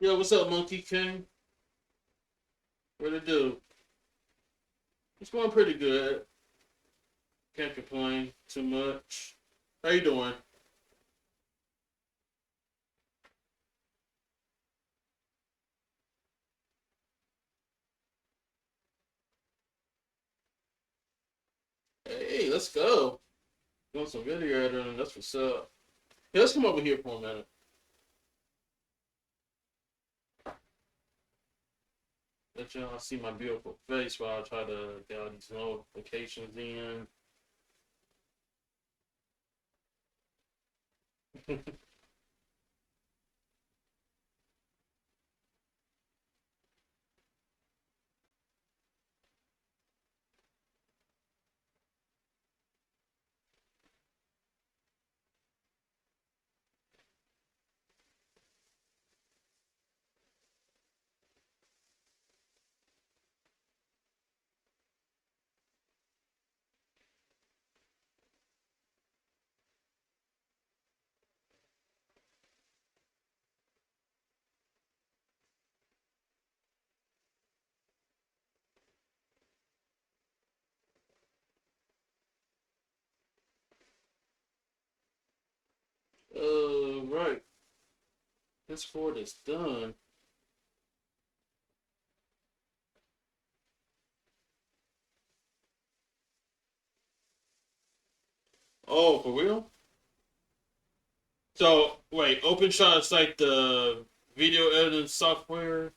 Yo, what's up, Monkey King? What it do? It's going pretty good. Can't complain too much. How you doing? Hey, let's go. Doing some video editing. That's what's up. Hey, let's come over here for a minute. Let y'all see my beautiful face while I try to get all these notifications in. Right. This fort is done. Oh, for real? So, wait, OpenShot is like the video editing software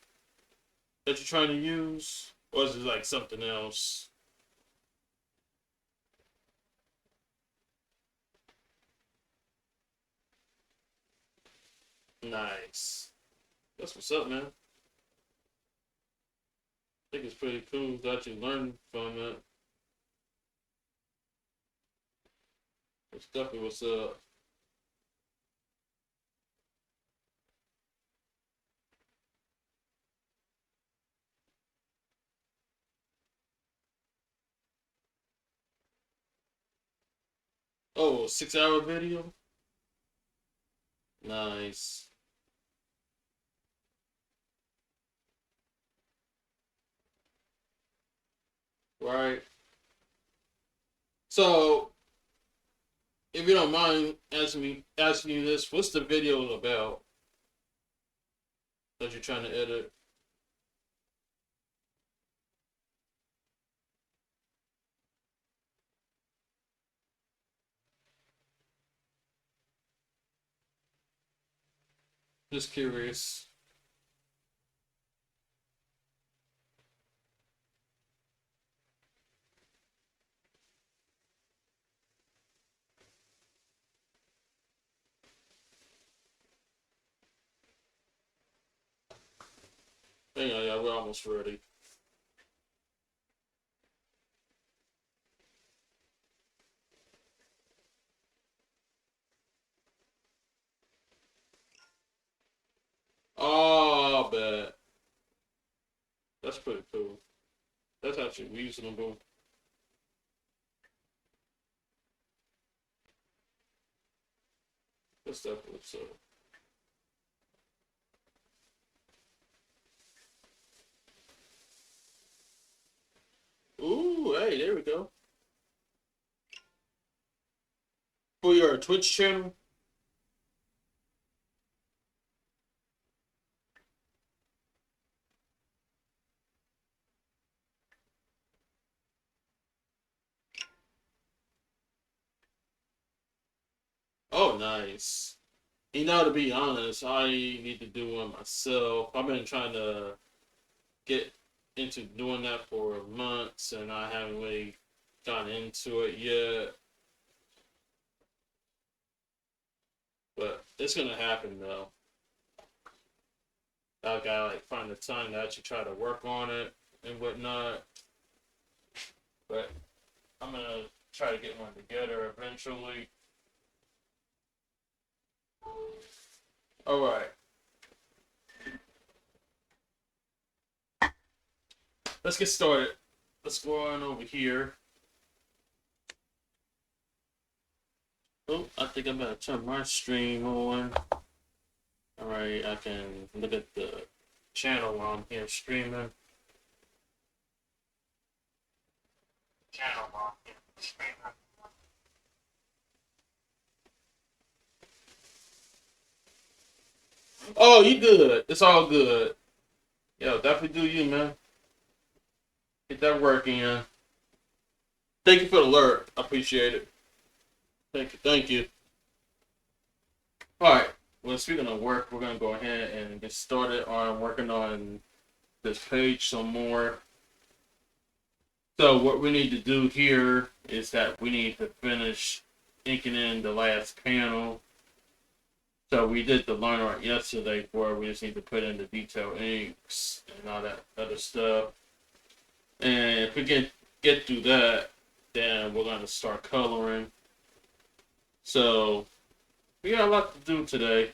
that you're trying to use? Or is it like something else? Nice. That's what's up, man. I think it's pretty cool to actually learn from it. It's definitely what's up. Oh, 6 hour video? Nice. Right. So, if you don't mind asking you this, what's the video about that you're trying to edit? Just curious. Hang on, yeah, we're almost ready. Oh, bet. That's pretty cool. That's actually reasonable. That's definitely what's up. Ooh, hey, there we go. For your Twitch channel? Oh, nice. You know, to be honest, I need to do one myself. I've been trying to get into doing that for months, and I haven't really gotten into it yet. But it's gonna happen though. I gotta like find the time to actually try to work on it and whatnot. But I'm gonna try to get one together eventually. All right, let's get started. Let's go on over here. Oh, I think I'm gonna turn my stream on. All right, I can look at the channel while I'm here streaming. Channel while I'm here streaming. Oh, you good? It's all good. Yo, definitely do you, man. Get that work in. Thank you for the alert. I appreciate it. Thank you. Thank you. All right. Well, speaking of work, we're gonna go ahead and get started on working on this page some more. So what we need to do here is that we need to finish inking in the last panel. So we did the line art yesterday for it. We just need to put in the detail inks and all that other stuff. And if we get through that, then we're gonna start coloring. So we got a lot to do today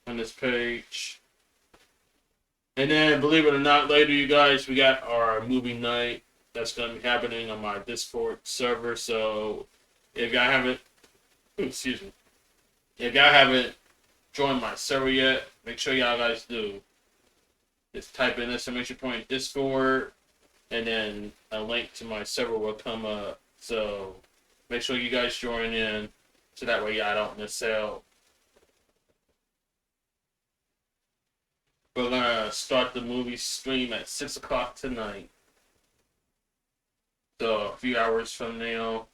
on this page. And then, believe it or not, later, you guys, we got our movie night that's going to be happening on my Discord server. So, if y'all haven't, excuse me, if y'all haven't joined my server yet, make sure y'all guys do. Just type in exclamation point Discord, and then a link to my server will come up. So, make sure you guys join in, so that way y'all don't miss out. We're gonna start the movie stream at 6 o'clock tonight. So a few hours from now.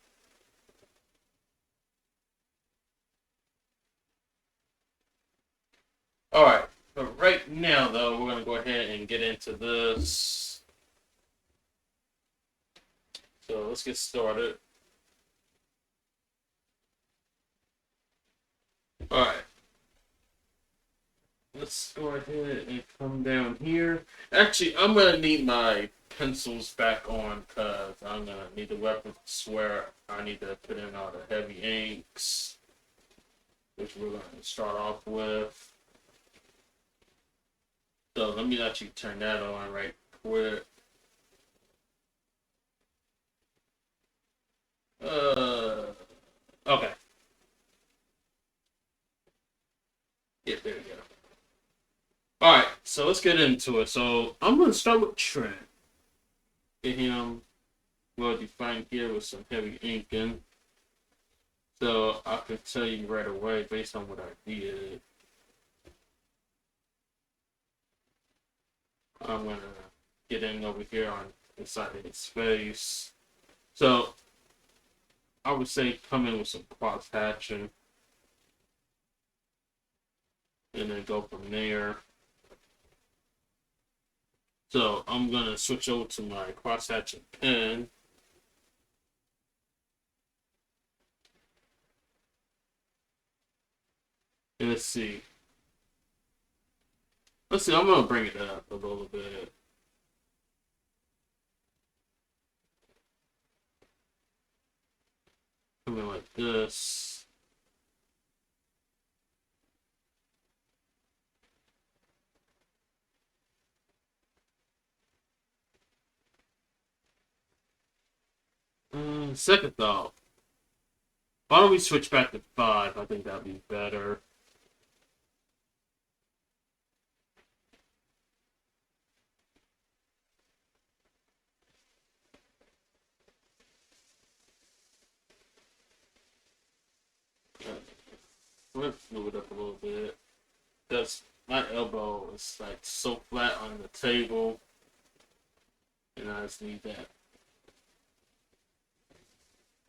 Alright. But right now though, we're gonna go ahead and get into this. So let's get started. Alright. Let's go ahead and come down here. Actually, I'm gonna need my pencils back on because I'm gonna need the reference where I need to put in all the heavy inks, which we're gonna start off with. So let me actually turn that on right quick. Okay. Yeah, there we go. Alright, so let's get into it. So I'm gonna start with Trent. Get him well defined here with some heavy inking. So I can tell you right away based on what I did. I'm gonna get in over here on inside of his face. So I would say come in with some cross hatching and then go from there. So I'm gonna switch over to my cross hatching pen. And let's see. I'm gonna bring it up a little bit. Something like this. Second thought. Why don't we switch back to 5? I think that'd be better. Let's move it up a little bit. Because my elbow is like so flat on the table. And I just need that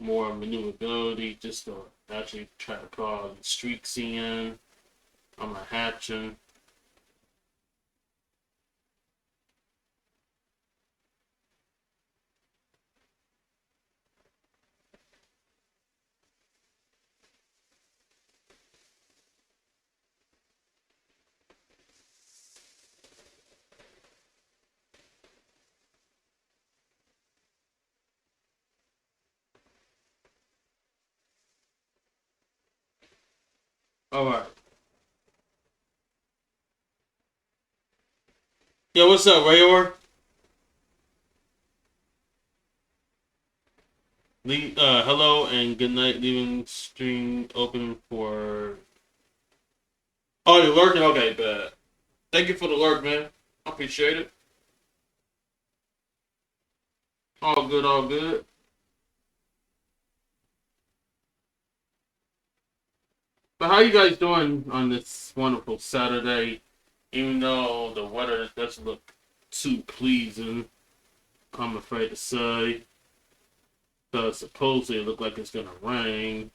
more maneuverability just to actually try to draw the streaks in on my hatching. Alright. Yo, what's up, Rayor? Hello and good night. Leaving stream open for. Oh, you're lurking? Okay, bad. Thank you for the lurk, man. I appreciate it. All good, all good. But how you guys doing on this wonderful Saturday? Even though the weather doesn't look too pleasing, I'm afraid to say. Because supposedly it look like it's gonna rain.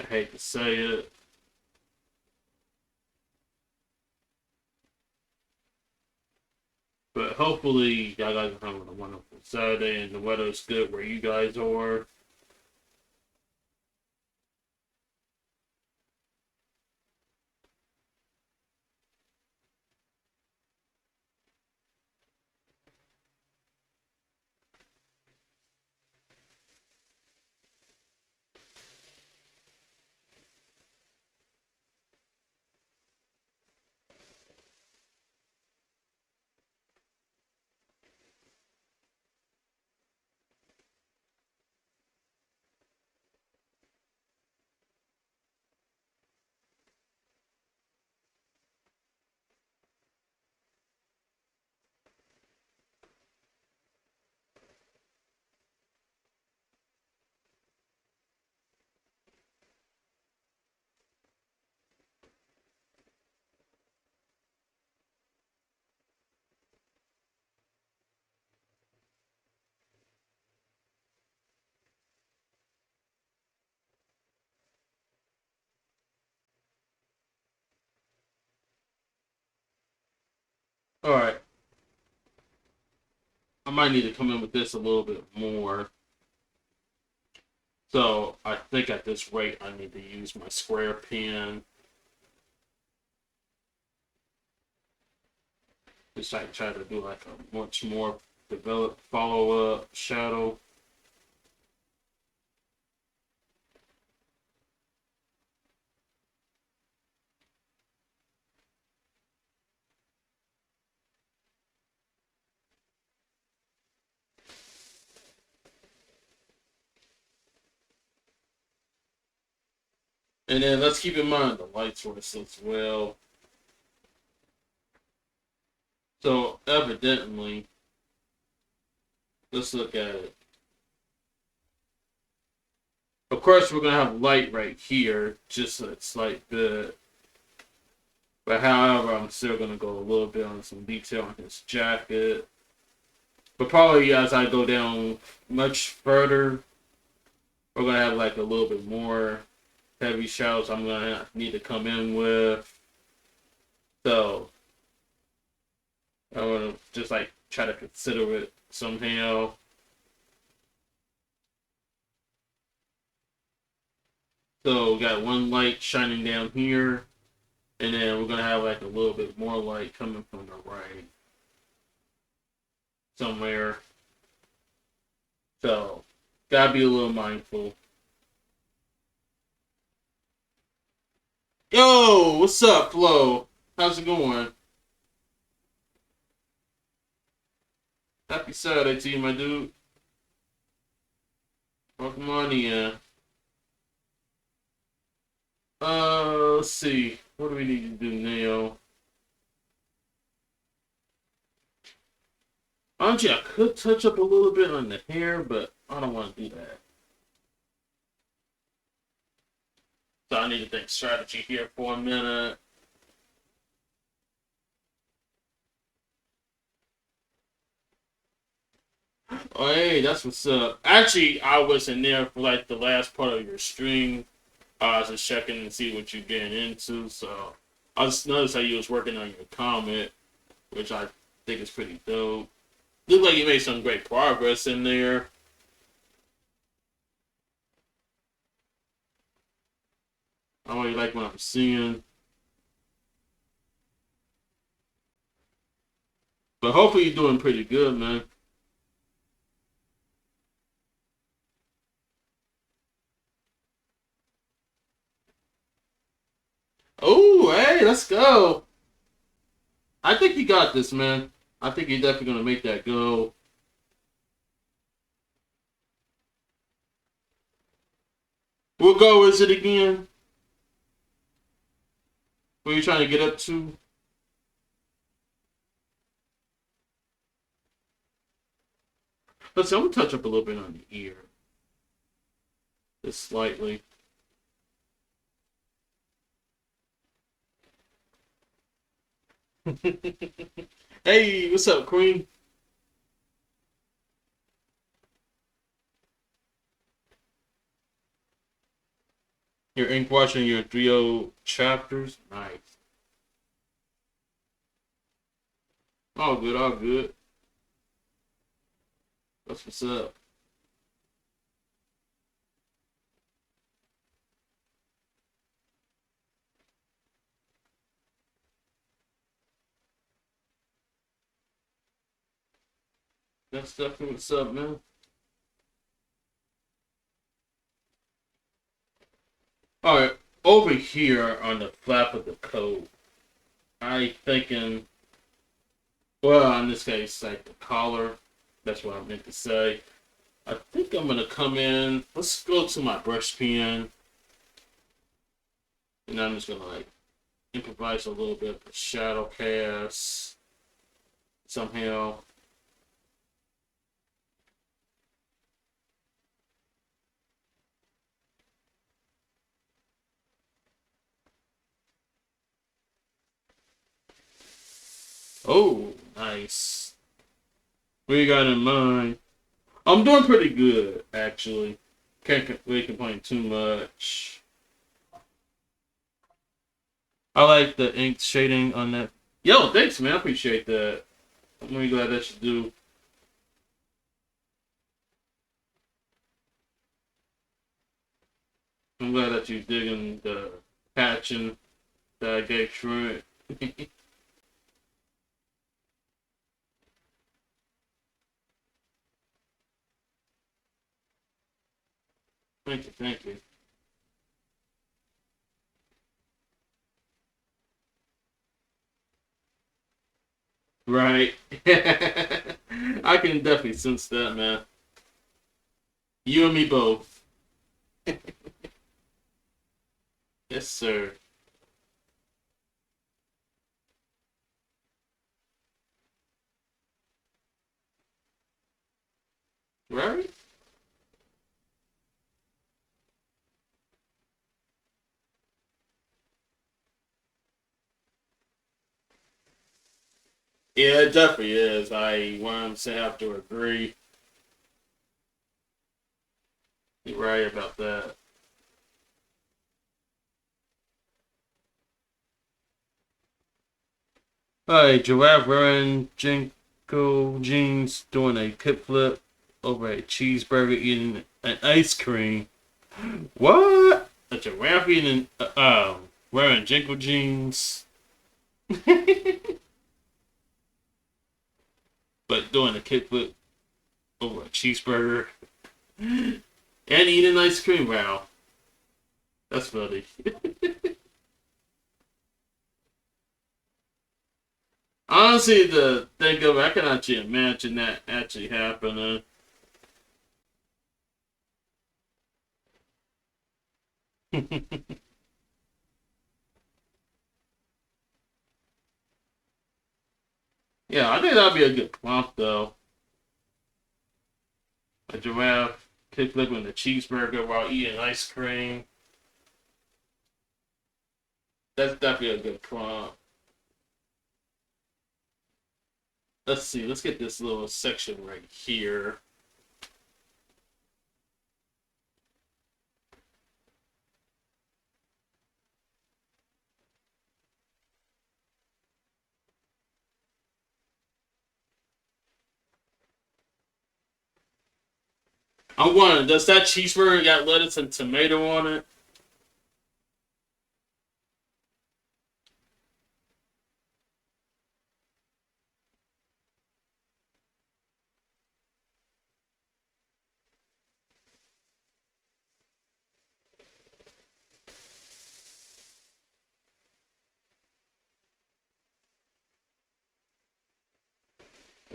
I hate to say it. But hopefully y'all guys are having a wonderful Saturday and the weather is good where you guys are. Alright. I might need to come in with this a little bit more. So I think at this rate I need to use my square pen. Just like try to do like a much more developed follow up shadow. And then let's keep in mind the light source as well. So evidently, let's look at it. Of course, we're gonna have light right here, just a slight bit. But however, I'm still gonna go a little bit on some detail on his jacket. But probably as I go down much further, we're gonna have like a little bit more heavy shadows I'm gonna need to come in with. So I'm gonna just like try to consider it somehow. So we got one light shining down here, and then we're gonna have like a little bit more light coming from the right somewhere. So gotta be a little mindful. Yo, what's up, Flo? How's it going? Happy Saturday to you, my dude. Welcome on in. Let's see. What do we need to do now? Honestly, I could touch up a little bit on the hair, but I don't want to do that. So I need to think strategy here for a minute. Oh, hey, that's what's up. Actually, I wasn't there for like the last part of your stream. I was just checking to see what you're getting into. So I just noticed how you was working on your comment, which I think is pretty dope. Looked like you made some great progress in there. I really like what I'm seeing. But hopefully you're doing pretty good, man. Oh, hey, let's go. I think you got this, man. I think you're definitely gonna make that go. What goal is it again? What are you trying to get up to? Let's see, I'm gonna touch up a little bit on the ear. Just slightly. Hey, what's up, Queen? You're ink watching your 3O chapters? Nice. All good, all good. That's what's up. That's definitely what's up, man. Alright, over here on the flap of the coat, I thinking, well, in this case, like the collar. That's what I meant to say. I think I'm gonna come in. Let's go to my brush pen, and I'm just gonna like improvise a little bit of shadow cast somehow. Oh, nice. What you got in mind? I'm doing pretty good, actually. Can't really complain too much. I like the ink shading on that. Yo, thanks, man. I appreciate that. I'm really glad that you do. I'm glad that you digging the patching that I gave through it. Thank you, thank you. Right. I can definitely sense that, man. You and me both. Yes, sir. Right? Yeah, it definitely is. I want to have to agree. You're right about that. Hey, giraffe wearing Jinko jeans doing a kickflip over a cheeseburger eating an ice cream. What? A giraffe eating wearing Jinko jeans, but doing a kickflip over a cheeseburger and eating ice cream. Wow, that's funny. Honestly, to think of, I can actually imagine that actually happening. Yeah, I think that'd be a good prompt though. A giraffe kickflipping a cheeseburger while eating ice cream. That's definitely a good prompt. Let's see. Let's get this little section right here. I'm wondering, does that cheeseburger got lettuce and tomato on it?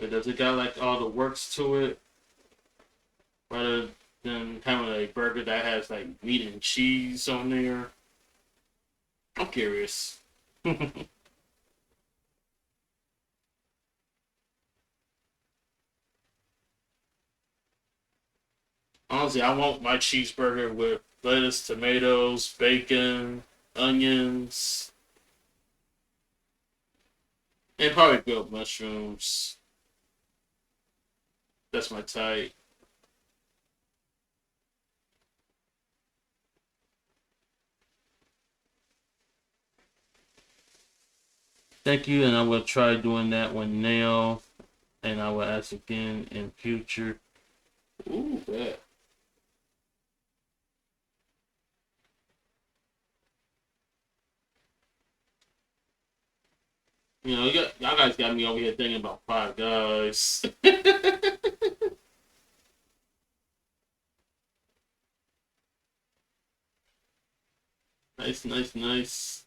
Or does it got like all the works to it? Rather than having a burger that has like meat and cheese on there. I'm curious. Honestly, I want my cheeseburger with lettuce, tomatoes, bacon, onions, and probably grilled mushrooms. That's my type. Thank you, and I will try doing that one now, and I will ask again in future. Ooh, yeah. You know, y'all guys got me over here thinking about Five Guys. Nice, nice, nice.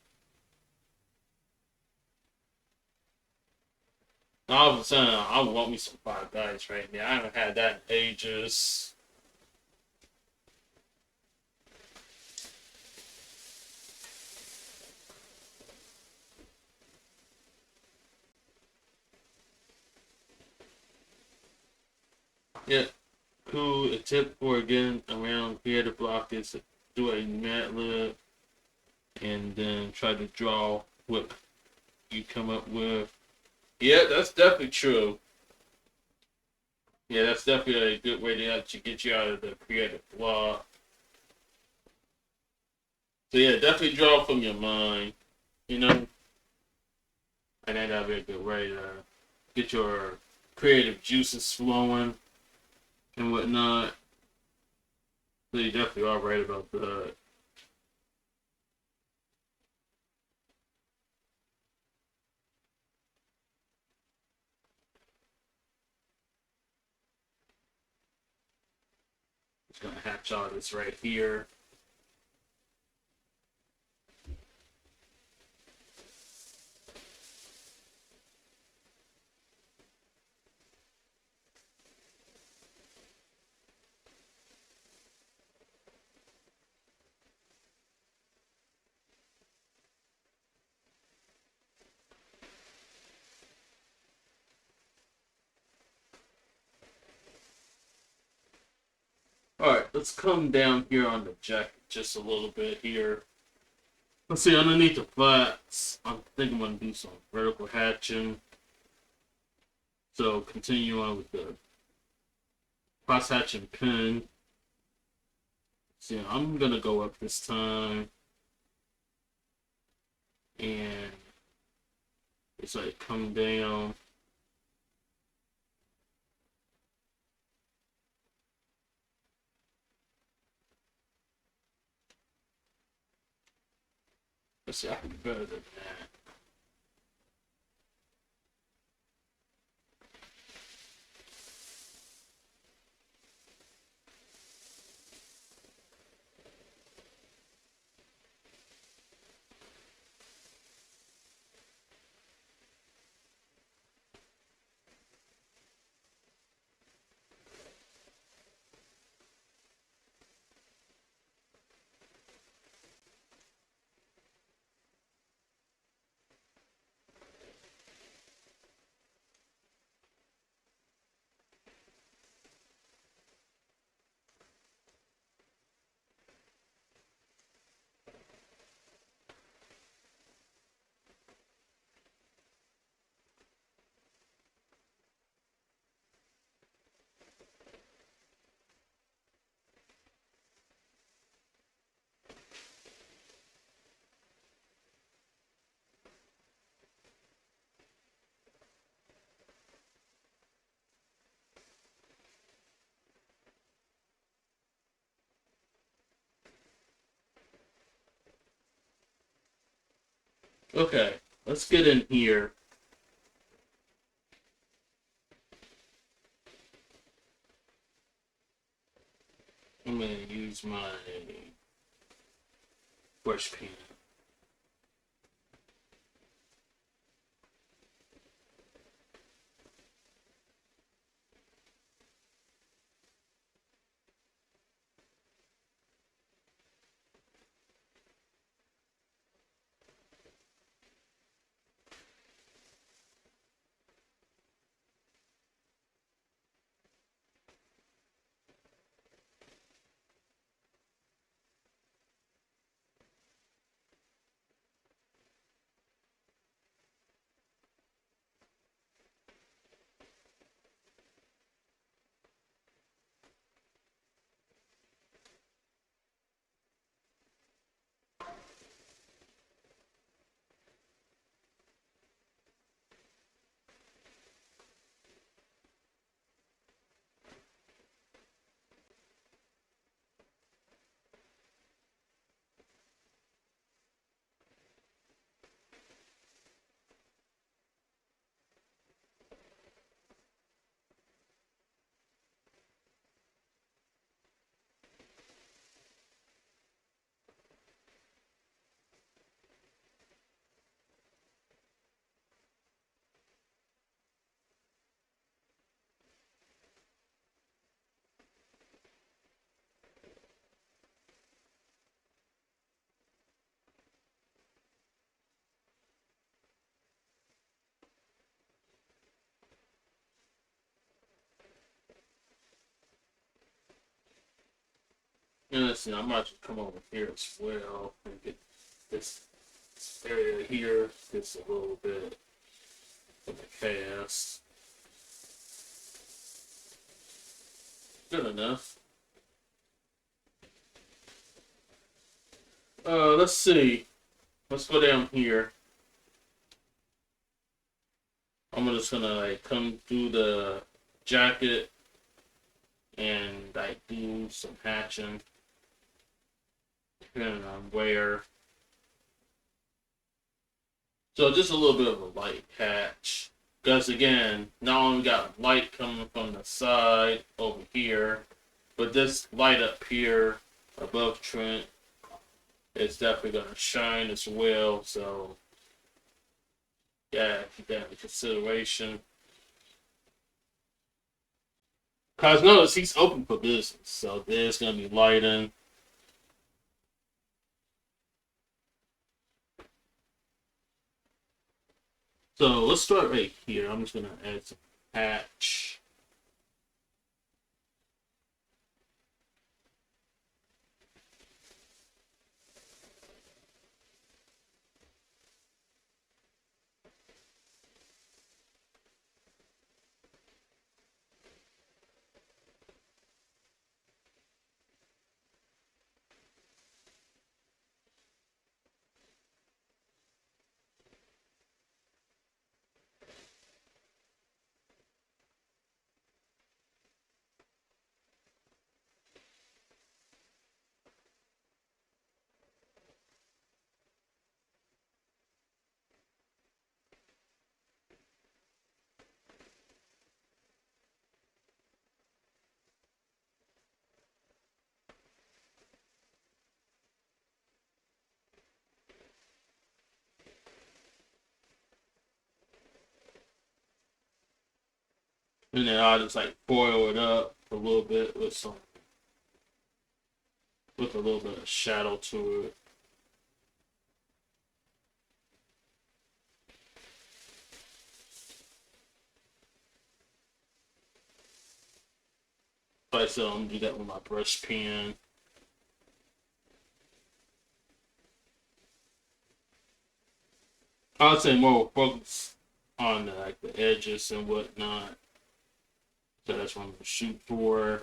All of a sudden, I want me some Five Guys right now. I haven't had that in ages. Yeah, cool. A tip for again around creative block is do a Mad Lib and then try to draw what you come up with. Yeah, that's definitely true. Yeah, that's definitely a good way to actually get you out of the creative block. So yeah, definitely draw from your mind. You know, and that'd be a good way to get your creative juices flowing and whatnot. So you definitely are right about that. Just gonna hatch all this right here. All right, let's come down here on the jacket just a little bit here. Let's see, underneath the flats, I think I'm gonna do some vertical hatching. So continue on with the cross hatching pin. See, I'm gonna go up this time, and it's like come down. Let's see, I can do better than that. Okay, let's get in here. I'm gonna use my brush pen. And listen, I might just come over here as well and get this area here just a little bit of the cast. Good enough. Let's see. Let's go down here. I'm just gonna like come through the jacket and like do some hatching, depending on where. So just a little bit of a light hatch. Because again, not only got light coming from the side over here, but this light up here above Trent is definitely gonna shine as well. So yeah, keep that in consideration. Cause notice he's open for business, so there's gonna be lighting. So let's start right here. I'm just gonna add some patch. And then I'll just like foil it up a little bit with a little bit of shadow to it. Like I said, I'm gonna do that with my brush pen. I'd say more focus on like the edges and whatnot. So that's what I'm gonna shoot for.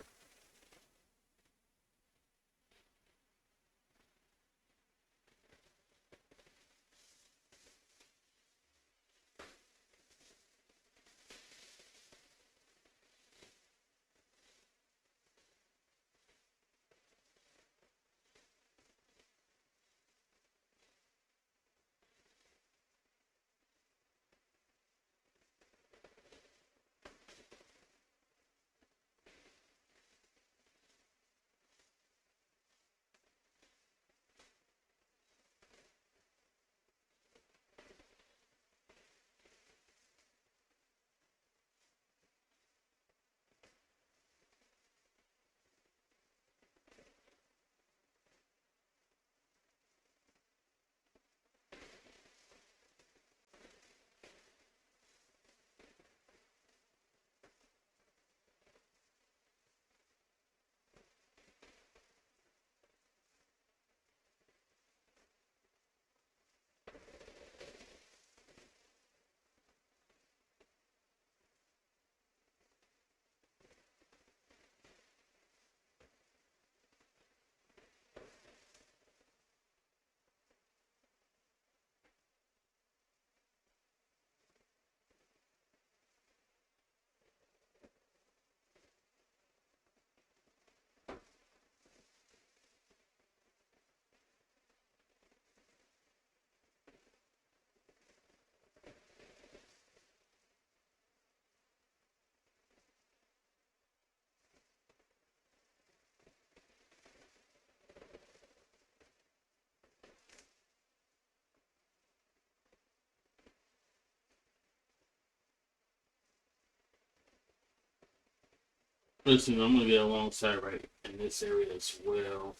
Listen, I'm gonna get alongside right in this area as well.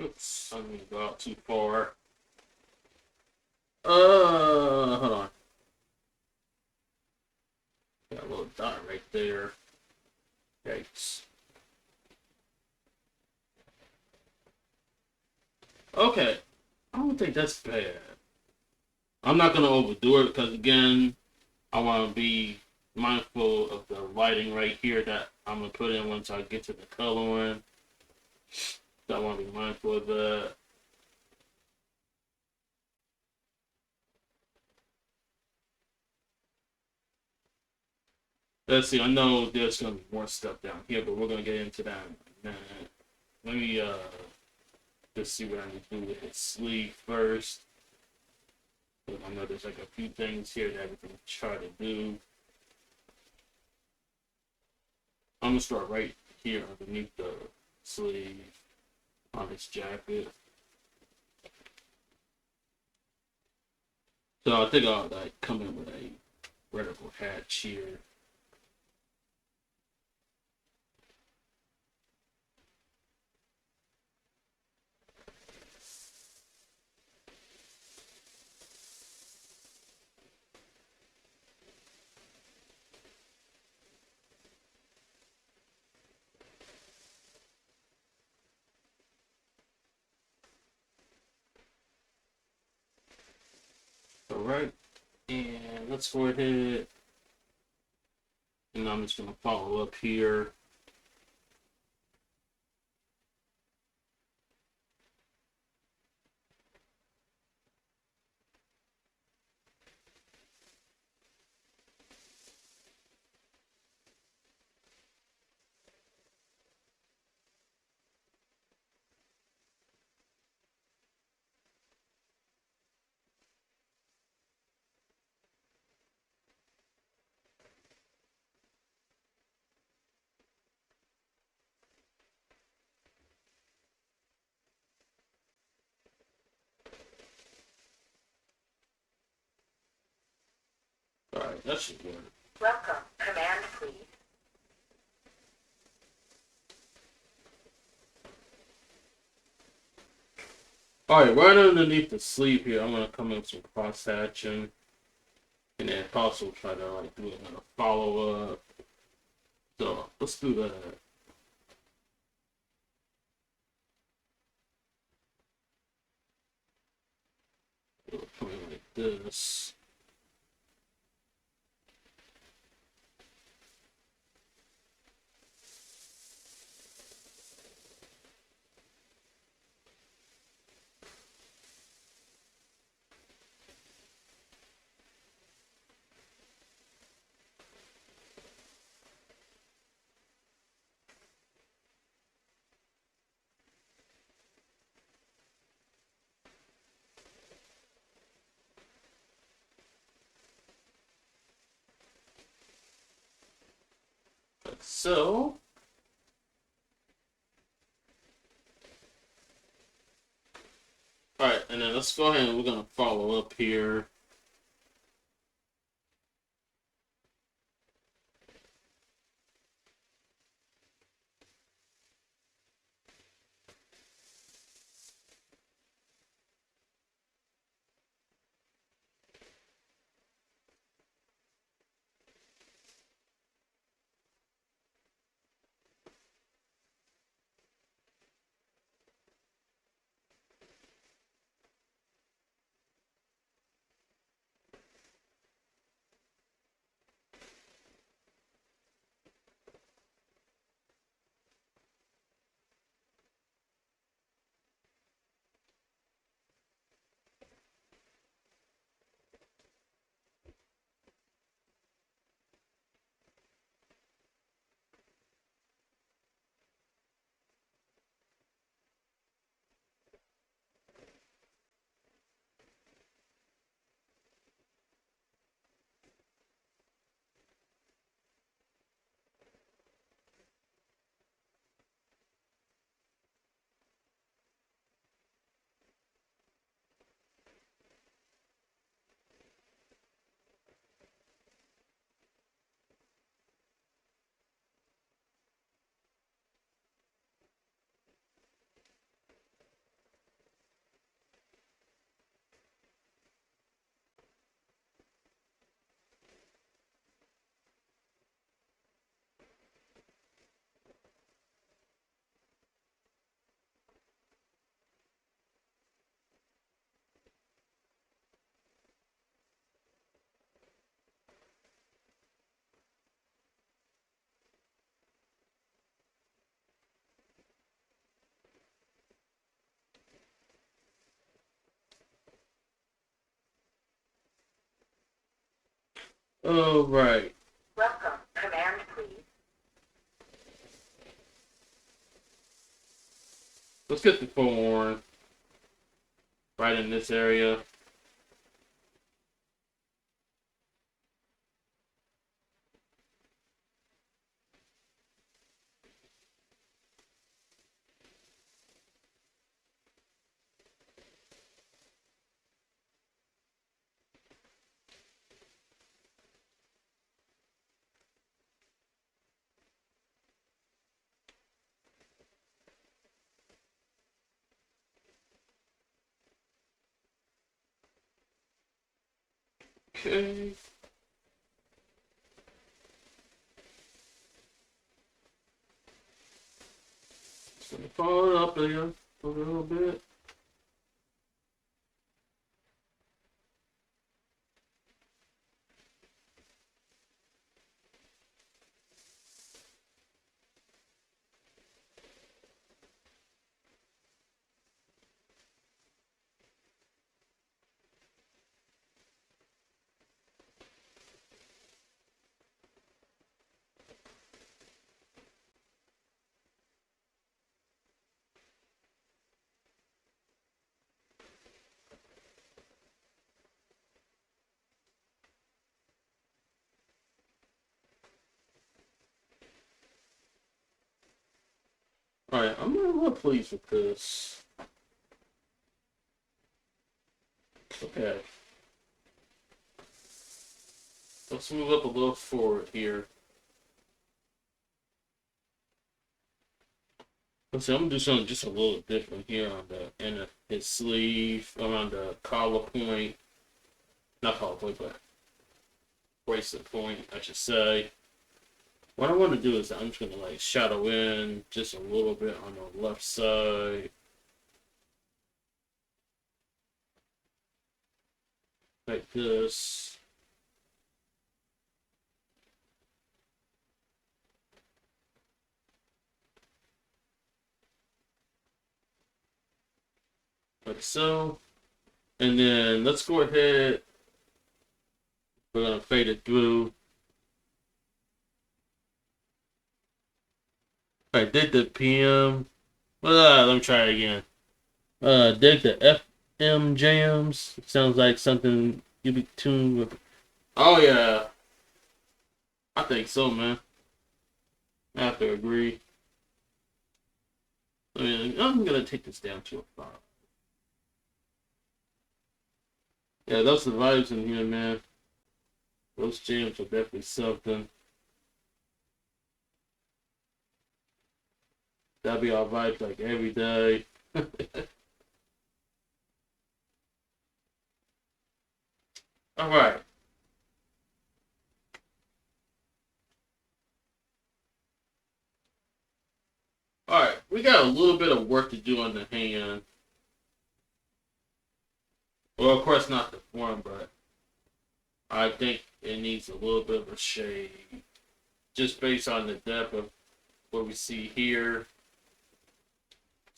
Oops, I didn't go out too far. Hold on. Got a little dot right there. Yikes. Okay. I don't think that's bad. I'm not gonna overdo it because again, I want to be mindful of the lighting right here that I'm gonna put in once I get to the coloring. So I want to be mindful of that. Let's see. I know there's gonna be more stuff down here, but we're gonna get into that in a minute. Let me just see what I need to do with the sleeve first. I know there's like a few things here that we can try to do. I'm gonna start right here underneath the sleeve on this jacket. So I think I'll like come in with a vertical hatch here. All right, and let's go ahead and I'm just gonna follow up here. All right, that should work. Welcome. Command, please. All right, right underneath the sleeve here, I'm gonna come in with some cross hatching, and then also try to like do another follow up. So let's do that. Come in like this. Like so. All right, and then let's go ahead and we're gonna follow up here. Oh, right. Welcome. Command, please. Let's get the forewarn right in this area. Okay. Just gonna follow it up there a little bit. Alright, I'm a little pleased with this. Okay. Let's move up a little forward here. Let's see, I'm gonna do something just a little different here on the end of his sleeve, around the collar point. Not collar point, but bracelet point, I should say. What I want to do is I'm just gonna like shadow in just a little bit on the left side, like this. Like so. And then let's go ahead. We're gonna fade it through. I did the PM. Let me try it again. Dig the FM jams. Sounds like something you be tuned with. Oh yeah, I think so, man. I have to agree. I mean, I'm gonna take this down to a 5. Yeah, those are the vibes in here, man. Those jams are definitely something. That'll be our vibes like every day. All right. All right. We got a little bit of work to do on the hand. Well, of course, not the form, but I think it needs a little bit of a shade. Just based on the depth of what we see here.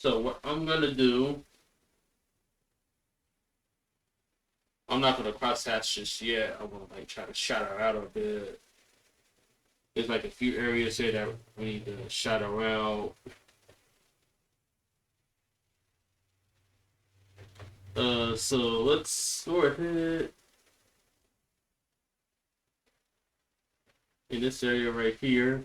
So, what I'm going to do, I'm not going to cross hatch just yet. I'm going to like try to shadow out a bit. There's like a few areas here that we need to shadow out. So let's go ahead in this area right here.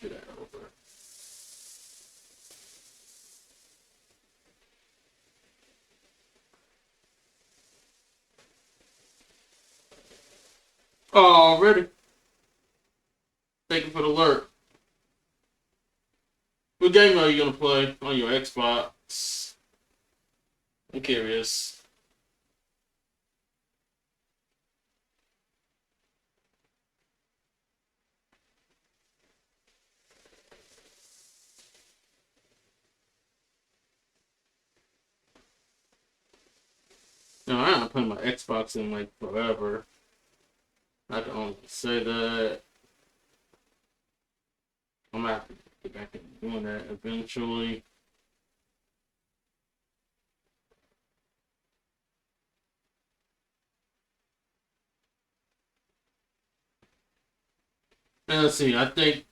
do that over. Already. Thank you for the alert. What game are you gonna play on your Xbox? I'm curious. No, I haven't played my Xbox in like forever. I can only say that. I'm gonna have to get back into doing that eventually. And let's see, I think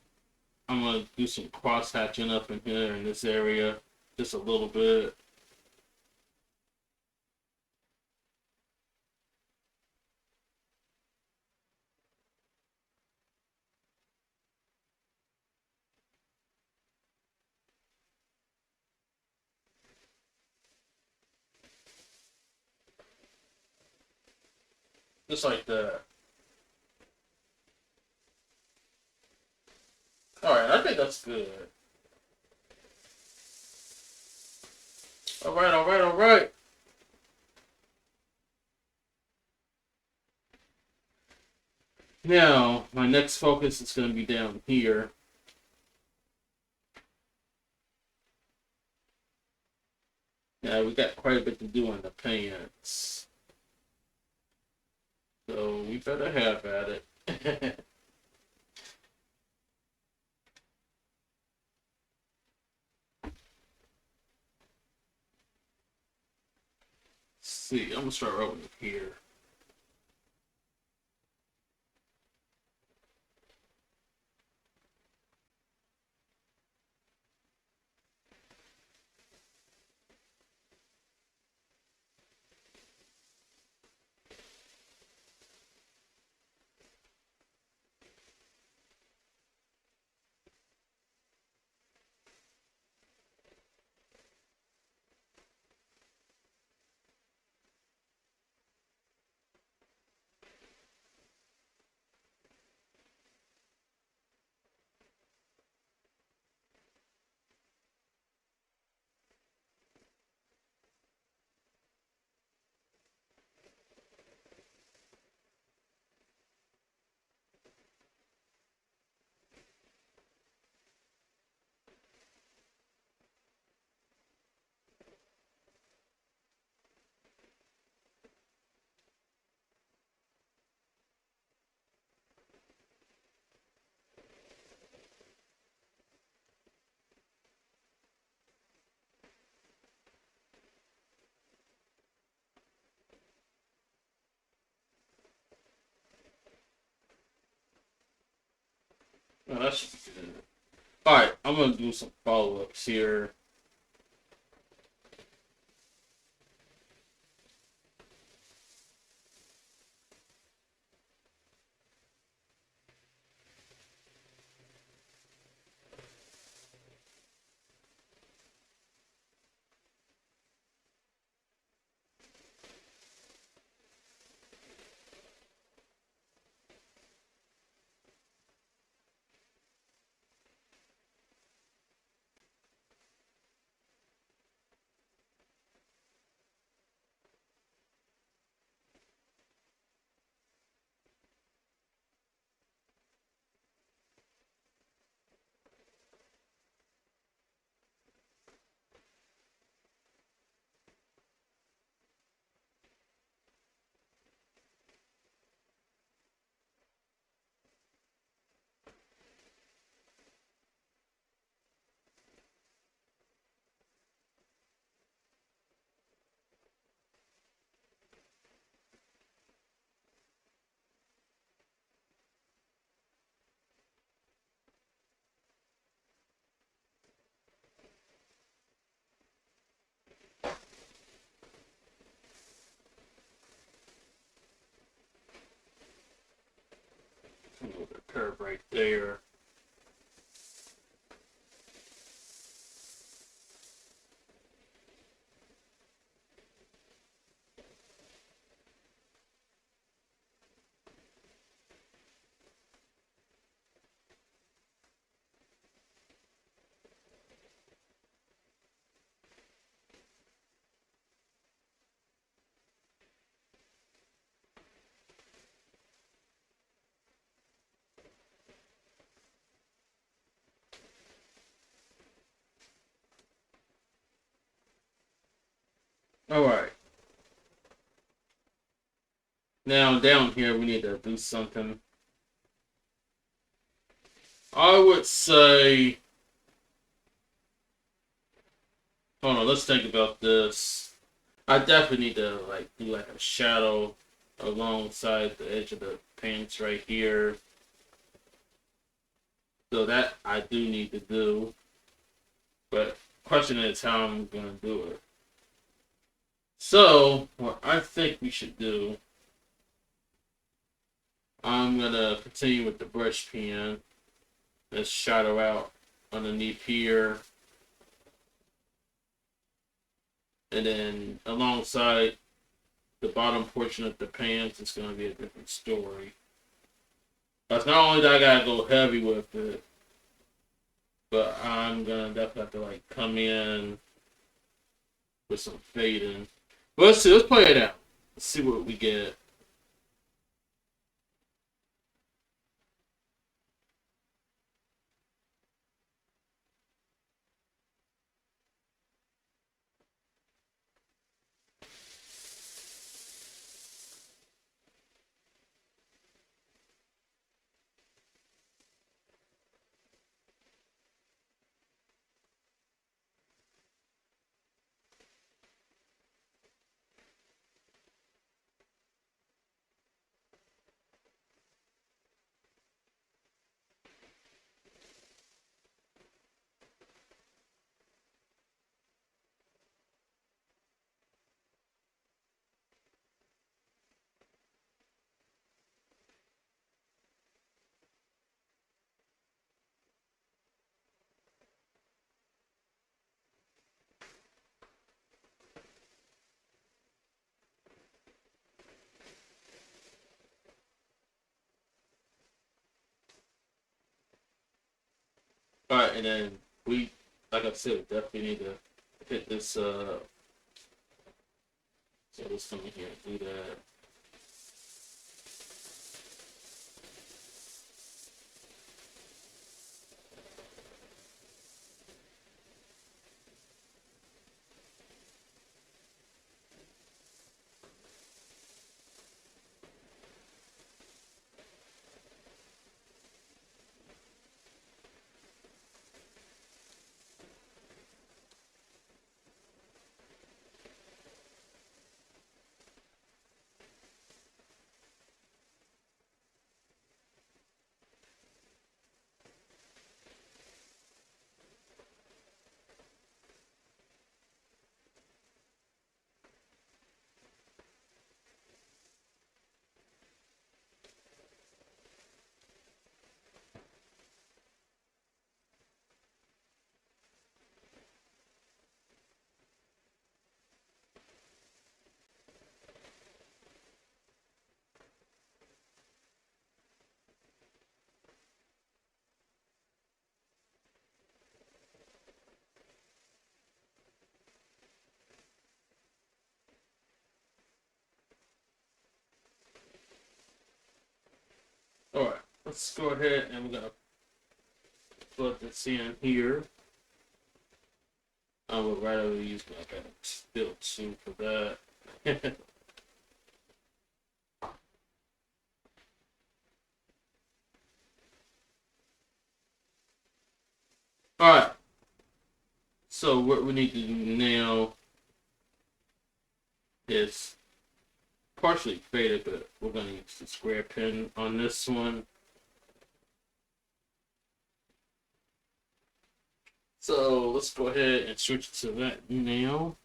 I'm gonna do some cross hatching up in here in this area, just a little bit. Just like that. Alright, I think that's good. Alright, alright, alright. Now, my next focus is gonna be down here. Yeah, we got quite a bit to do in the pants. So we better have at it. See, I'm gonna start rolling here. Oh, that should be good. Alright, I'm gonna do some follow-ups here. Move the curve right there. All right. Now down here we need to do something. I would say, hold on, let's think about this. I definitely need to like do like a shadow alongside the edge of the pants right here. So that I do need to do. But question is how I'm gonna do it. So what I think we should do, I'm gonna continue with the brush pen. Let's shadow out underneath here. And then alongside the bottom portion of the pants, it's gonna be a different story. But not only that I gotta go heavy with it, but I'm gonna definitely have to like come in with some fading. But let's see, let's play it out. Let's see what we get. Alright, and then we, like I said, definitely need to hit this, so let's come in here and do that. Alright, let's go ahead and we're gonna put this in here. I would rather use like a still two for that. Alright, so what we need to do now is partially faded, but we're gonna use the square pen on this one. So let's go ahead and switch to that now.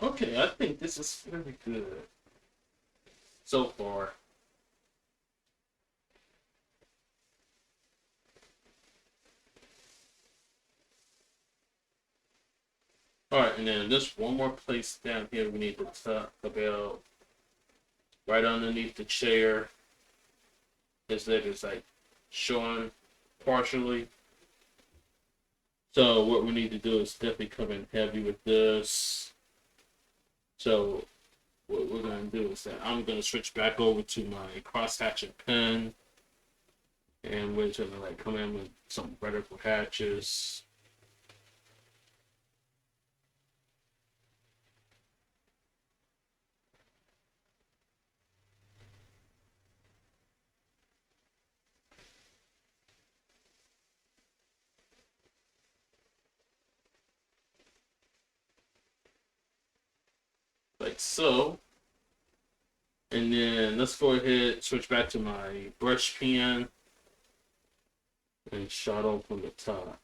Okay, I think this is very good so far. All right, and then just one more place down here we need to talk about. Right underneath the chair, his leg is like showing partially. So what we need to do is definitely come in heavy with this. So what we're gonna do is that I'm gonna switch back over to my cross hatching pen, and we're gonna like come in with some vertical hatches. Like so. And then let's go ahead, switch back to my brush pen and shadow from the top.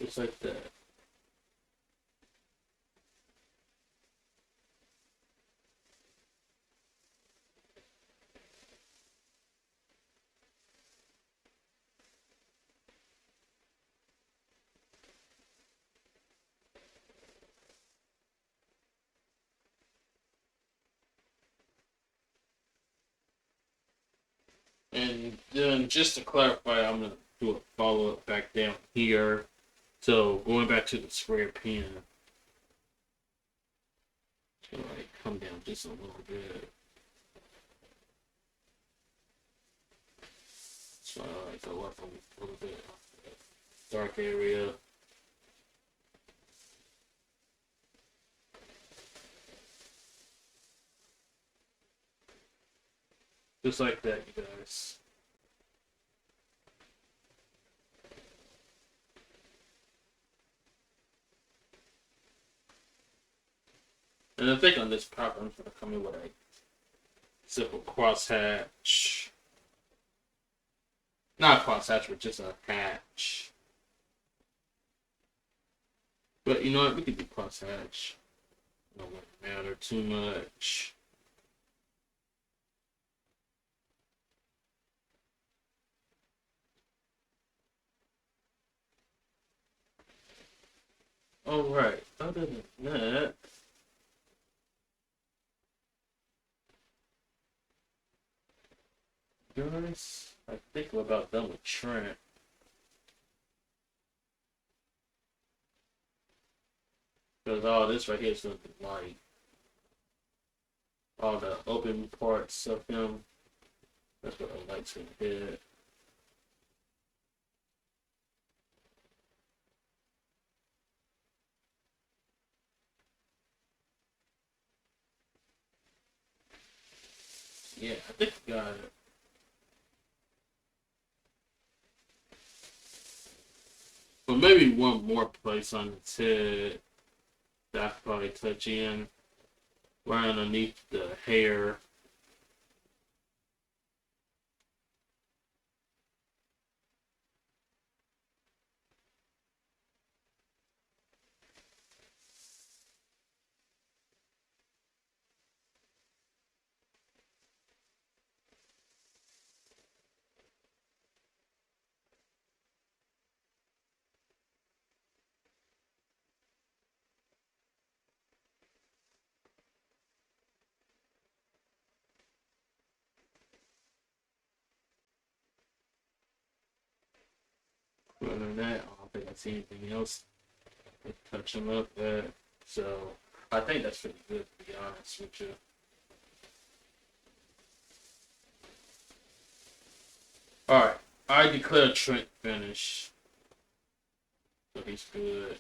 Just like that. And then just to clarify, I'm gonna do a follow up back down here. So going back to the square pen, to like come down just a little bit. So I like go up a little bit dark area. Just like that, you guys. And I think on this part, I'm gonna come in with a simple crosshatch. Not a crosshatch, but just a hatch. But you know what? We could do crosshatch. It won't matter too much. Alright, other than that, guys, I think we're about done with Trent. Because all this right here is looking like all the open parts of him. That's what I like to hit. Yeah, I think we got it. But maybe one more place on its head that I could probably touch in. Right underneath the hair. Other than that, I don't think I see anything else to touch him up at. So I think that's pretty good, to be honest with you. Alright, I declare Trent finished. So he's good.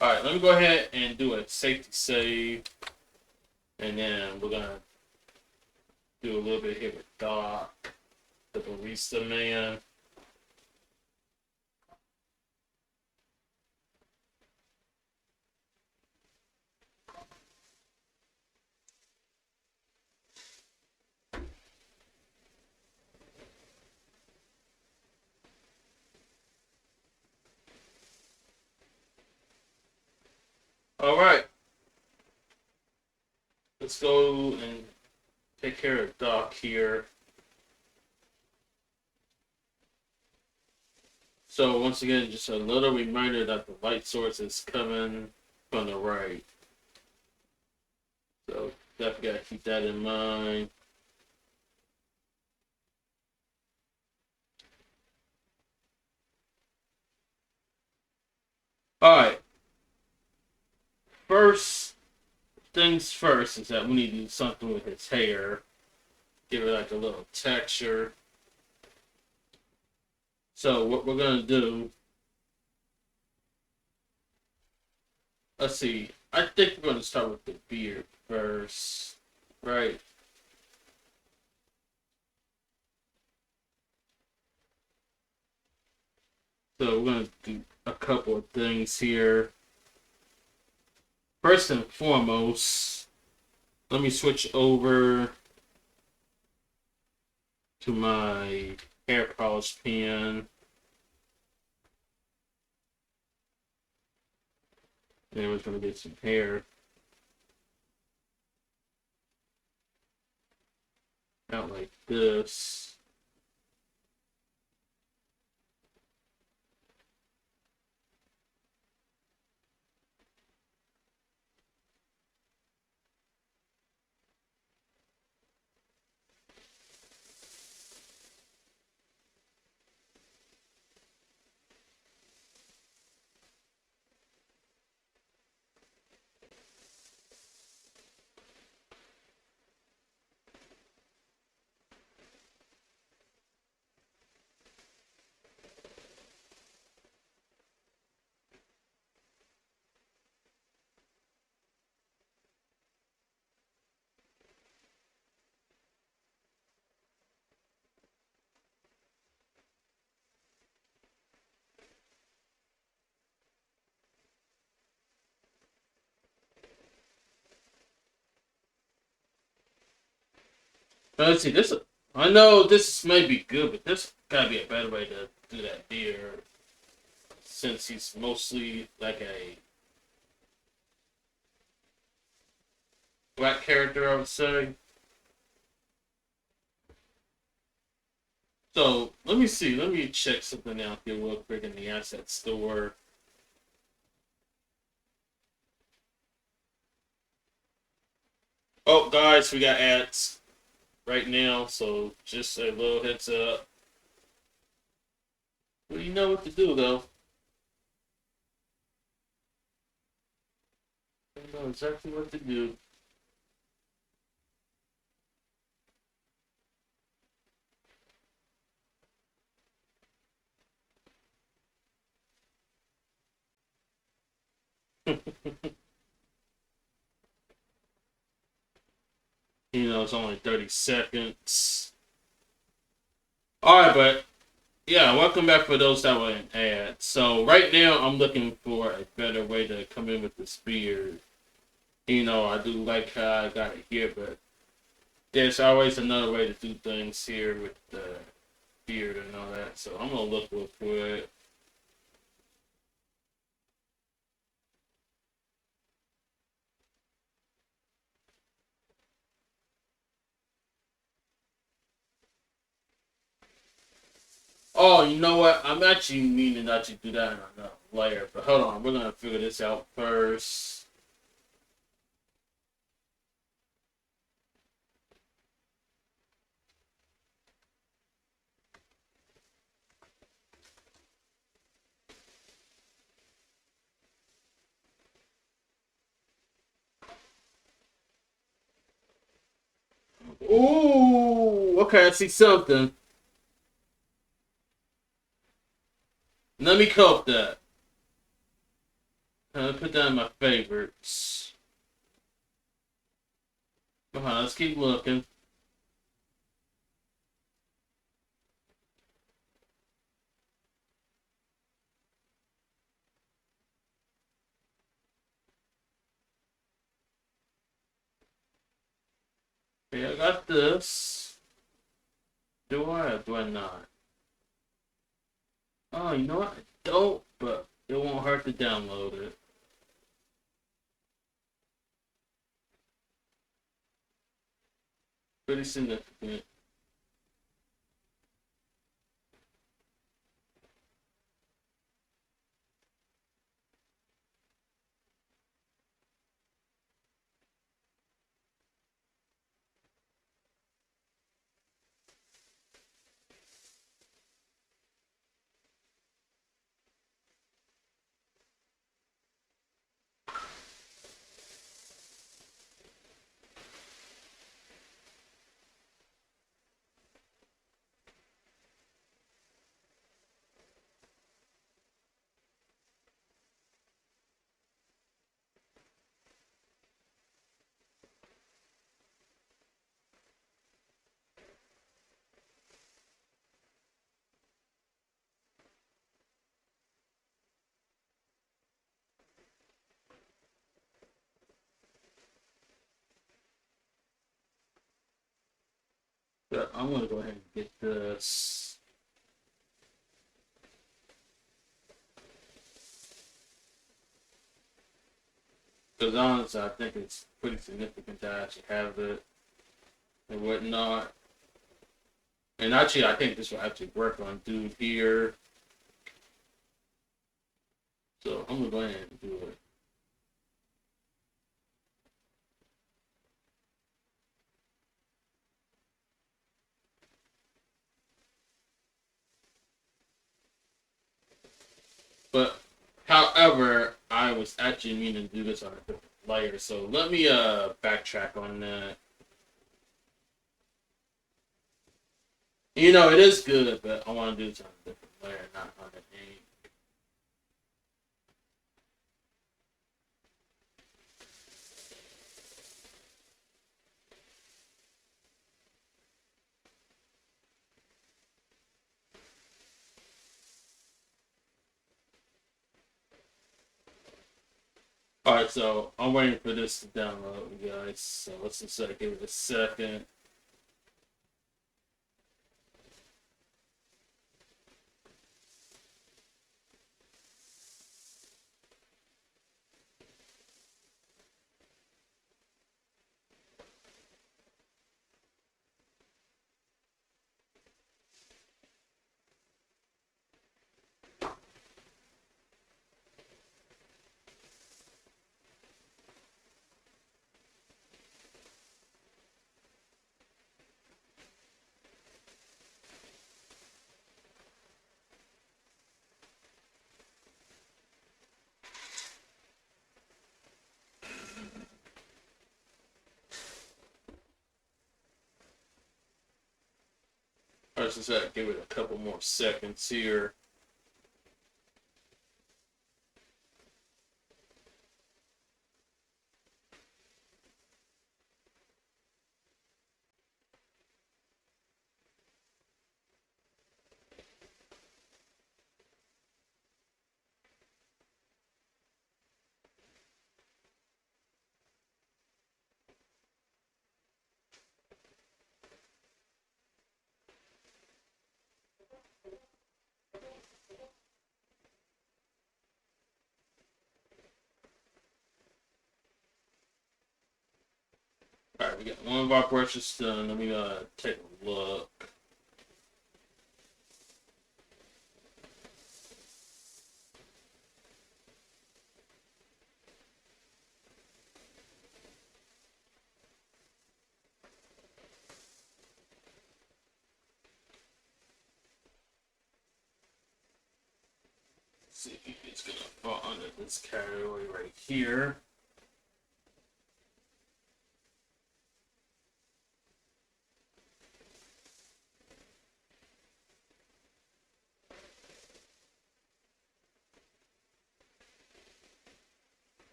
Alright, let me go ahead and do a safety save. And then we're gonna do a little bit here with Doc, the barista man. All right, let's go and take care of Doc here. So once again, just a little reminder that the light source is coming from the right. So definitely gotta keep that in mind. All right. First things first is that we need to do something with his hair. Give it like a little texture. So what we're gonna do, let's see. I think we're gonna start with the beard first, right? So we're gonna do a couple of things here. First and foremost, let me switch over to my hair polish pen. And we're gonna get some hair out like this. Now, let's see this. I know this may be good, but this gotta be a better way to do that beard, since he's mostly like a black character, I would say. So let me see. Let me check something out here real quick in the asset store. Oh, guys, we got ads right now, so just a little heads up. Well, you know what to do, though. You know exactly what to do. You know, it's only 30 seconds. Alright, but yeah, welcome back for those that were in ads. So, right now, I'm looking for a better way to come in with this beard. You know, I do like how I got it here, but there's always another way to do things here with the beard and all that. So, I'm gonna look real quick. Oh, you know what? I'm actually meaning to actually do that in another layer. But hold on, we're gonna figure this out first. Ooh, okay, I see something. Let me cope that. Put that in my favorites. Let's keep looking. Okay, I got this. Do I or do I not? Oh, you know what? I don't, but it won't hurt to download it. pretty significant. But I'm gonna go ahead and get this. Because honestly, I think it's pretty significant to actually have it and whatnot. And actually, I think this will actually work on dude here. So I'm gonna go ahead and do it. But however, I was actually meaning to do this on a different layer. So let me backtrack on that. You know, it is good, but I want to do this on a different layer, not on an eight. Alright, so I'm waiting for this to download, guys. So let's just give it a second. Alright, just give it a couple more seconds here. Alright, we got one of our brushes done. Let me take a look. See if it's gonna fall under this category right here.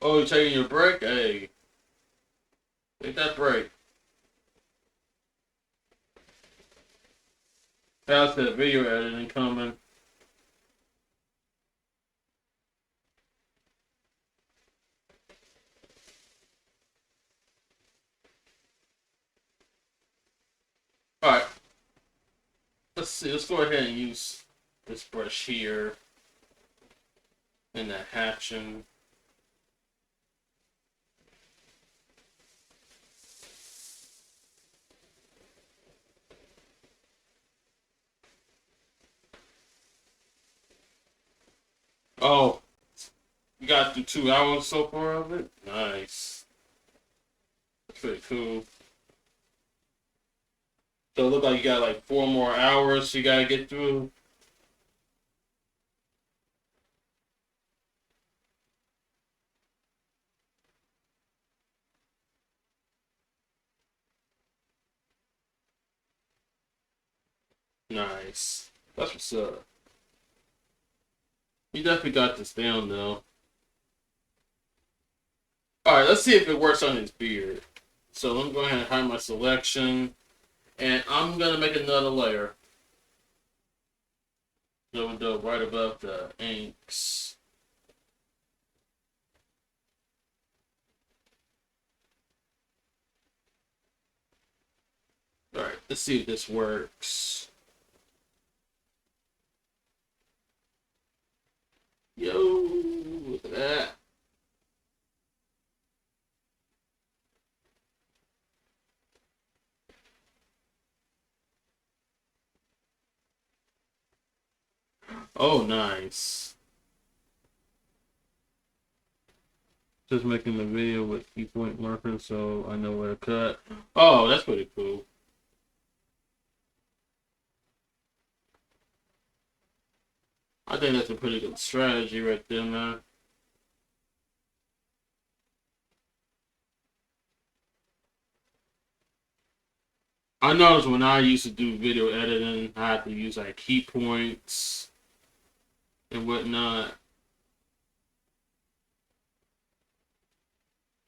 Oh, you're taking your break? Hey, take that break. How's that video editing coming? Alright, let's see. Let's go ahead and use this brush here and that hatching. got through 2 hours so far of it. Nice. That's pretty cool. So it look like you got like 4 more hours you gotta get through. Nice. That's what's up. You definitely got this down though. Alright, let's see if it works on his beard. So let me go ahead and hide my selection. And I'm gonna make another layer. So we'll go right above the inks. Alright, let's see if this works. Yo, look at that. Oh, nice. Just making a video with key point markers so I know where to cut. Oh, that's pretty cool. I think that's a pretty good strategy right there, man. I noticed when I used to do video editing, I had to use like key points and whatnot.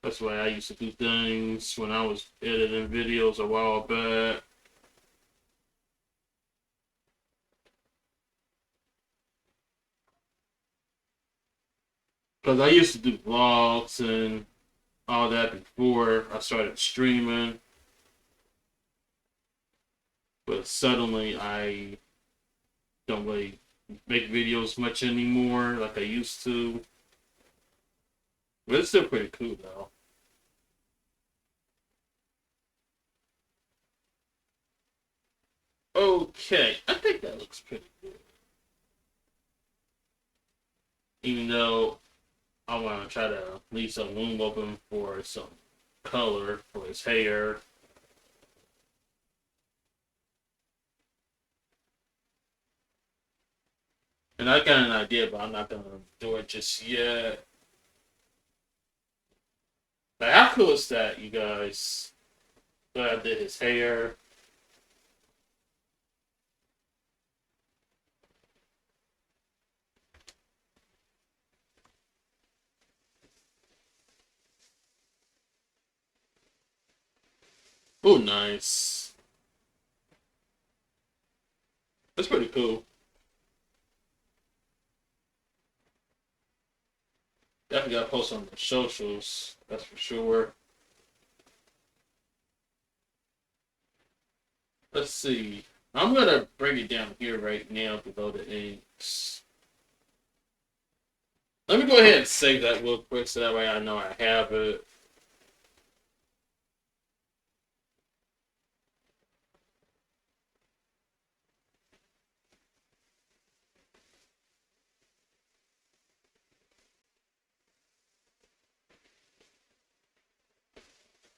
That's the way I used to do things when I was editing videos a while back. Because I used to do vlogs and all that before I started streaming. But suddenly I don't really make videos much anymore like I used to. But it's still pretty cool though. Okay, I think that looks pretty good. Even though I want to try to leave some room open for some color for his hair. And I got an idea, but I'm not gonna do it just yet. Like, how cool is that, you guys? So I did his hair. Oh, nice. That's pretty cool. Definitely gotta post on the socials. That's for sure. Let's see. I'm gonna bring it down here right now below the inks. Let me go ahead and save that real quick so that way I know I have it.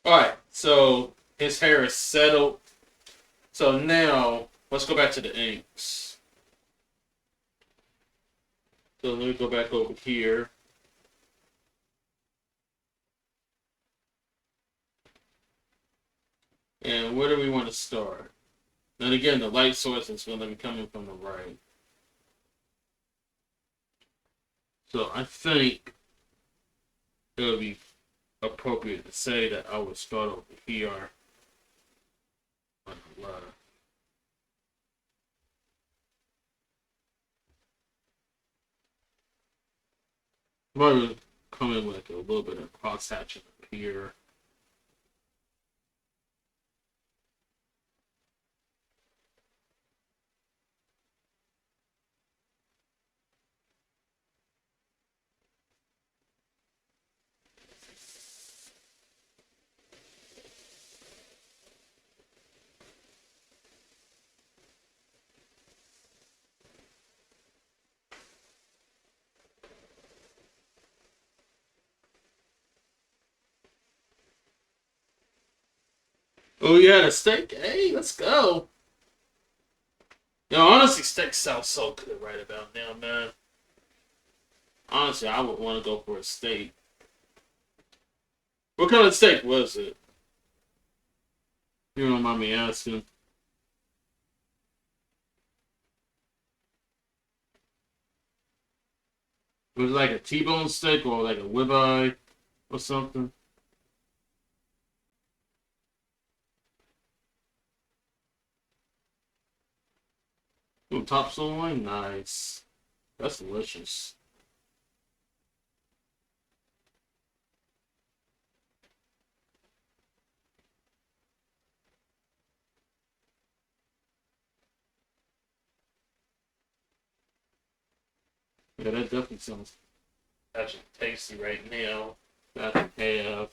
Alright, so his hair is settled. So now, let's go back to the inks. So let me go back over here. And where do we want to start? And again, the light source is going to be coming from the right. So I think it would be appropriate to say that I would start over here on the left. Probably come in with a little bit of cross hatching up here. Oh, you had a steak? Hey, let's go. Yo, honestly, steak sounds so good right about now, man. Honestly, I would want to go for a steak. What kind of steak was it? You don't mind me asking. Was it like a T-bone steak or like a ribeye or something? Ooh, top sirloin? Nice. That's delicious. Yeah, that definitely sounds actually tasty right now. That I have.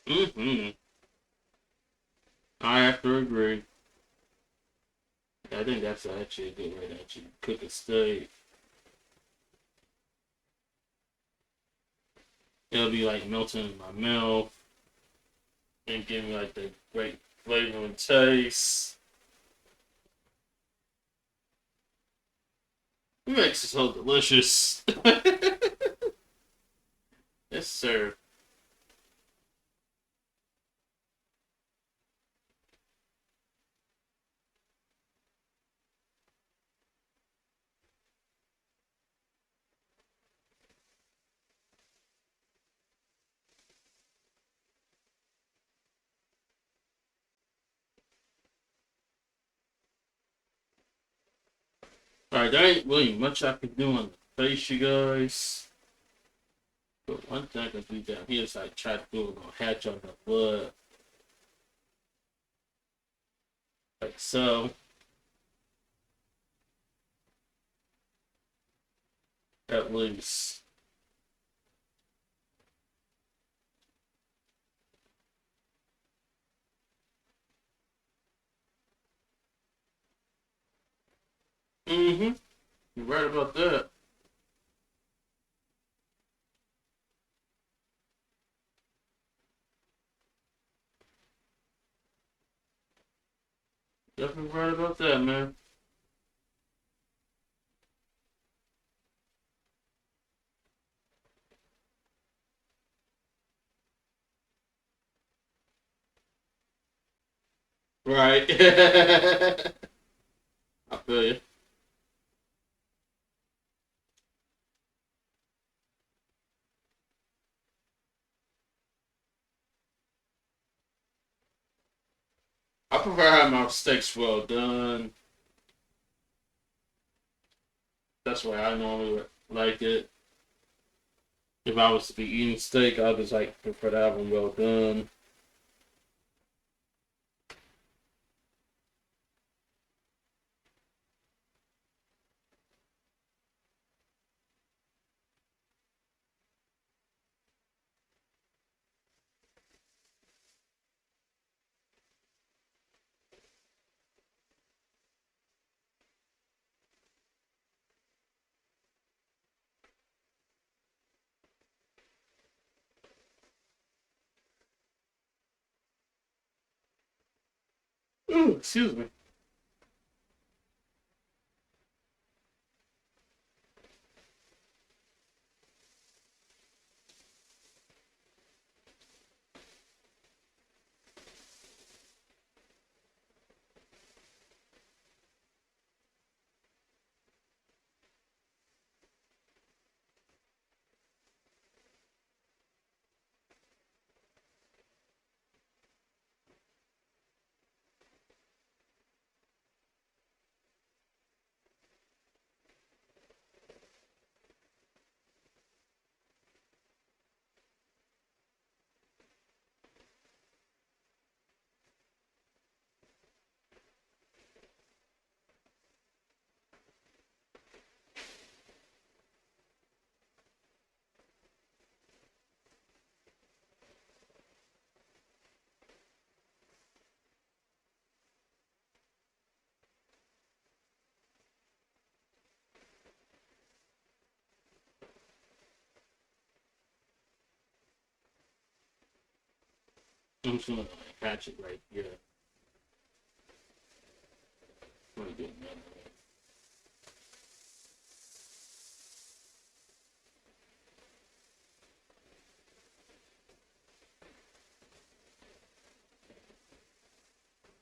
Mm-hmm. I have to agree. I think that's actually a good way to actually cook a steak. It'll be like melting in my mouth and give me like the great flavor and taste. It makes it so delicious. Yes, sir. Alright, there ain't really much I can do on the face, you guys. But one thing I can do down here is I try to do a little hatch on the blood. Like so. At least. Mm-hmm. You're right about that. Definitely right about that, man. Right. I feel you. I prefer having my steaks well done. That's why I normally like it. If I was to be eating steak, I would just like prefer to have them well done. Ooh, excuse me. I'm just gonna hatch it right here. I'm gonna do another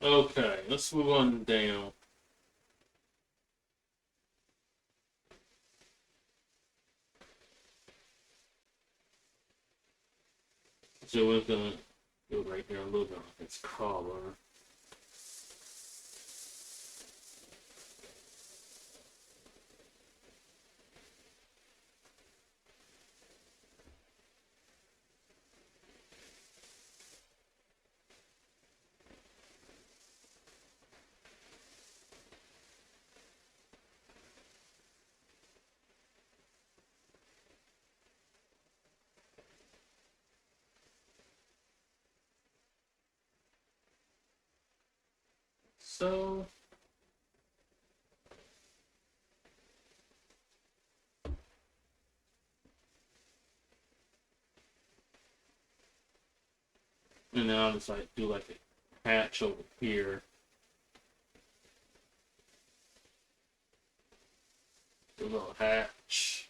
one. Okay, let's move on down. So we're gonna go right here a little bit on its collar. So and now I'll just like do like a hatch over here. Do a little hatch.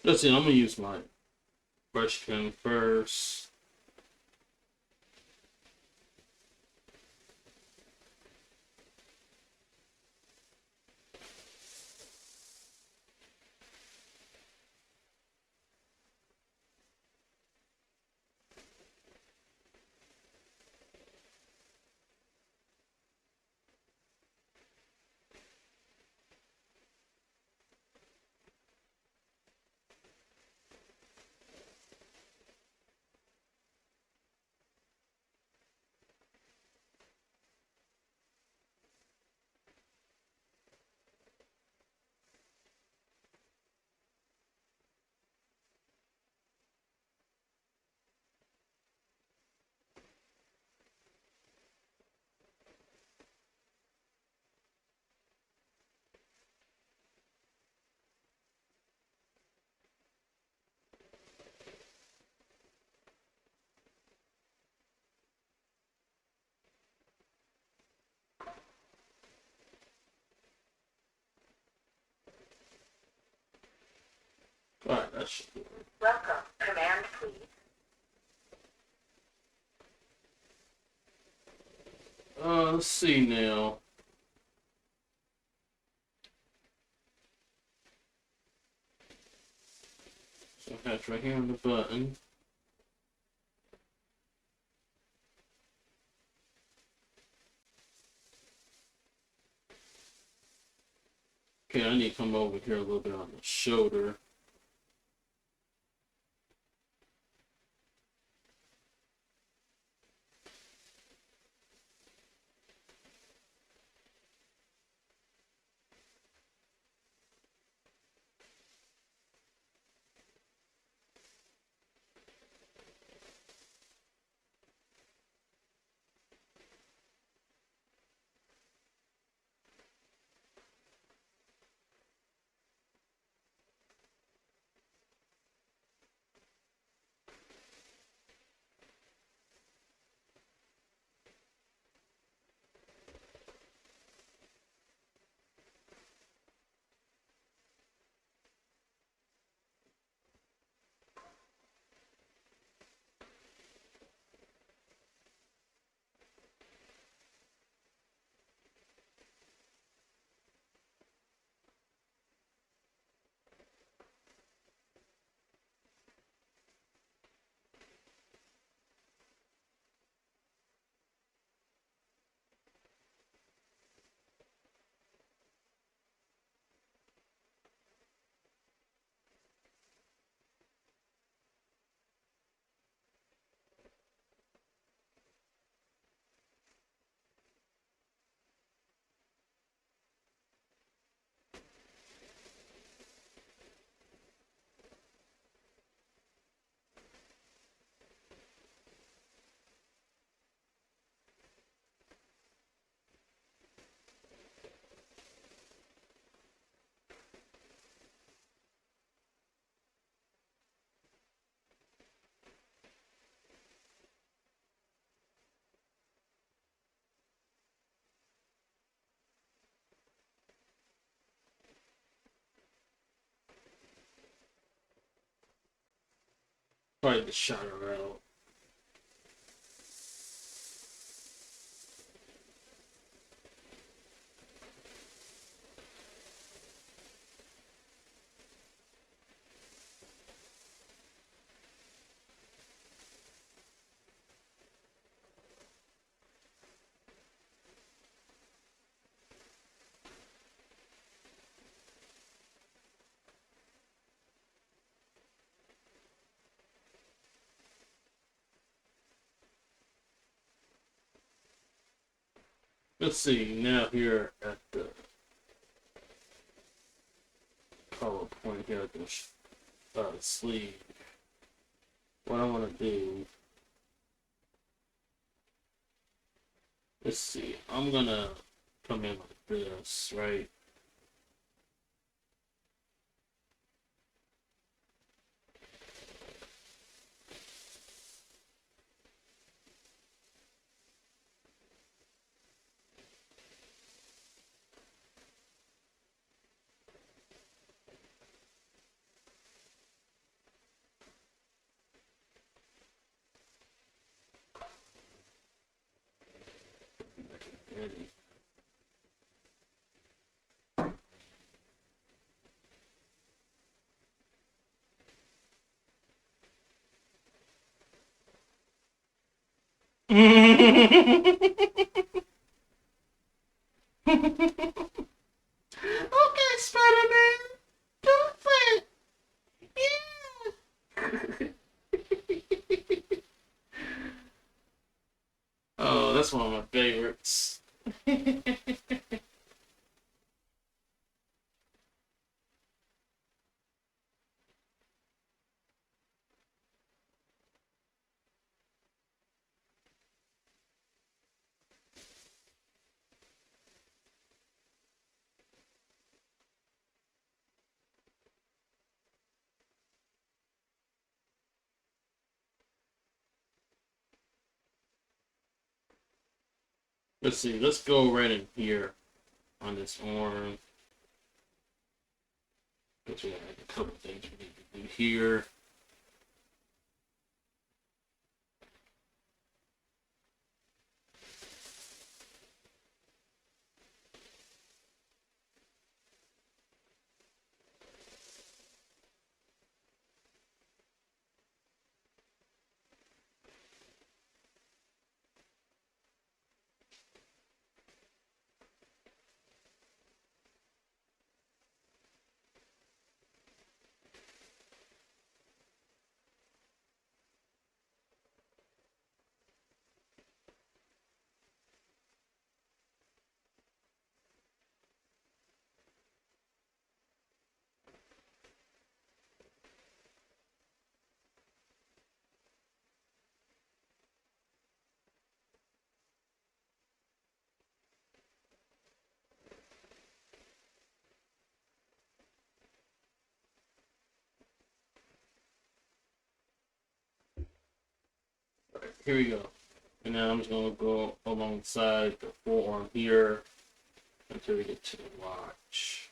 Let's see, I'm gonna use my brush pen first. Alright, that should do it. Welcome. Command, please. Let's see now. So hatch right here on the button. Okay, I need to come over here a little bit on the shoulder. Probably the shot her out. Let's see now here at the color point here at the sleeve. What I want to do, let's see, I'm gonna come in like this, right? Ready. Okay, Spider-Man, do it. Yeah. Oh, that's one of my favorites. Let's see. Let's go right in here on this arm. Which we have a couple things we need to do here. Right, here we go. And now I'm just gonna go alongside the forearm here until we get to the watch.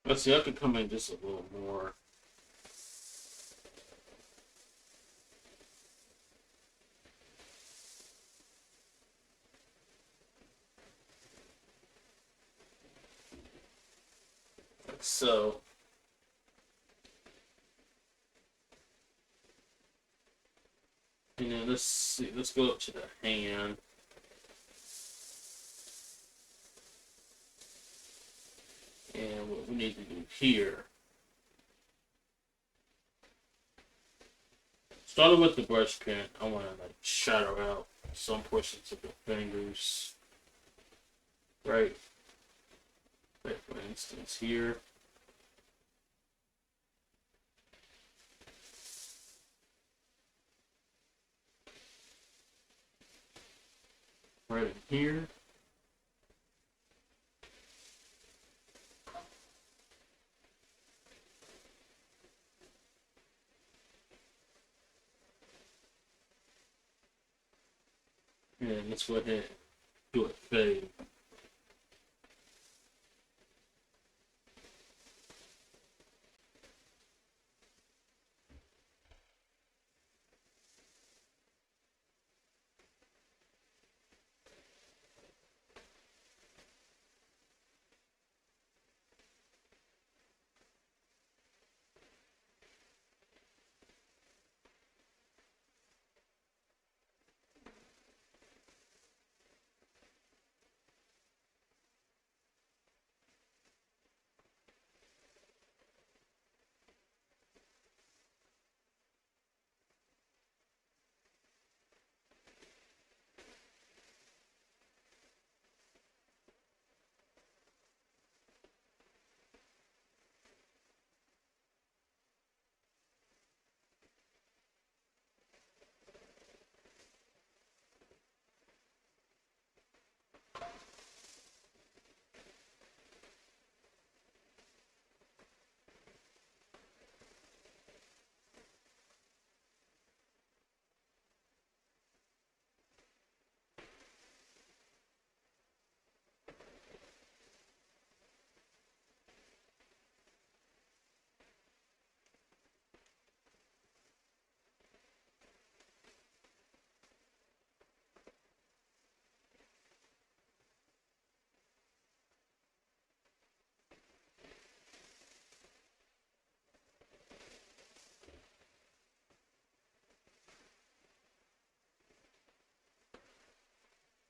Let's see, I could come in just a little more. Like so. And then let's see, let's go up to the hand. And what we need to do here. Starting with the brush pen, I want to like shadow out some portions of the fingers. Right. Like for instance here. Right in here. And let's go ahead and do a fade.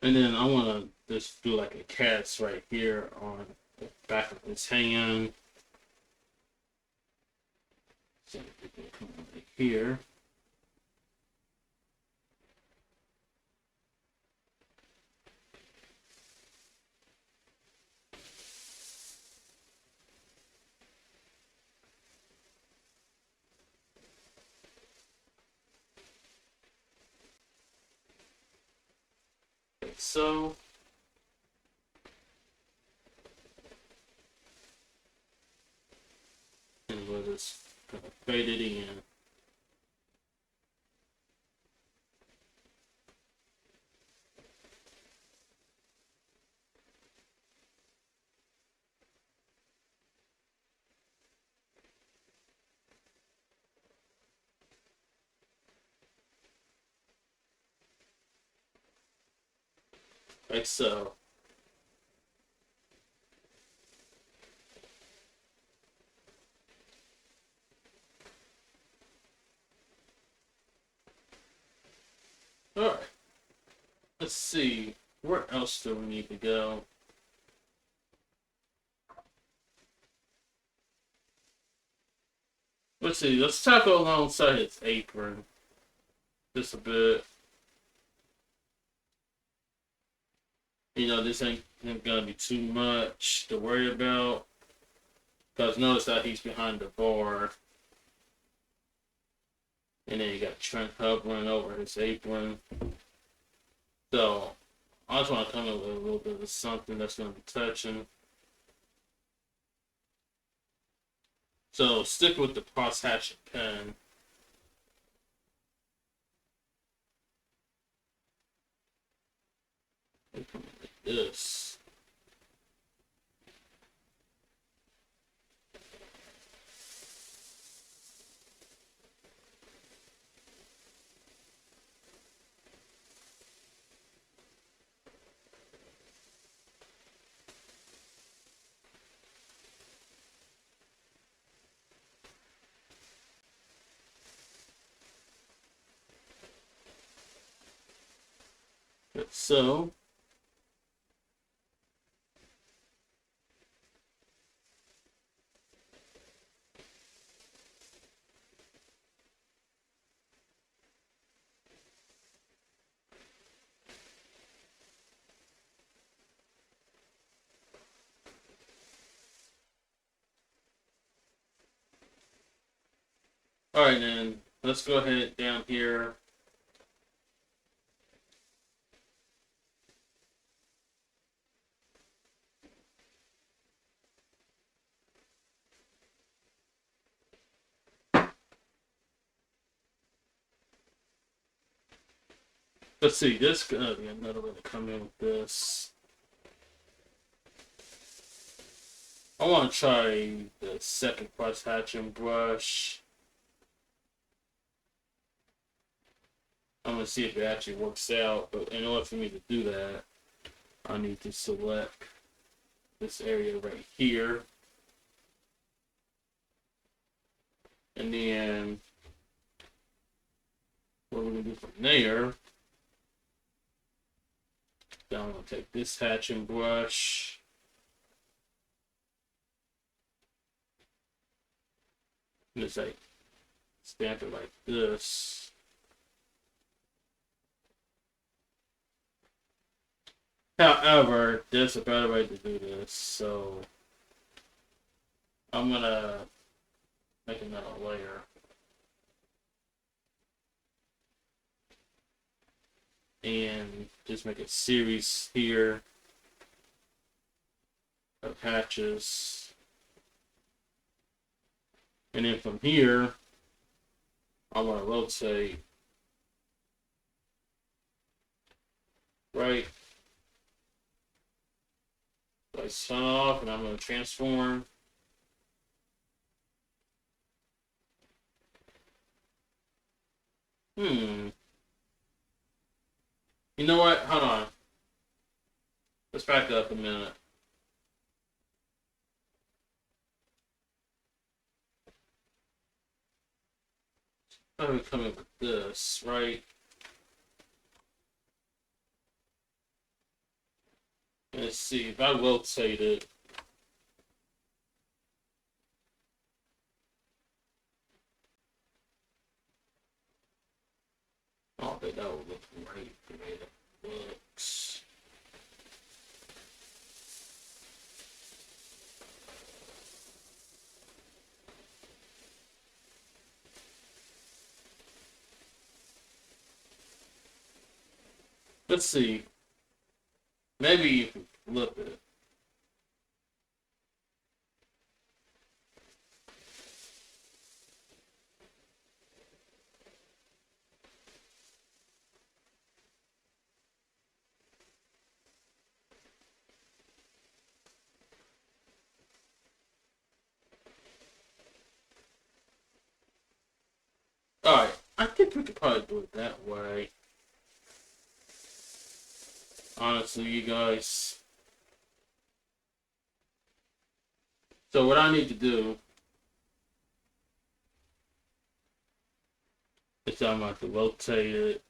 And then I want to just do like a cast right here on the back of his hand. So we can come right here. Like so. And we'll just kind of fade it in. Like so. Alright. Let's see. Where else do we need to go? Let's see. Let's tackle alongside his apron. Just a bit. You know, this ain't gonna be too much to worry about. Because notice that he's behind the bar. And then you got Trent hovering over his apron. So, I just want to come in with a little bit of something that's going to be touching. So, stick with the cross hatchet pen. Like this. So, alright then, let's go ahead down here. Let's see, this gonna be another way to come in with this. I want to try the second cross hatching brush. I'm gonna see if it actually works out, but in order for me to do that, I need to select this area right here. And then what we're gonna do from there, then I'm gonna take this hatching brush. And just like stamp it like this. However, there's a better way to do this, so I'm gonna make another layer. And just make a series here of hatches. And then from here, I want to rotate right. Lights turn off, and I'm going to transform. You know what? Hold on. Let's back up a minute. I'm coming with this, right? Let's see, if I rotate it, I don't think that would look right the way that looks. Let's see. Maybe you can flip it. Alright, I think we could probably do it that way. Honestly, you guys. So what I need to do is I'm going to rotate it.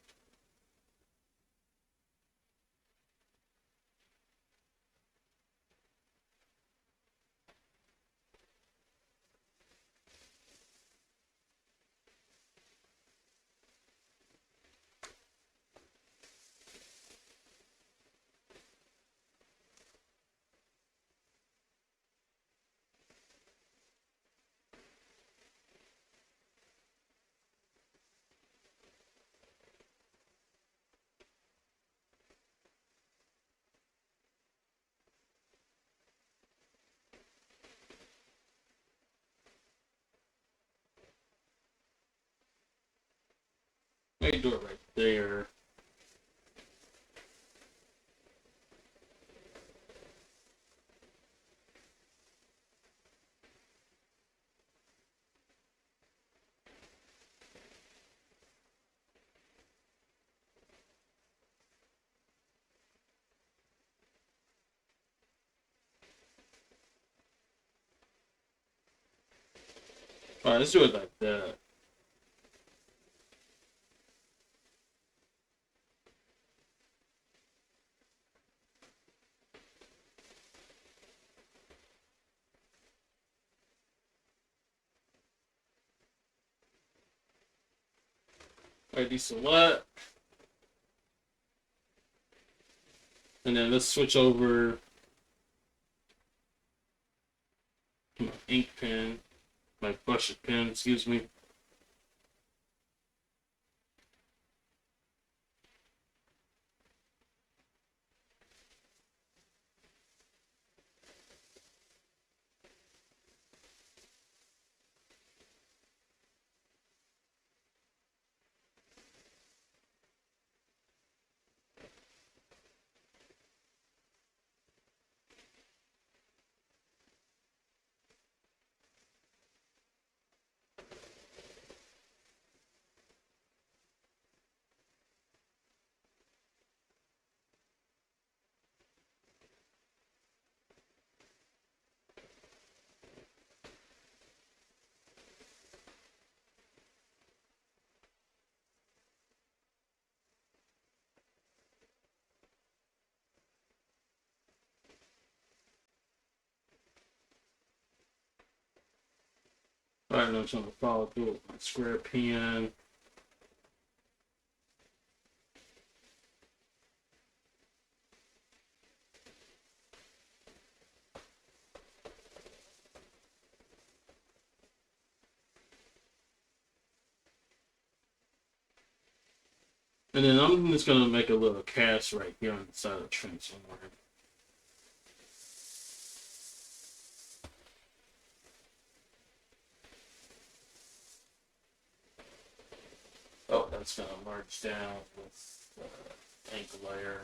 Maybe do it right there. Alright, let's do it like that. Alright, decent wet. And then let's switch over to my ink pen, my brush pen, excuse me. Alright, now I'm just gonna follow through with my square pen. And then I'm just gonna make a little cast right here on the side of the trim somewhere. Oh, that's gonna merge down with the ink layer.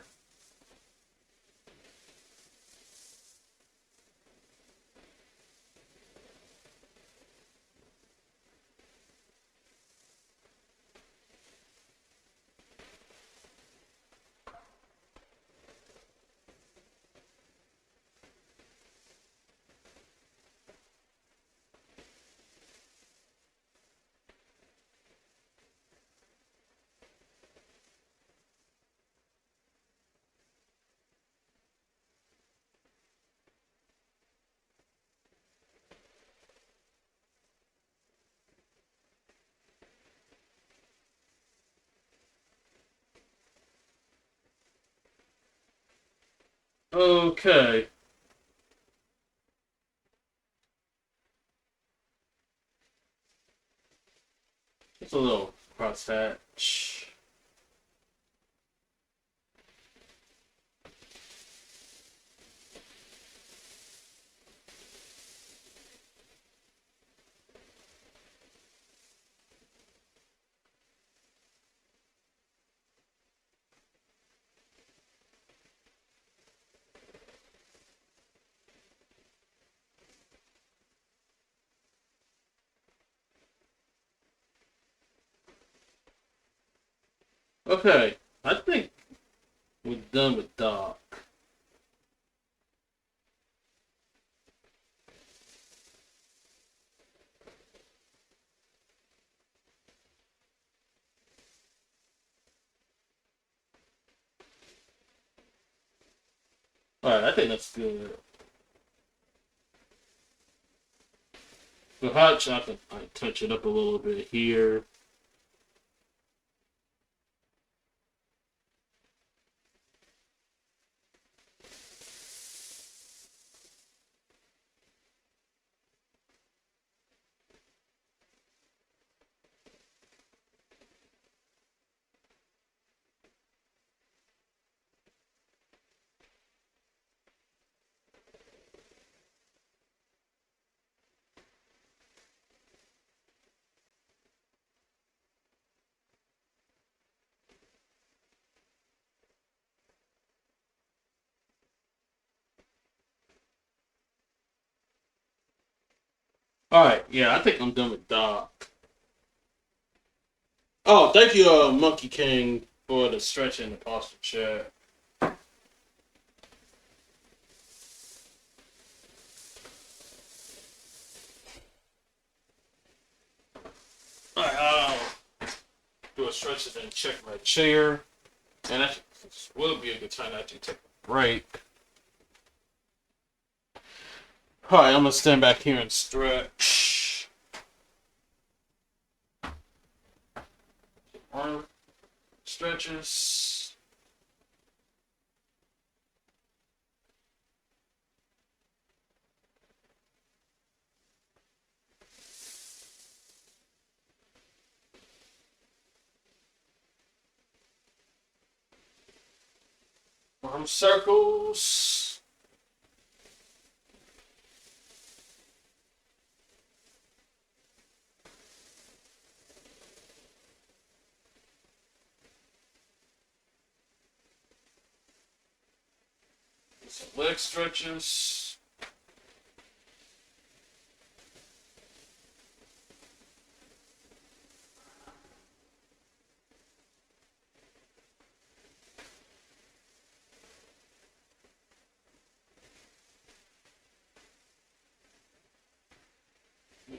Okay. Just a little cross hatch. Okay, I think we're done with dark. Alright, I think that's good. The hot chocolate, I touch it up a little bit here. Alright, yeah, I think I'm done with dark. Oh, thank you, Monkey King, for the stretch in the posture chat. Alright, I'll do a stretch and then check my chair. And that will be a good time to actually take a break. Alright, I'm gonna stand back here and stretch. stretches. Arm circles. Some leg stretches.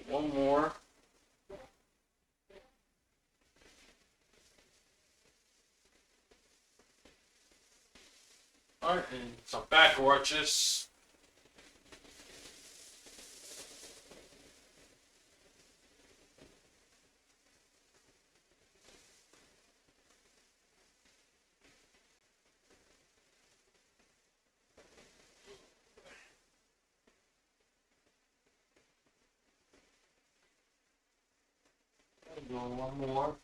One more. Alright, and some back arches. Doing one more.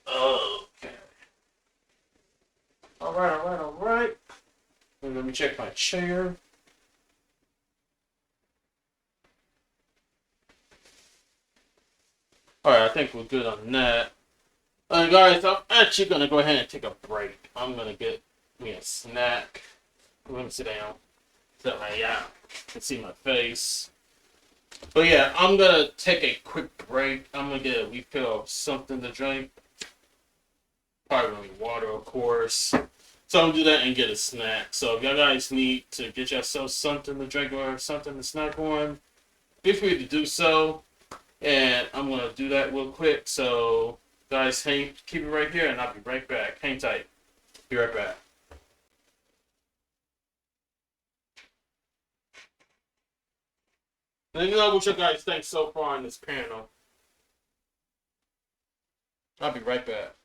Okay. Alright. Let me check my chair. Alright, I think we're good on that. Guys, I'm actually gonna go ahead and take a break. I'm gonna get me a snack. Let me sit down. So I can see my face. But yeah, I'm gonna take a quick break. I'm gonna get a refill of something to drink. Probably gonna be water, of course. So I'm gonna do that and get a snack. So if y'all guys need to get yourself something to drink or something to snack on, feel free to do so. And I'm gonna do that real quick. So guys, keep it right here, and I'll be right back. Hang tight. Be right back. Let me know what you guys think so far on this panel. I'll be right back.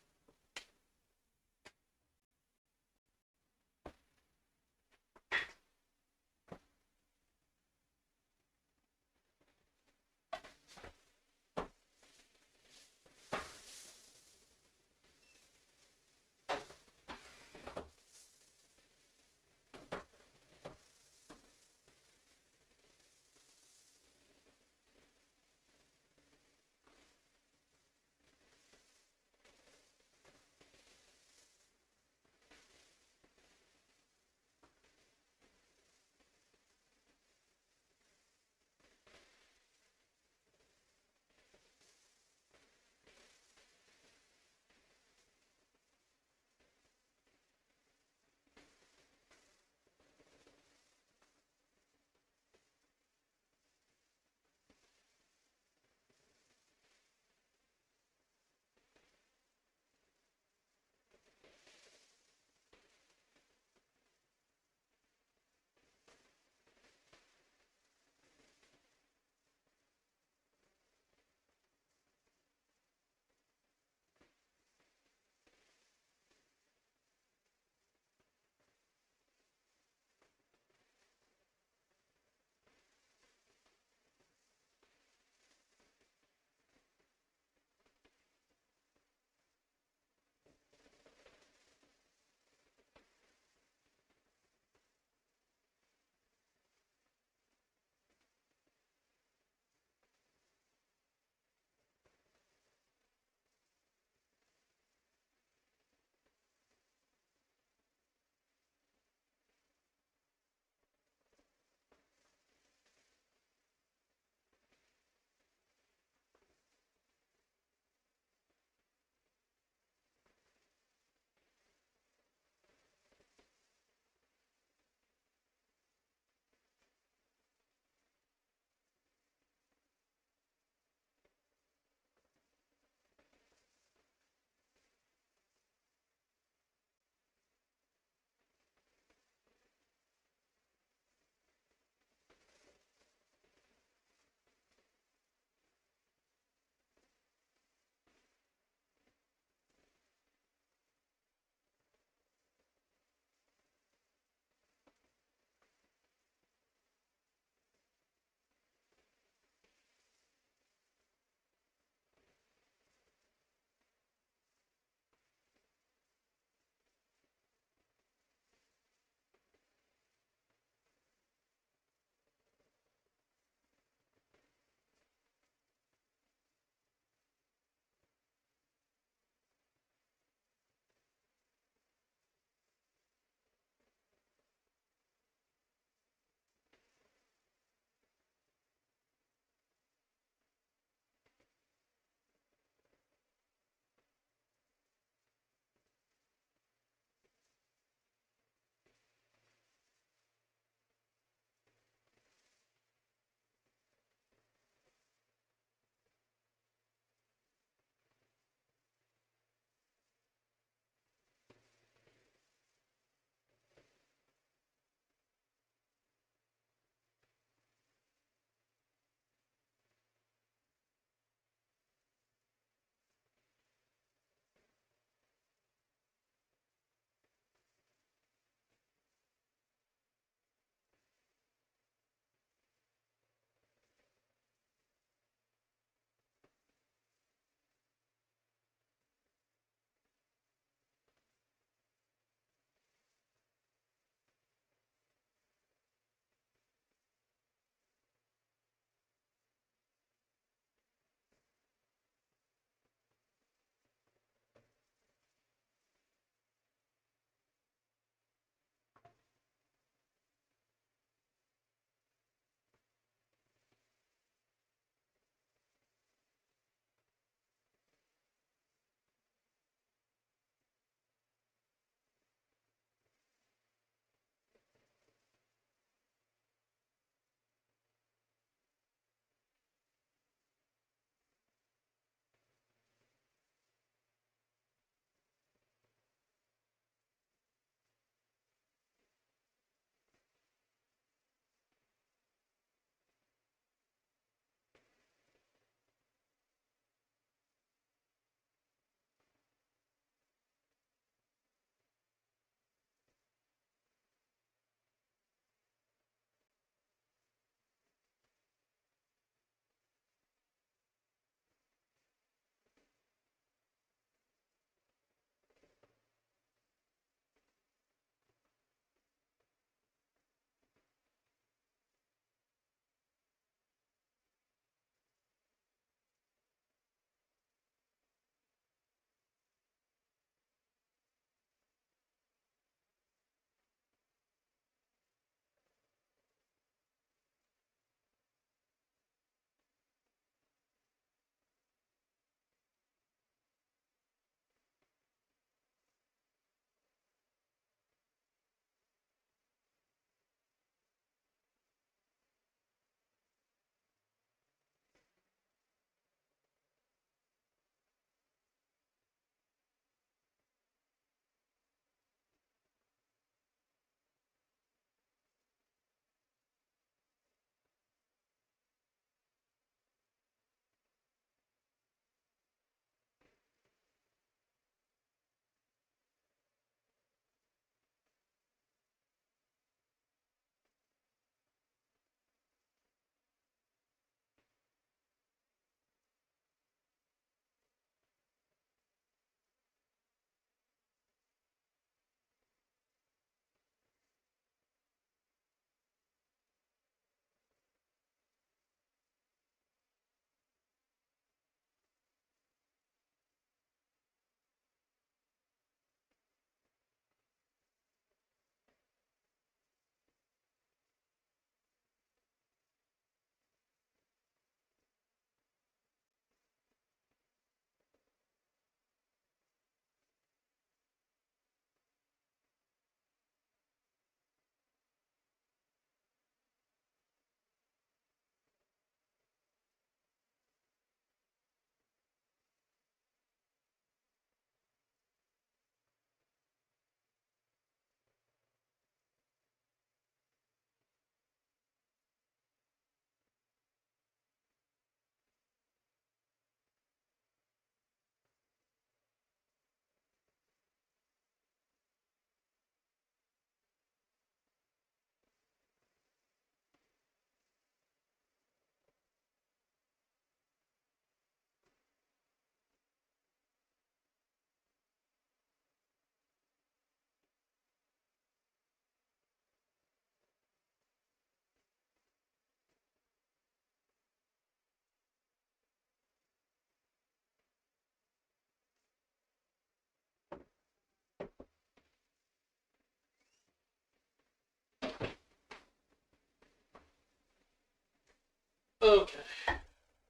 Okay,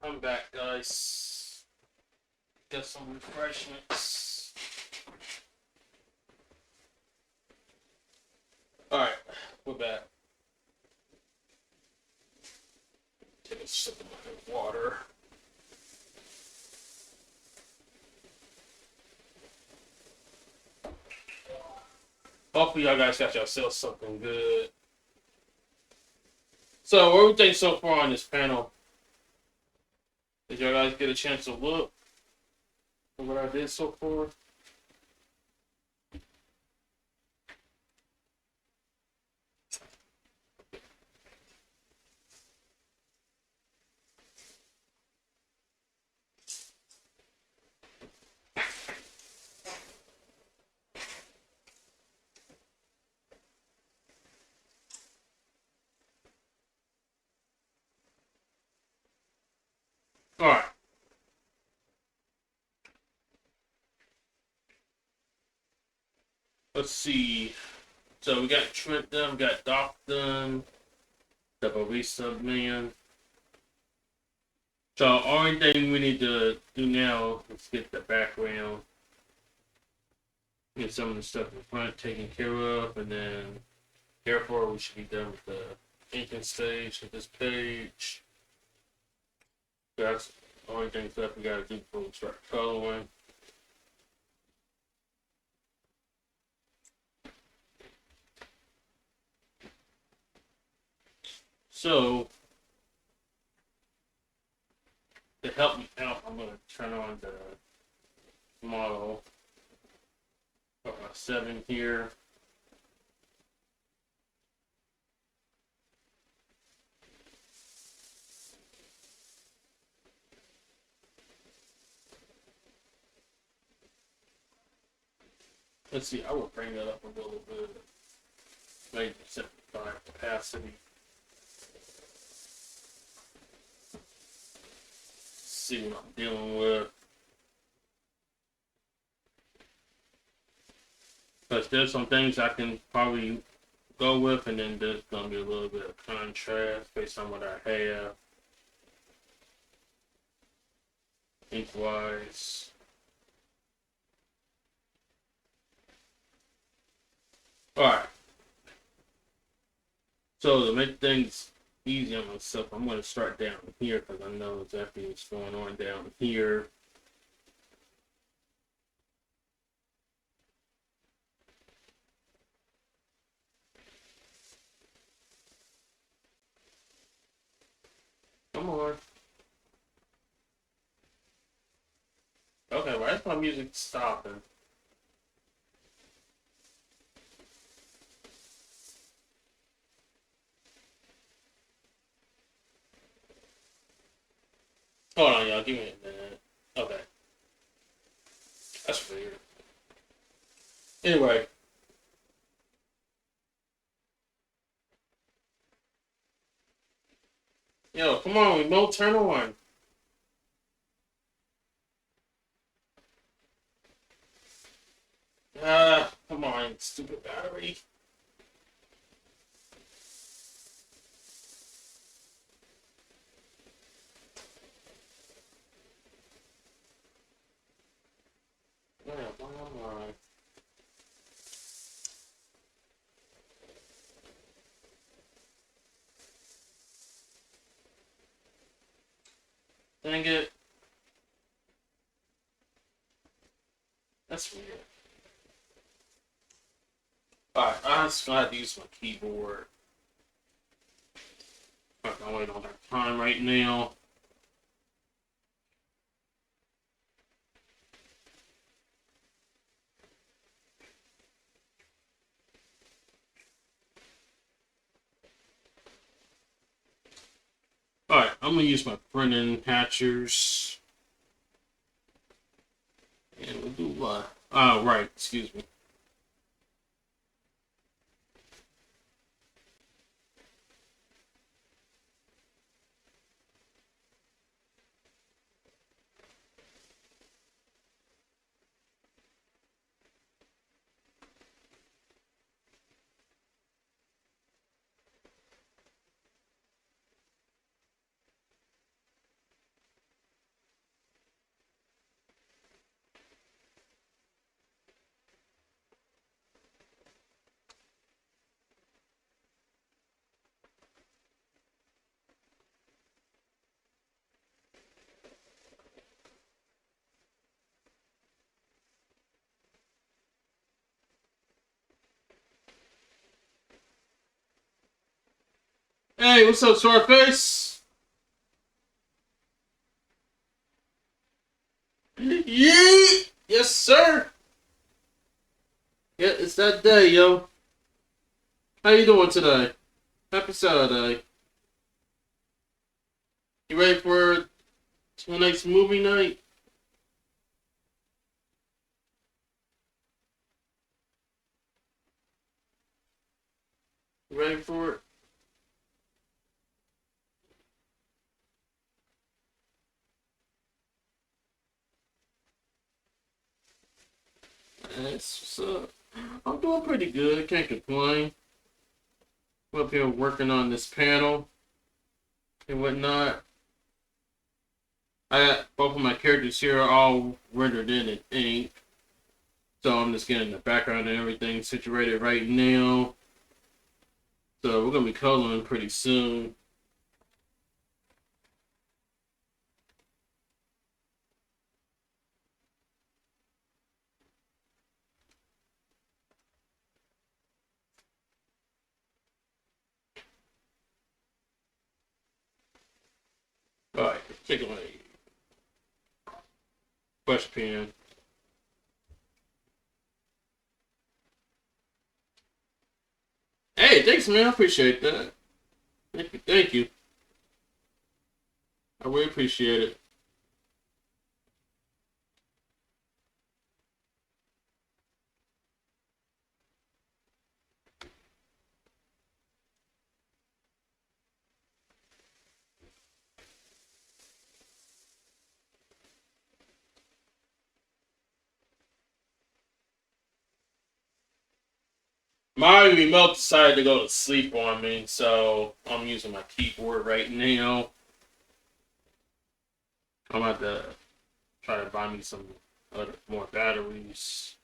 I'm back, guys. Got some refreshments. Alright, we're back. Take a sip of my water. Hopefully, y'all guys got yourself something good. So, what do we think so far on this panel? Did y'all guys get a chance to look at what I did so far? Alright. Let's see. So, we got Trent done, we got Doc done, the Barista man. So, only thing we need to do now is get the background, get some of the stuff in front taken care of, and then therefore we should be done with the inking stage of this page. That's the only thing left we gotta do before we start coloring. So, to help me out, I'm gonna turn on the model of my 7 here. Let's see, I will bring that up a little bit. Maybe 75 capacity. See what I'm dealing with. Because there's some things I can probably go with, and then there's gonna be a little bit of contrast based on what I have. Ink wise. Alright. So to make things easy on myself, I'm going to start down here because I know exactly what's going on down here. Come on. Okay, why is my music stopping? Hold on, y'all. Give me a minute. Okay. That's weird. Anyway. Yo, come on, remote, turn on. Come on, stupid battery. Yeah, come on. Dang it. That's weird. Alright, I'm just gonna have to use my keyboard. I really don't have time right now. Alright, I'm gonna use my printing hatchers. And we'll do what? Oh, right, excuse me. Hey, what's up, Swordface? Yee! Yes, sir. Yeah, it's that day, yo. How you doing today? Happy Saturday. You ready for tonight's movie night? You ready for it? That's what's up. I'm doing pretty good. Can't complain. I'm up here working on this panel and whatnot. I got both of my characters here all rendered in ink. So I'm just getting the background and everything situated right now. So we're gonna be coloring pretty soon. Alright, take away. Brush pen. Hey, thanks man, I appreciate that. Thank you, thank you. I really appreciate it. My remote decided to go to sleep on me, so I'm using my keyboard right now. I'm about to try to buy me some other more batteries.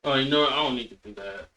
Oh, you know what? I don't need to do that.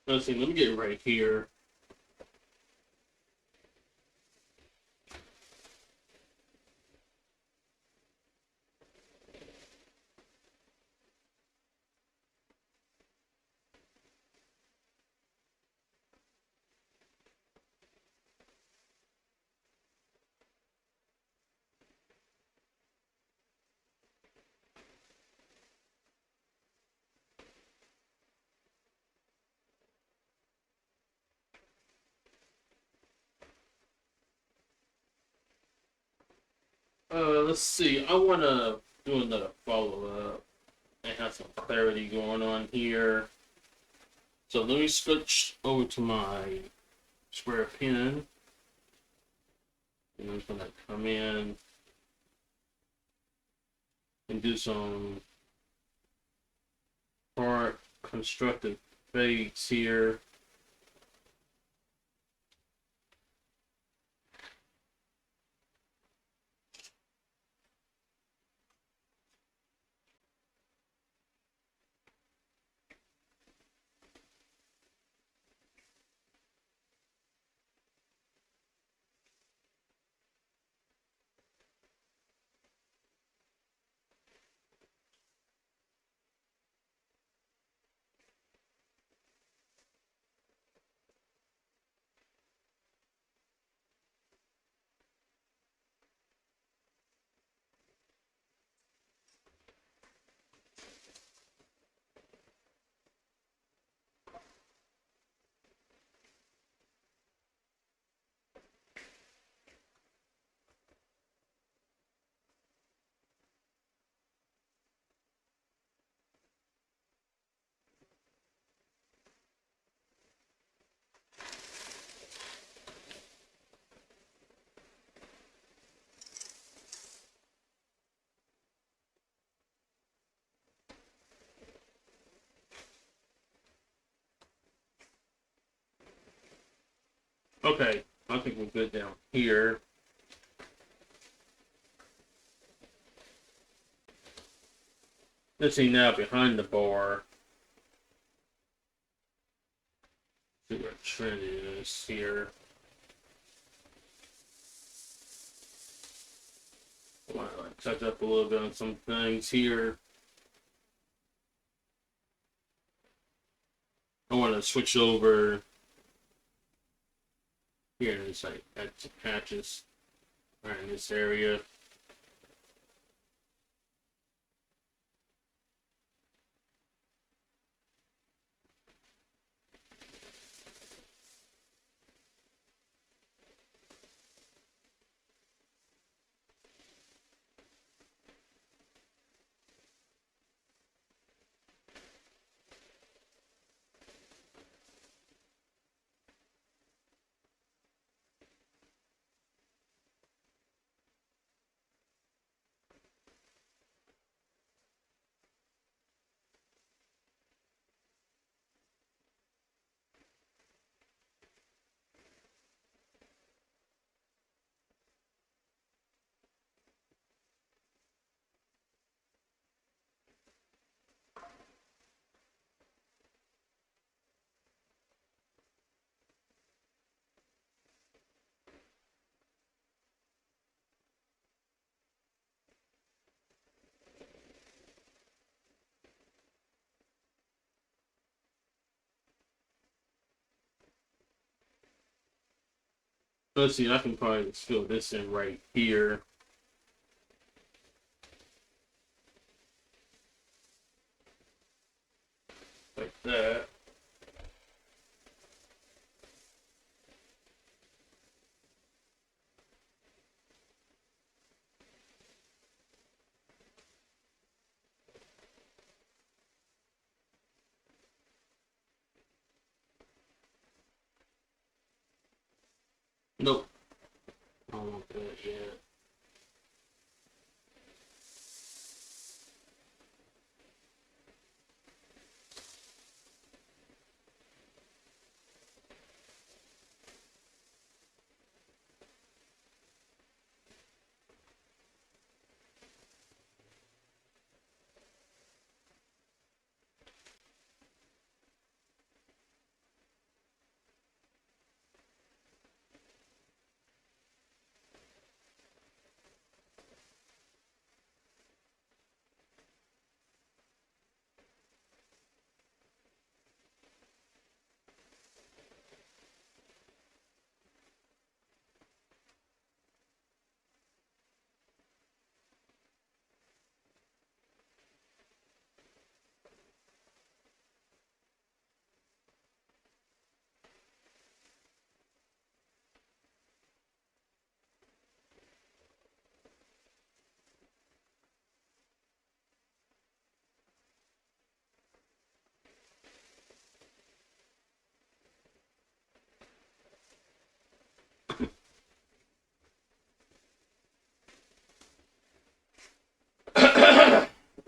Let's see. Let me get right here. Let's see. I want to do another follow up and have some clarity going on here. So let me switch over to my square pen. And I'm gonna come in and do some part constructive fades here. Okay, I think we're good down here. Let's see now behind the bar. See what trend is here. I want to touch up a little bit on some things here. I want to switch over here and just like add some patches right in this area. Let's see, I can probably just fill this in right here. Like that. Nope. I don't want that yet.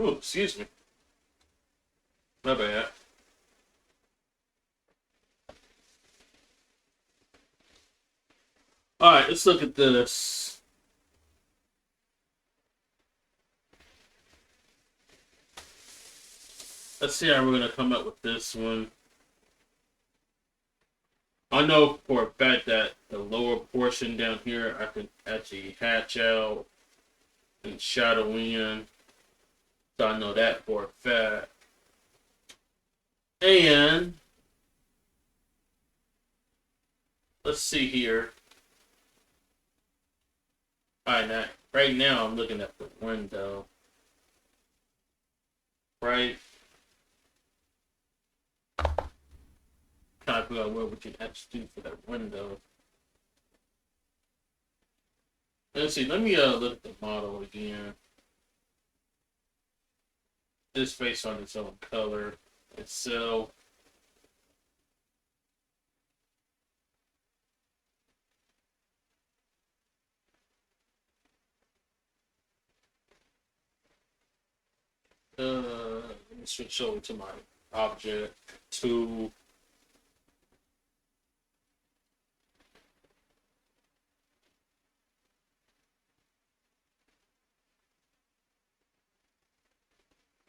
Ooh, excuse me. My bad. All right, let's look at this. Let's see how we're gonna come up with this one. I know for a fact that the lower portion down here I can actually hatch out and shadow in. So I know that for a fact. And let's see here. Alright, now, right now I'm looking at the window. Right? Trying to figure out what we can actually do for that window. Let's see, let me look at the model again. Just based on its own color itself. Let me switch over to my object to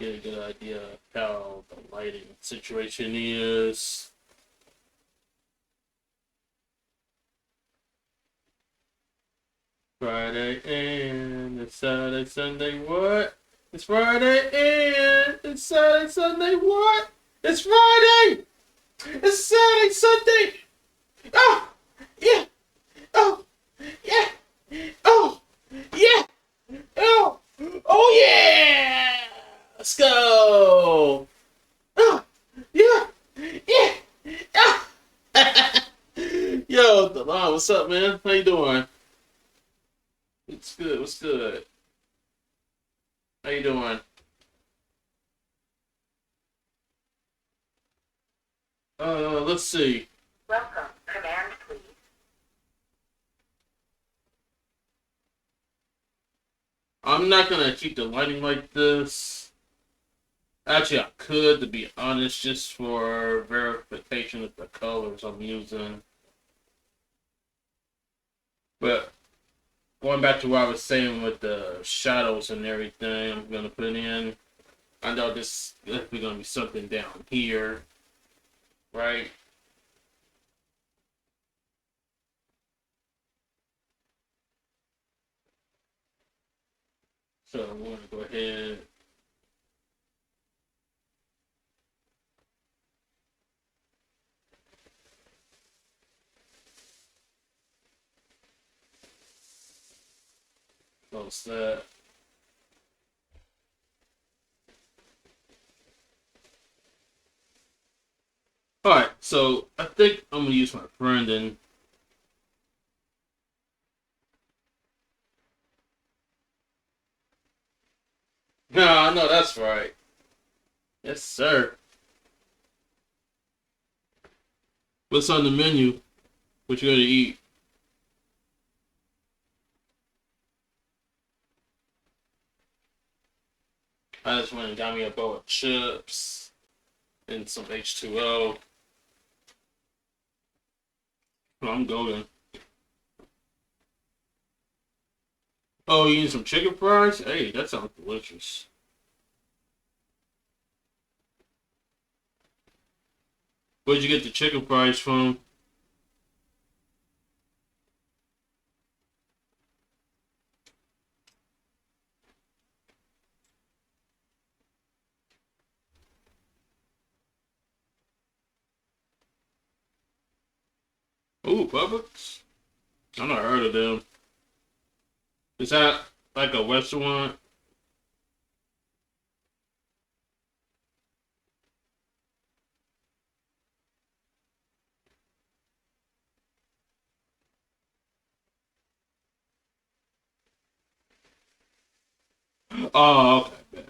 get a good idea of how the lighting situation is. Friday and it's Saturday, Sunday, what? It's Friday and it's Saturday, Sunday, what? It's Friday! It's Saturday, Sunday! Oh! Yeah! Oh! Yeah! Oh! Yeah! Oh! Oh yeah! Let's go! Oh! Yeah! Yeah! Ah! Yo, Delon, what's up, man? How you doing? It's good. What's good? How you doing? Let's see. Welcome. Command, please. I'm not gonna keep the lighting like this. Actually, I could, to be honest, just for verification of the colors I'm using. But going back to what I was saying with the shadows and everything, I'm gonna put in. I know this is gonna be something down here, right? So I'm gonna go ahead. Close that. Alright, so I think I'm gonna use my friend and no, I know that's right. Yes, sir. What's on the menu? What you gonna eat? I just went and got me a bowl of chips and some H2O. Oh, I'm golden. Oh, you eating some chicken fries? Hey, that sounds delicious. Where'd you get the chicken fries from? Ooh, Publix? I not heard of them. Is that like a restaurant? Oh, okay.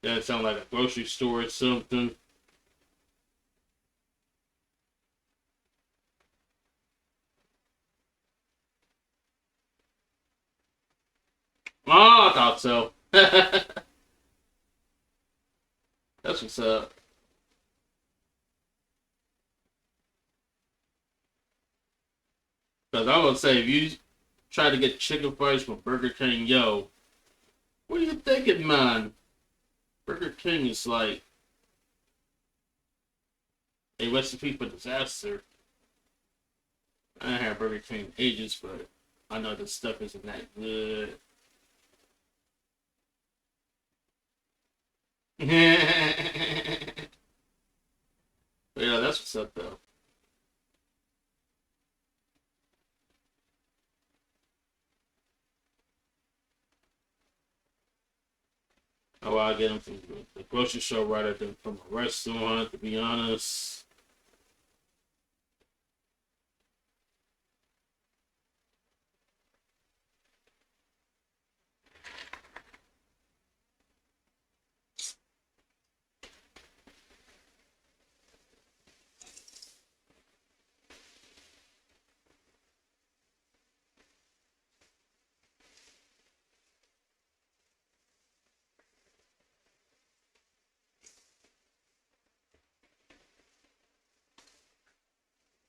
That sounds like a grocery store or something. Oh, I thought so. That's what's up. Because I would say if you try to get chicken fries from Burger King, yo, what are you thinking, man? Burger King is like a recipe for disaster. I ain't had Burger King in ages, but I know this stuff isn't that good. But yeah, that's what's up though. Oh, I get them from the grocery store rather than from a restaurant. To be honest.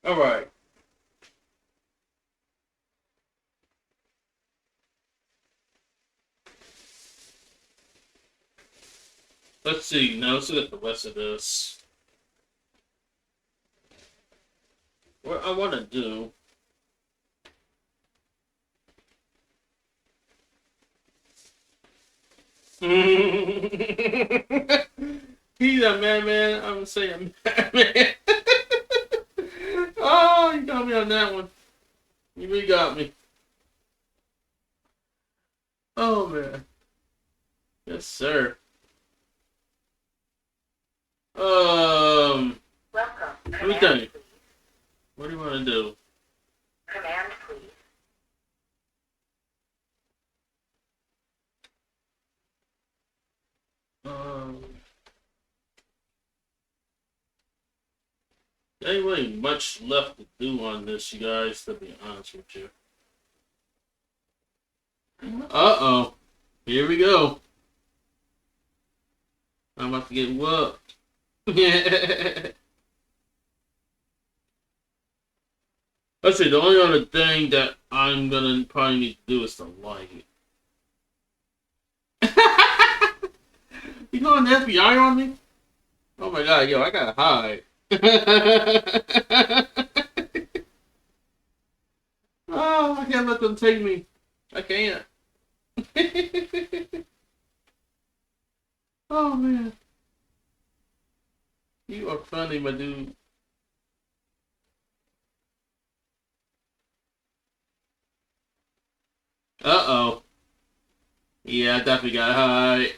All right, let's see. Now let's look at the rest of this. What I want to do. He's a madman. I'm saying madman. Oh, you got me on that one. You really got me. Oh man. Yes, sir. Welcome. Let me Command, tell you. please. What do you want to do? Command, please. Um, there ain't really much left to do on this, you guys. To be honest with you. Uh-oh. Here we go. I'm about to get whooped. Let's see, the only other thing that I'm gonna probably need to do is the light. You going the FBI on me? Oh my god, yo, I gotta hide. Oh, I can't let them take me. I can't. Oh man, you are funny, my dude. Uh oh. Yeah, I definitely got high.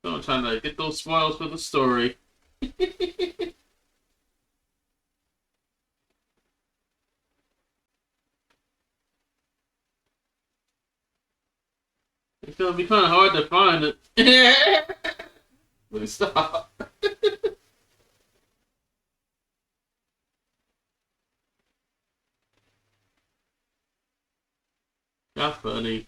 So I'm trying to get those smiles for the story. It's gonna be kind of hard to find it. Let me stop. Not funny.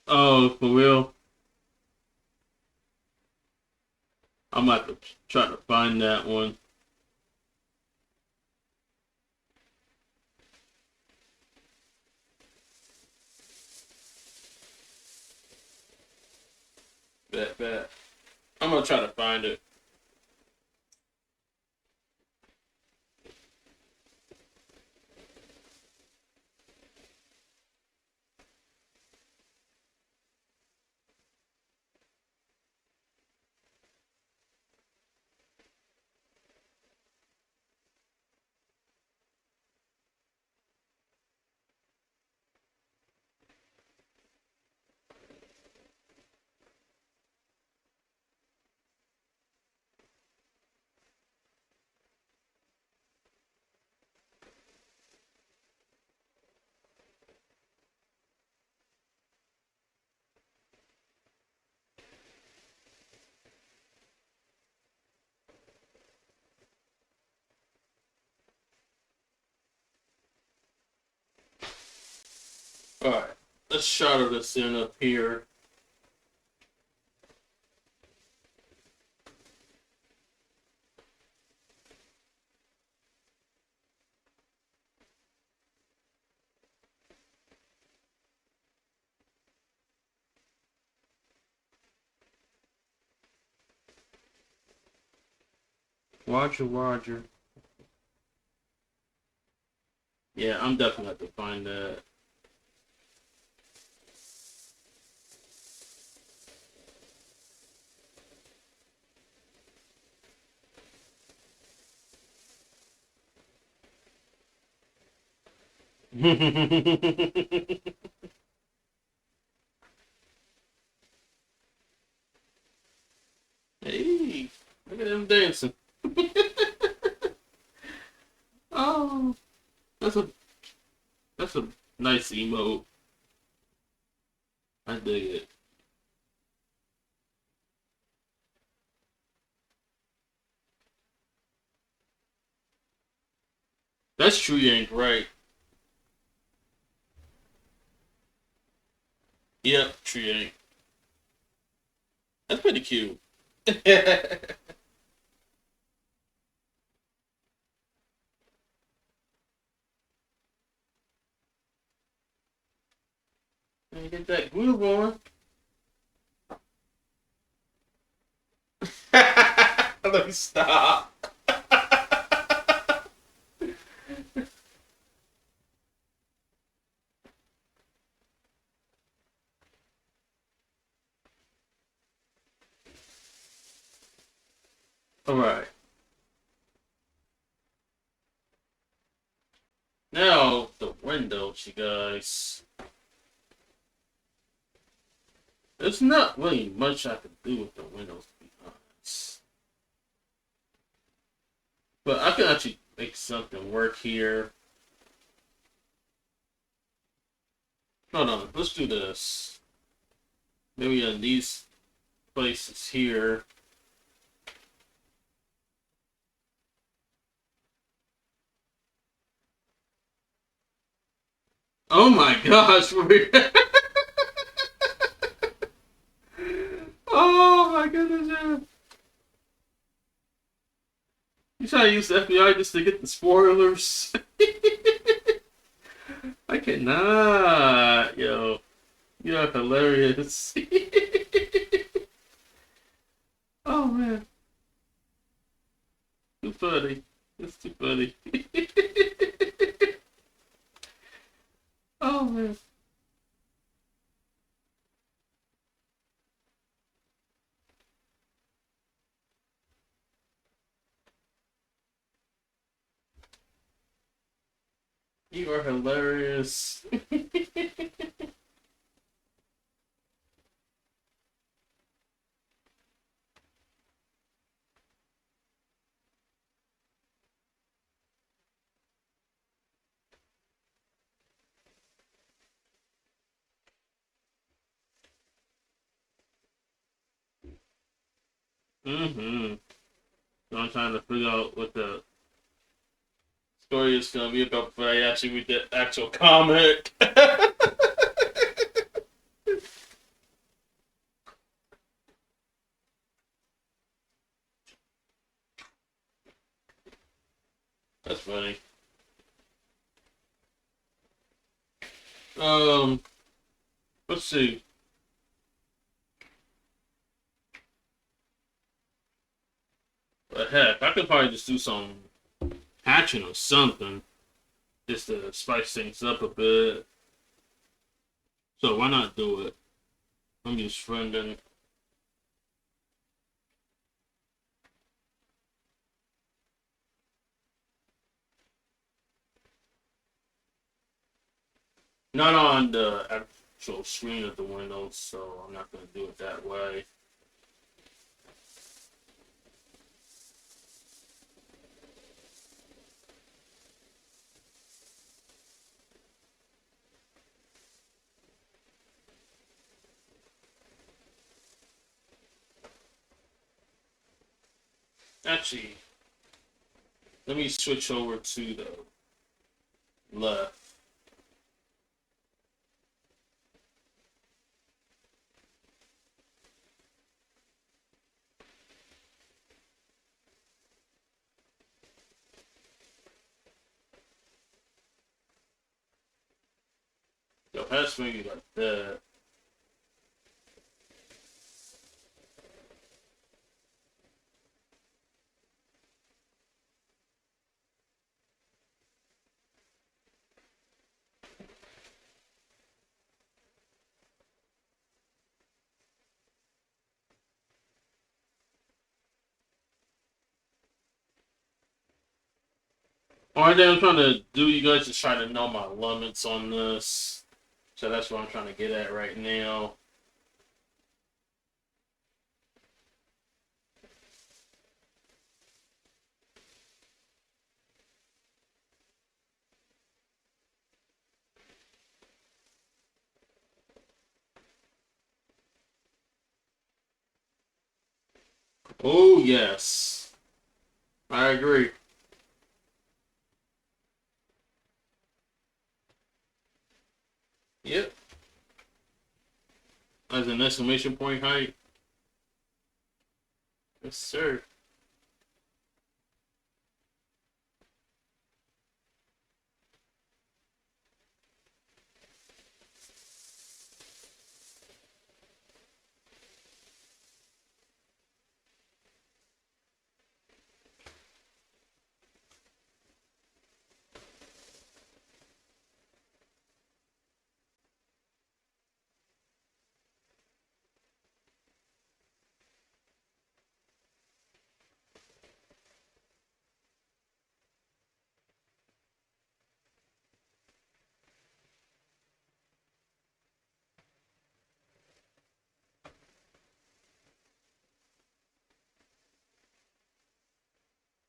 Oh, for real? I'm about to try to find that one. Bet. I'm gonna try to find it. a shot of the sun up here. Roger, Roger. Yeah, I'm definitely have to find that. Hey, look at them dancing. Oh, that's a that's a nice emote. I dig it. That's true yank, right? Yep, true yank. That's pretty cute. And get that groove on. Let me stop. All right. Now the windows, you guys. There's not really much I can do with the windows, to be honest. But I can actually make something work here. Hold on, let's do this. Maybe in these places here. Oh my gosh, we're oh my goodness, yeah. You trying to use the FBI just to get the spoilers? I cannot, yo. You're hilarious. Oh man, too funny. It's too funny. Oh man, you are hilarious. Mm-hmm. So I'm trying to figure out what the story is gonna be about before I actually read the actual comic. That's funny. Um, let's see. But heck, I could probably just do some hatching or something just to spice things up a bit. So why not do it? I'm just friending. Not on the actual screen of the windows, so I'm not going to do it that way. Actually, let me switch over to the left. it has to be like that. Alright, then I'm trying to do. You guys just trying to know my limits on this. So that's what I'm trying to get at right now. Oh, yes. I agree. Yep. As an exclamation point height. Yes, sir.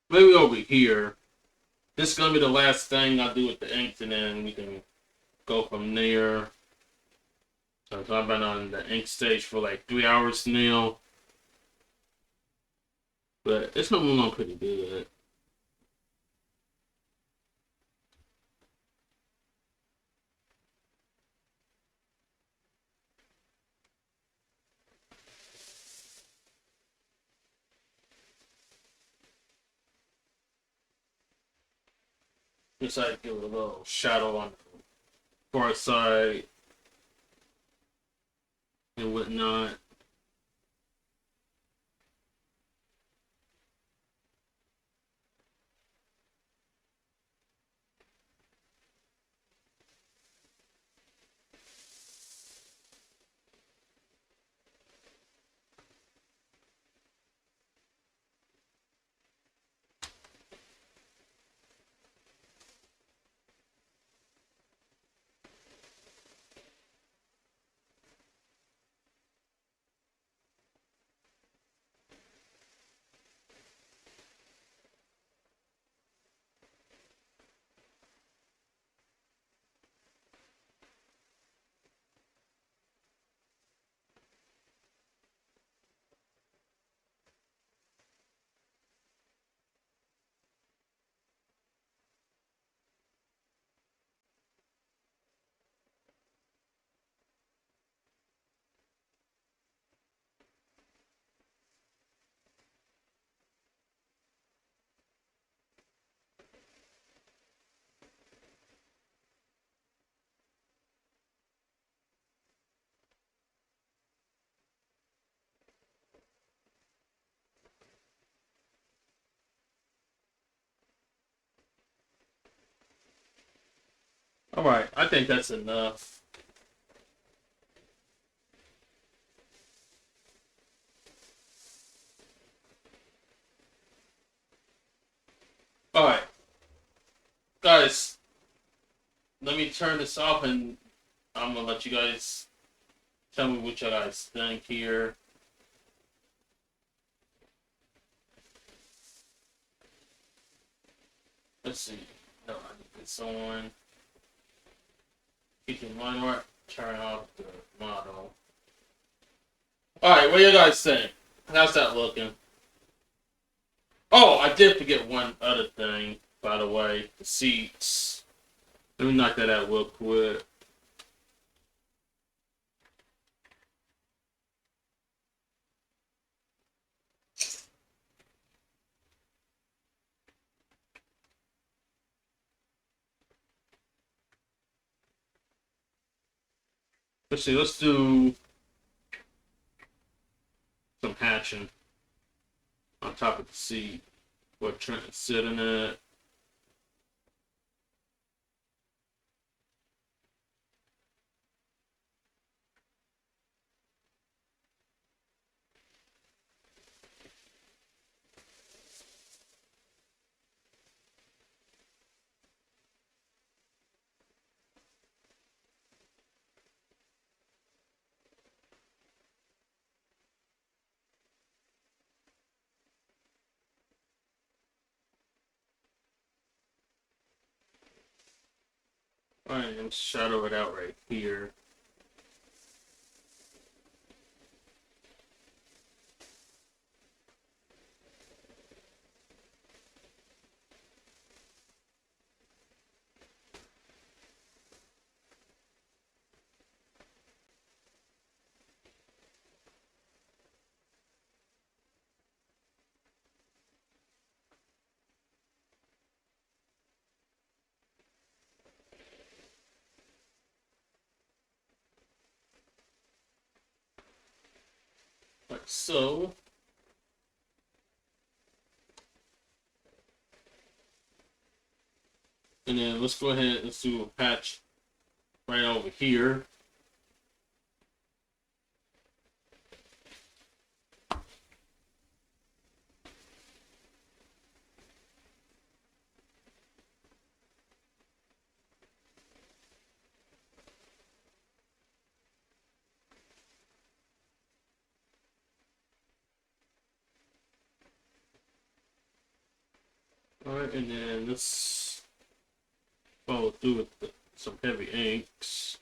Maybe over here. This is gonna be the last thing I do with the ink, and then we can go from there. So I've been on the ink stage for like 3 hours now, but it's coming along pretty good. Just like give it a little shadow on the far side and whatnot. All right, I think that's enough. All right, guys, let me turn this off, and I'm gonna let you guys tell me what you guys think here. Let's see. No, I need this on. Keep in mind where turn off the model. Alright, what do you guys think? How's that looking? Oh, I did forget one other thing, by the way. The seats. Let me knock that out real quick. Let's see. Let's do some hatching on top of the seat. What Trent's sitting at. Alright, and shadow it out right here. Like so. And then let's go ahead and do a patch right over here. Alright, and then let's follow through with some heavy inks.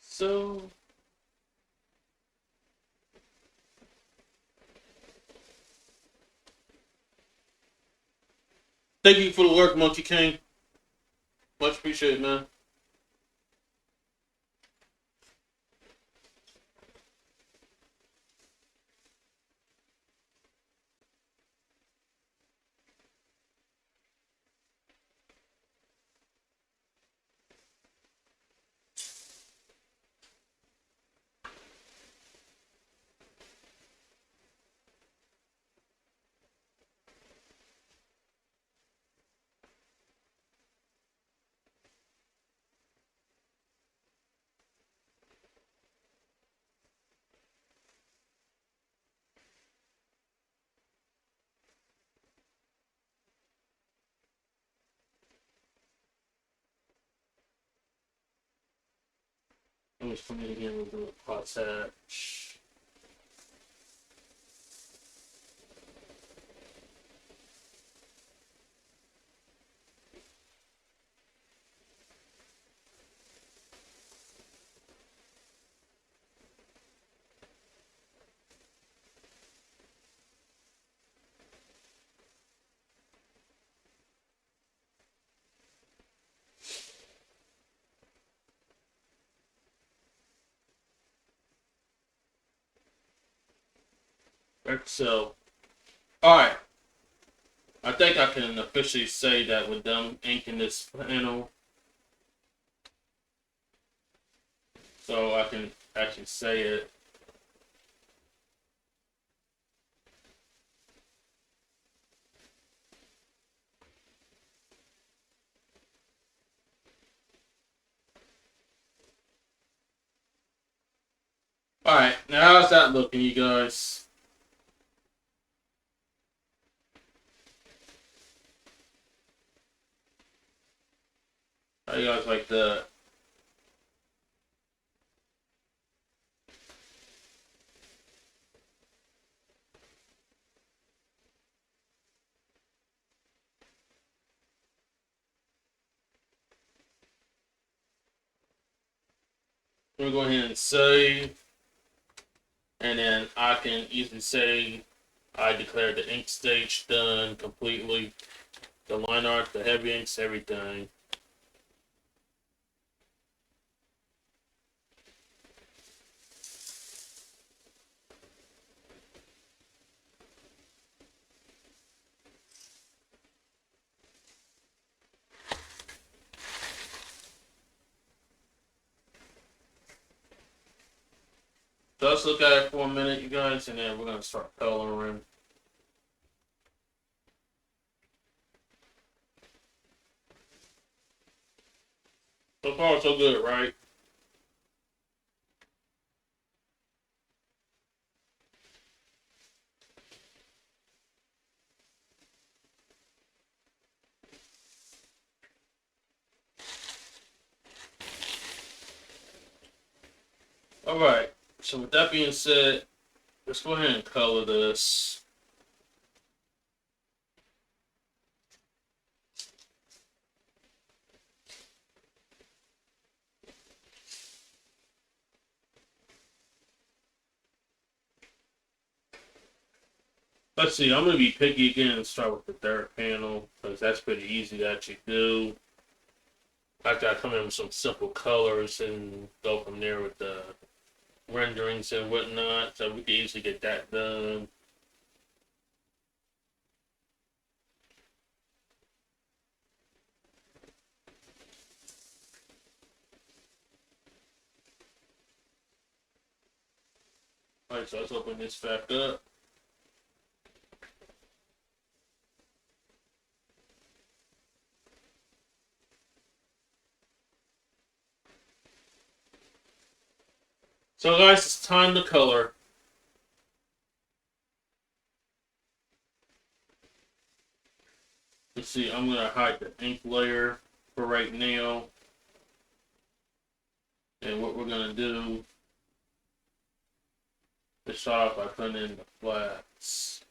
So, thank you for the work, Monkey King. Much appreciated, man. I'm just coming in here with a pot hatch. Right, so, alright. I think I can officially say that with them inking this panel, so I can actually say it. Alright, now how's that looking, you guys? How you guys like that? I'm gonna go ahead and save, and then I can easily say I declared the ink stage done completely. The line art, the heavy inks, everything. So let's look at it for a minute, you guys, and then we're gonna start coloring. So far, so good, right? All right. So with that being said, let's go ahead and color this. Let's see. I'm gonna be picky again and start with the third panel because that's pretty easy to actually do. After I come in with some simple colors and go from there with the renderings and whatnot, so we can easily get that done. All right, so let's open this back up. So guys, it's time to color. Let's see. I'm gonna hide the ink layer for right now, and what we're gonna do is start off by putting in the flats.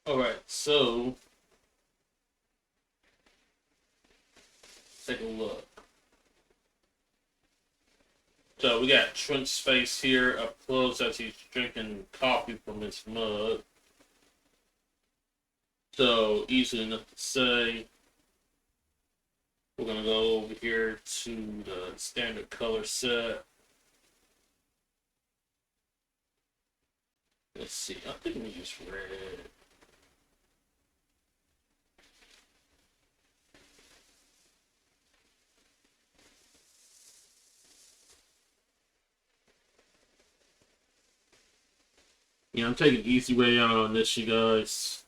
All right, so take a look. So we got Trent's face here up close as he's drinking coffee from his mug. So easy enough to say. We're gonna go over here to the standard color set. Let's see. I think we use red. Yeah, I'm taking easy way out on this, you guys.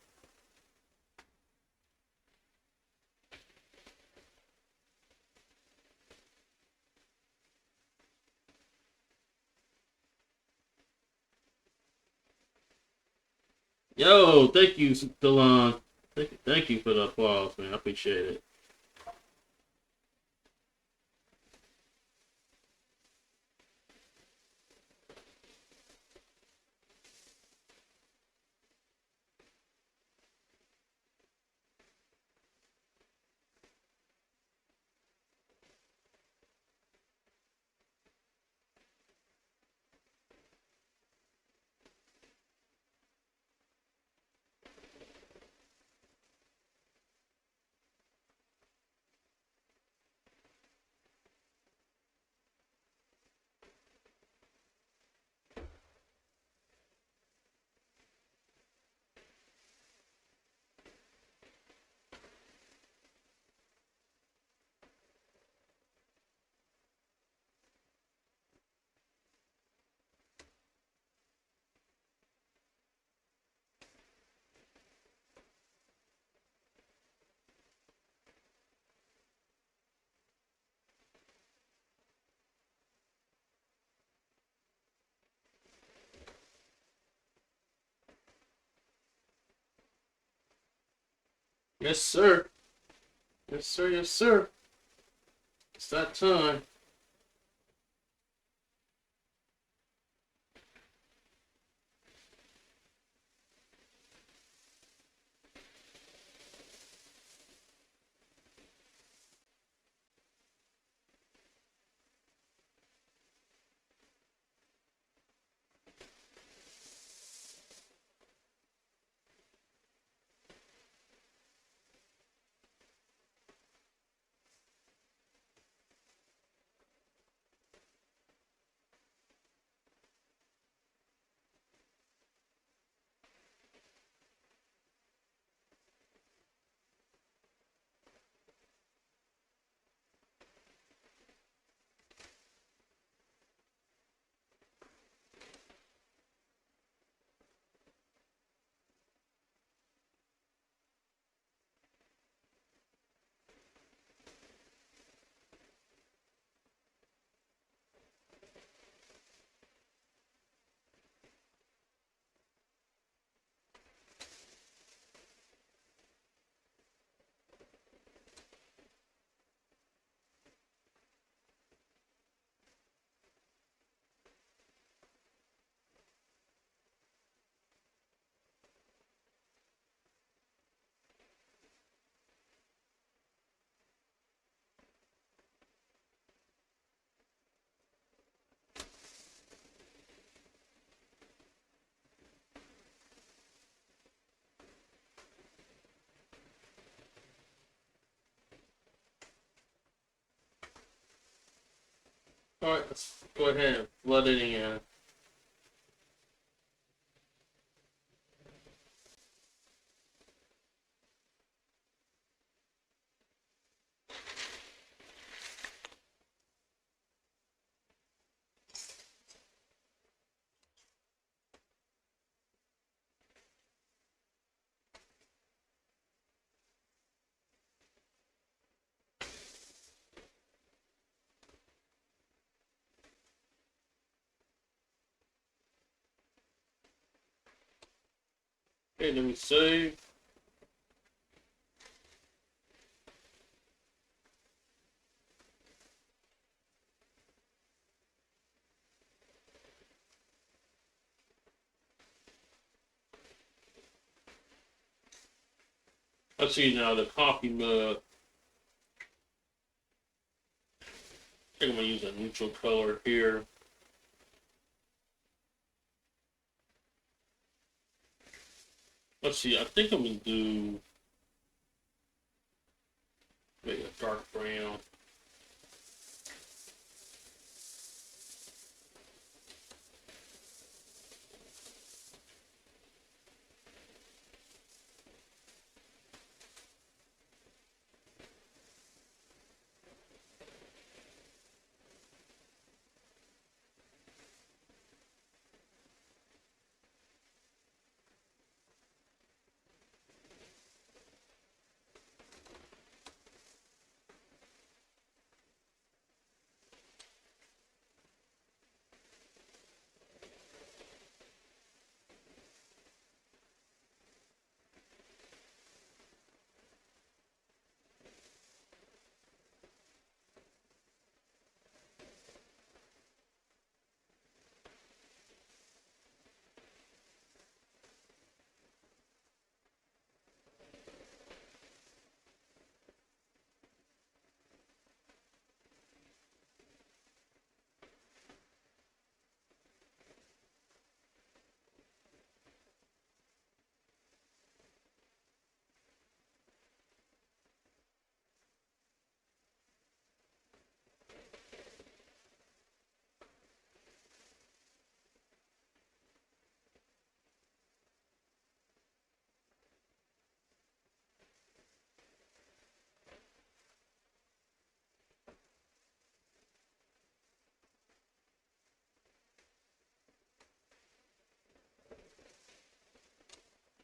Yo, thank you, Delon. Thank you for the applause, man. I appreciate it. Yes, sir. Yes, sir. Yes, sir. It's that time. All right, let's go ahead and flood it in. Okay, then we save. Let's see now the coffee mug. I think I'm gonna use a neutral color here. Let's see. I think I'm gonna do maybe a dark brown.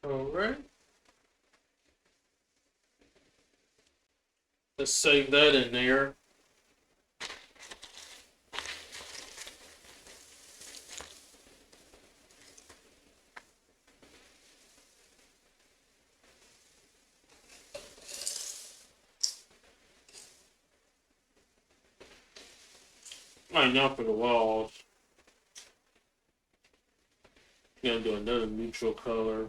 All right. Let's save that in there. Right now for the walls, gonna do another neutral color.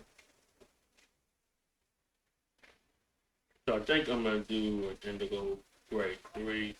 So I think I'm gonna do an indigo gray 3.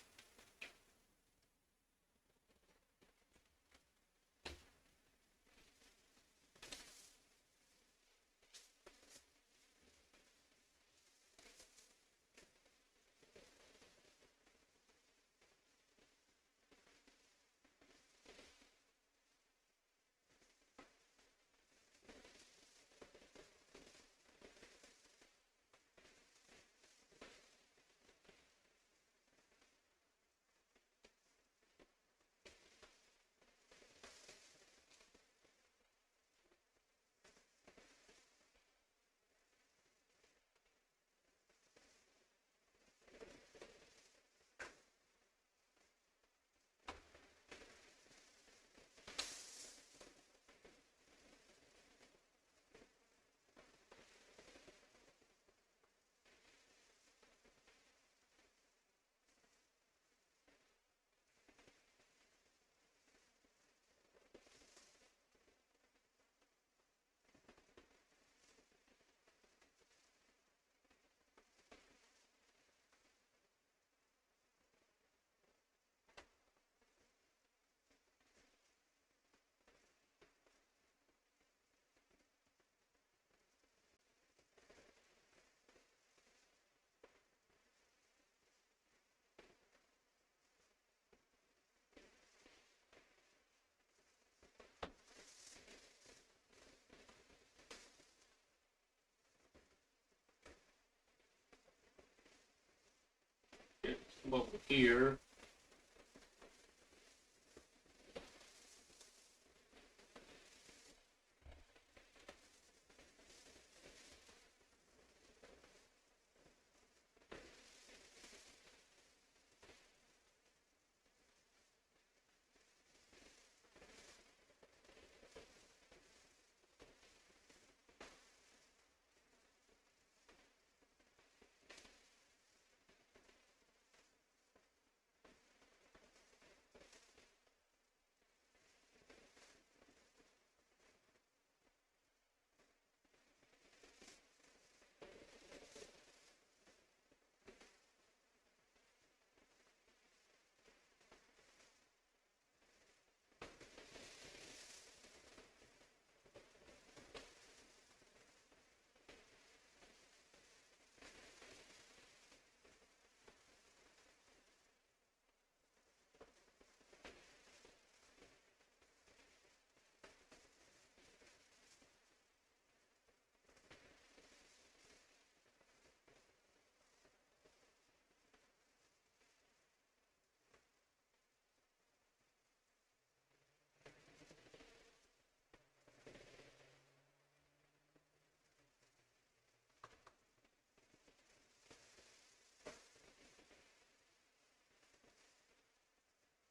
Come over here.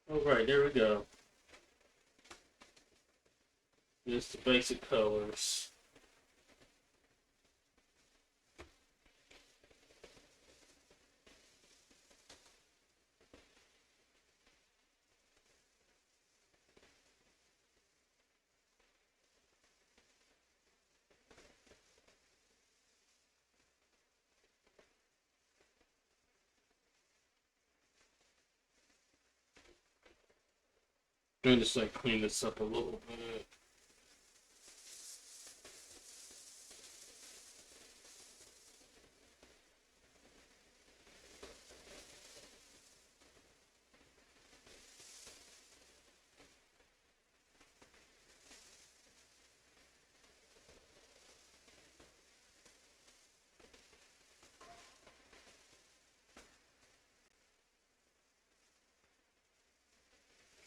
Alright, there we go. Just the basic colors. Doing this like clean this up a little bit.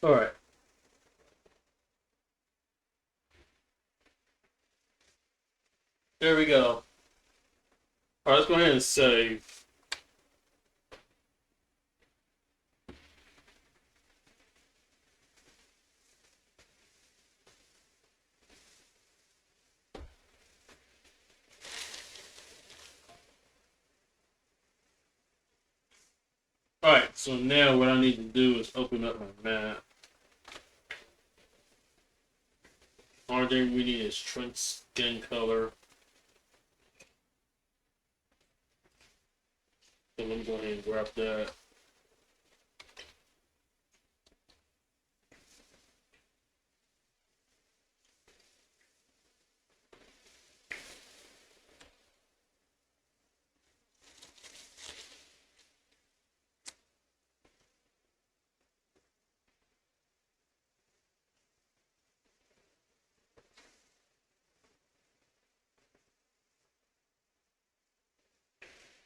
Alright. There we go. Alright, let's go ahead and save. Alright, so now what I need to do is open up my map. thing we need is Trent's skin color. So let me go ahead and grab that.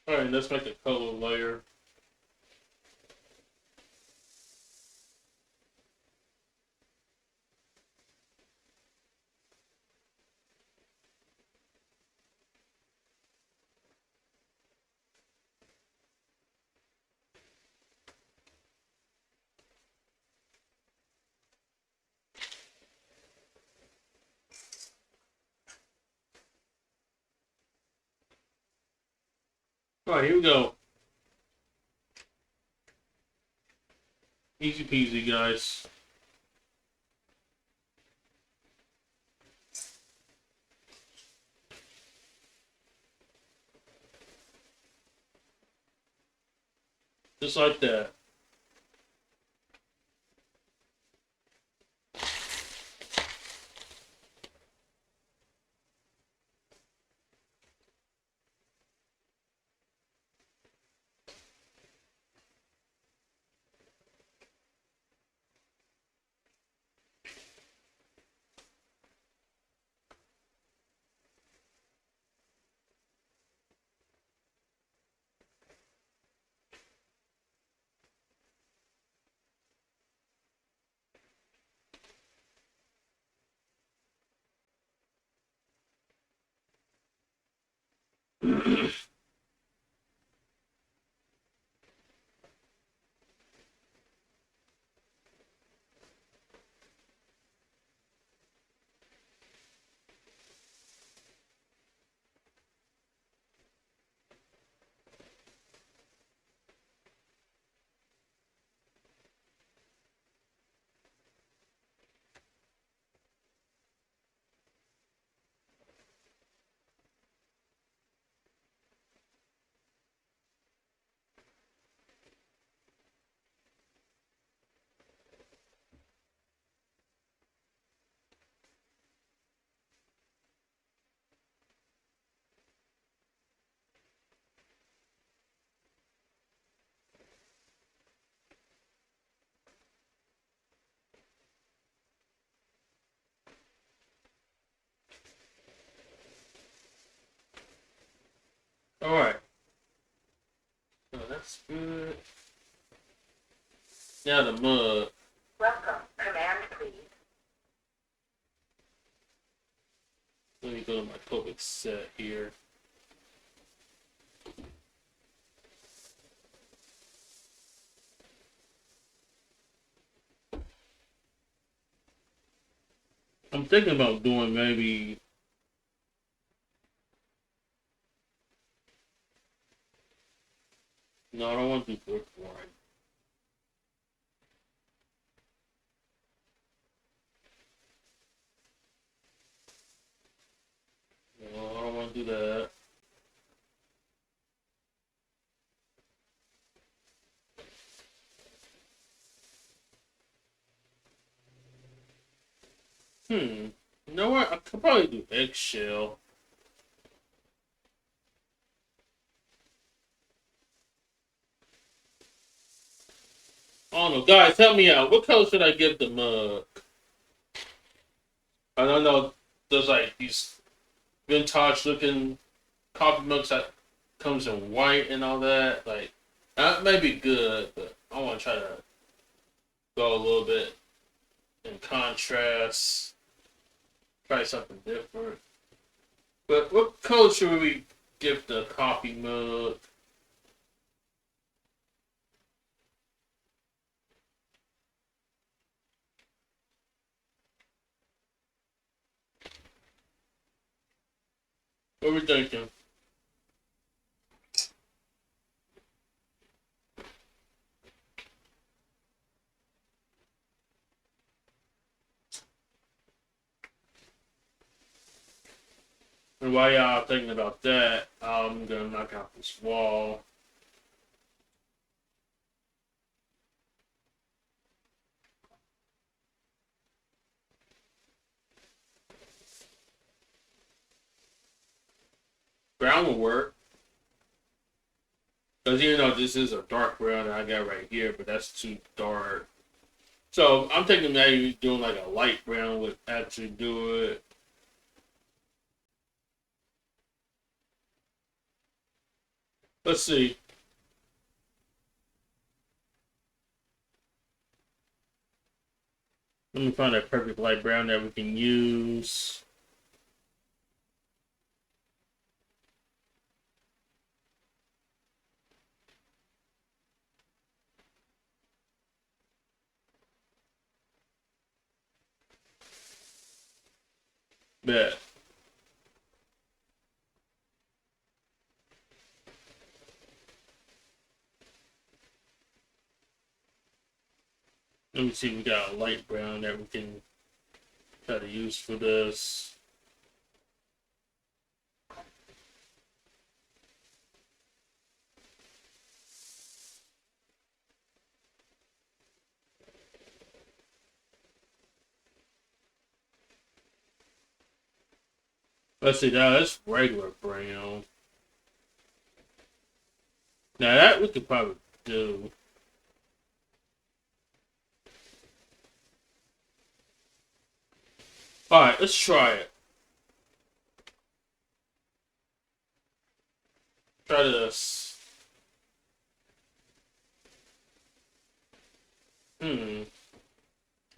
Alright, let's make a color layer. Alright, here we go. Easy peasy, guys. Just like that. Alright. So that's good. Now the mug. Welcome. Command, please. Let me go to my public set here. I'm thinking about doing maybe. No, I don't want to do brick wine. No, I don't want to do that. You know what? I could probably do eggshell. I don't know. Guys, help me out. What color should I give the mug? I don't know. There's like these vintage looking coffee mugs that comes in white and all that. Like, that may be good, but I want to try to go a little bit in contrast. Try something different. But what color should we give the coffee mug? What are we thinking? And while y'all thinking about that, I'm gonna knock out this wall. Brown will work. Because you know this is a dark brown that I got right here, but that's too dark. So I'm thinking maybe doing like a light brown would actually do it. Let's see. Let me find that perfect light brown that we can use. Bet. Let me see if we got a light brown that we can try to use for this. Let's see, now that's regular brown. Now that we could probably do. Alright, let's try it. Try this. I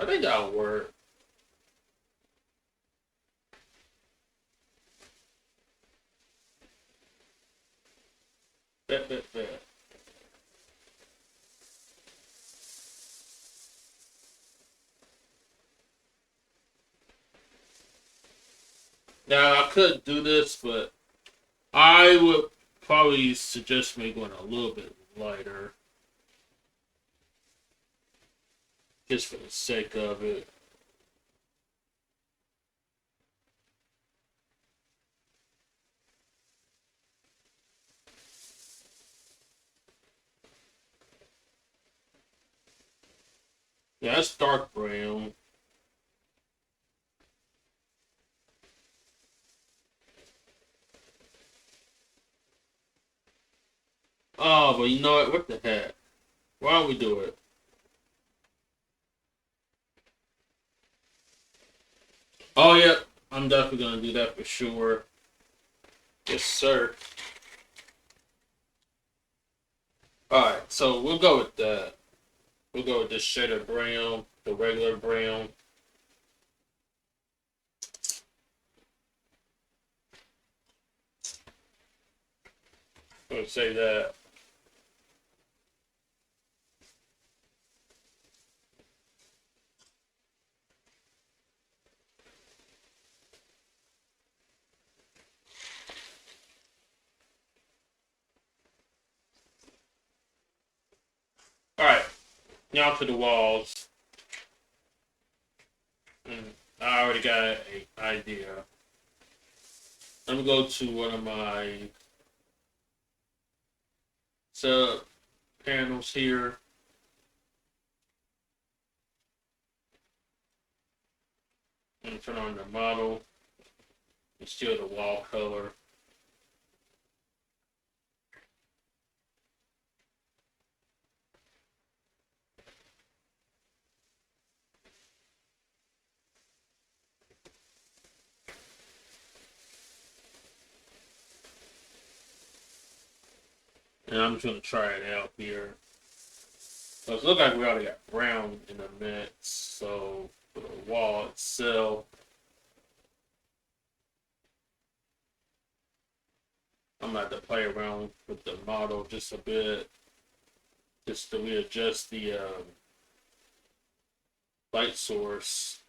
think that'll work. Bet. Now I could do this, but I would probably suggest me going a little bit lighter. Just for the sake of it. Yeah, that's dark brown. Oh, but you know what? What the heck? Why don't we do it? Oh, yeah. I'm definitely going to do that for sure. Yes, sir. Alright, so we'll go with that. We'll go with this shade of brown, the regular brown. I'm going to say that. Alright, now to the walls. I already got an idea. Let me go to one of my sub panels here. And turn on the model. And still the wall color. And I'm just going to try it out here. So it looks like we already got brown in the mix. So for the wall itself, I'm going to have to play around with the model just a bit. Just to readjust the light source.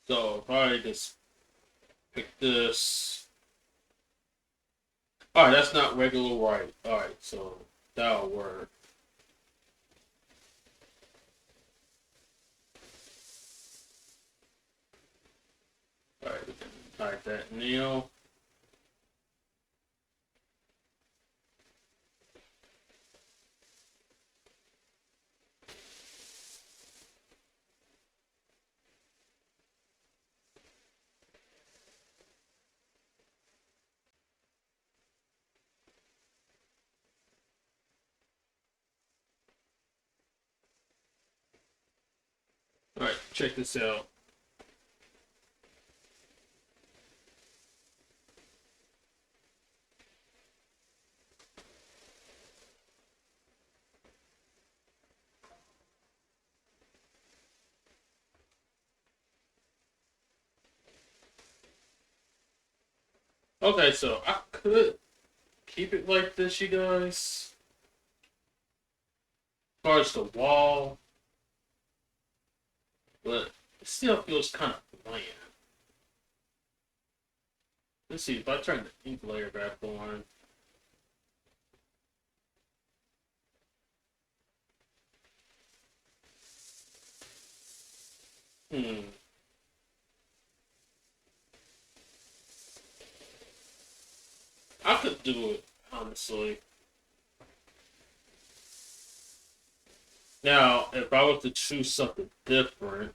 So probably just pick this. All right, that's not regular white. All right, so that'll work. All right, we can type that Neil. All right, check this out. Okay, so I could keep it like this, you guys. As far as the wall, but it still feels kind of bland. Let's see if I turn the ink layer back on. Hmm. I could do it, honestly. Now, if I were to choose something different,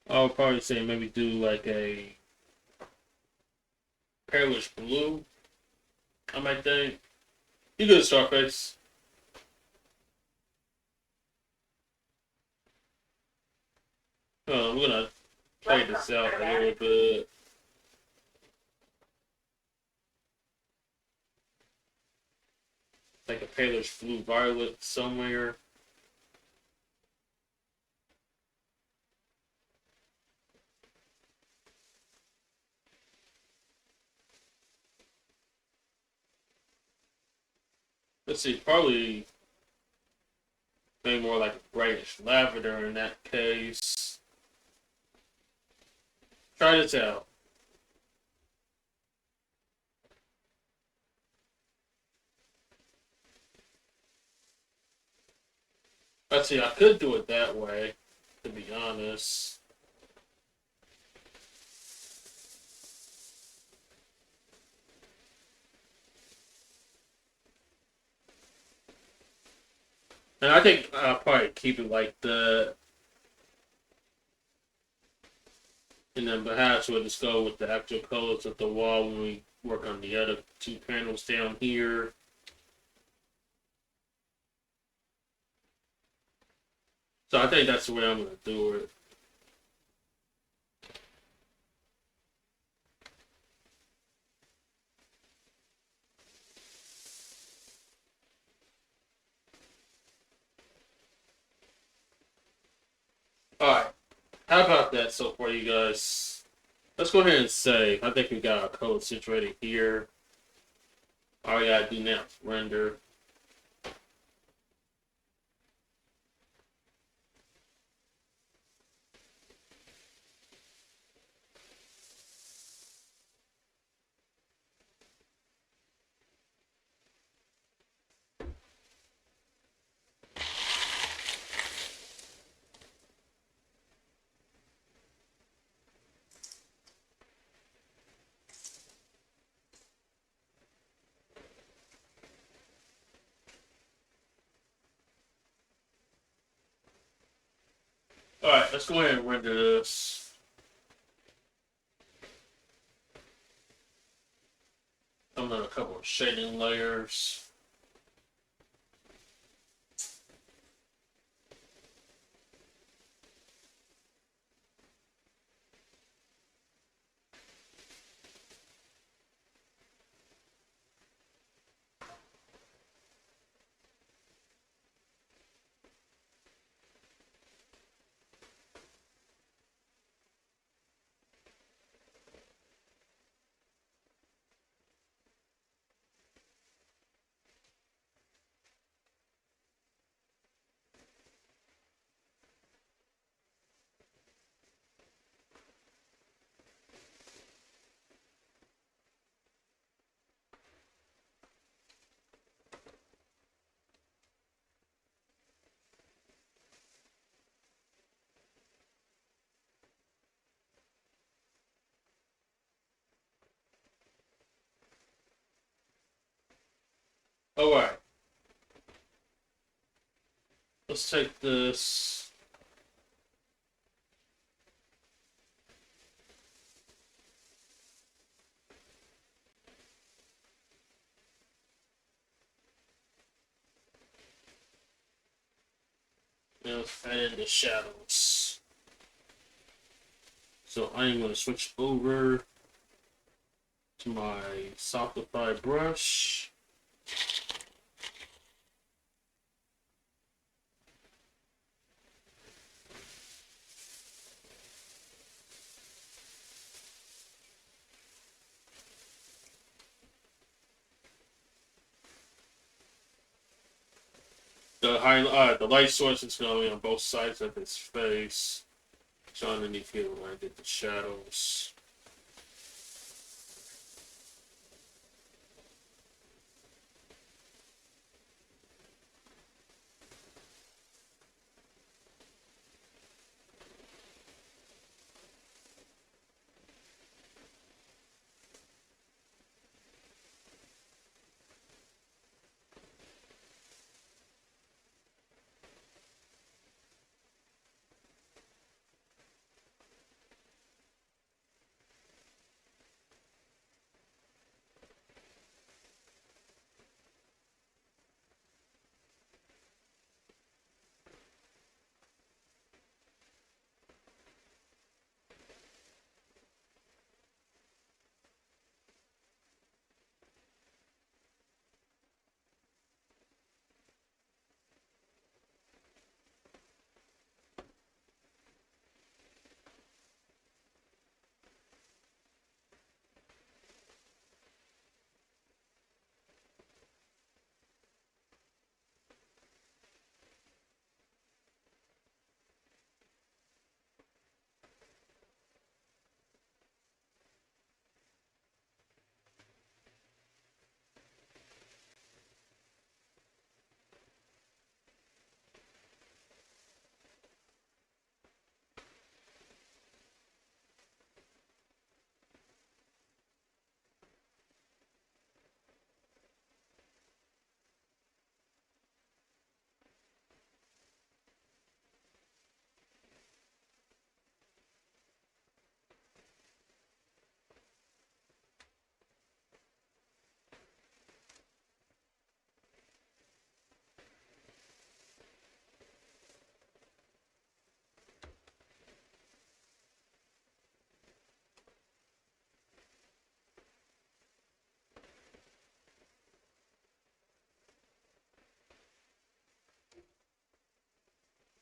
I would probably say maybe do like a palish blue. I might think. You good, Starface? We're gonna play Welcome. this out a little Command. bit. Like a palish blue violet somewhere. Let's see, probably maybe more like a brightish lavender in that case. Try this out. Let's see, I could do it that way, to be honest. And I think I'll probably keep it like that. And then perhaps we'll just go with the actual colors of the wall when we work on the other two panels down here. So I think that's the way I'm going to do it. Alright, how about that so far, you guys? Let's go ahead and save. I think we got our code situated here. All we gotta do now is render. Alright, let's go ahead and render this. I'm in a couple of shading layers. All right, let's take this. And let's add in the shadows. So I am going to switch over to my Softify brush. The light source is going to be on both sides of his face. So underneath here, when I get the shadows.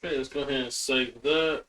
Okay, let's go ahead and save that.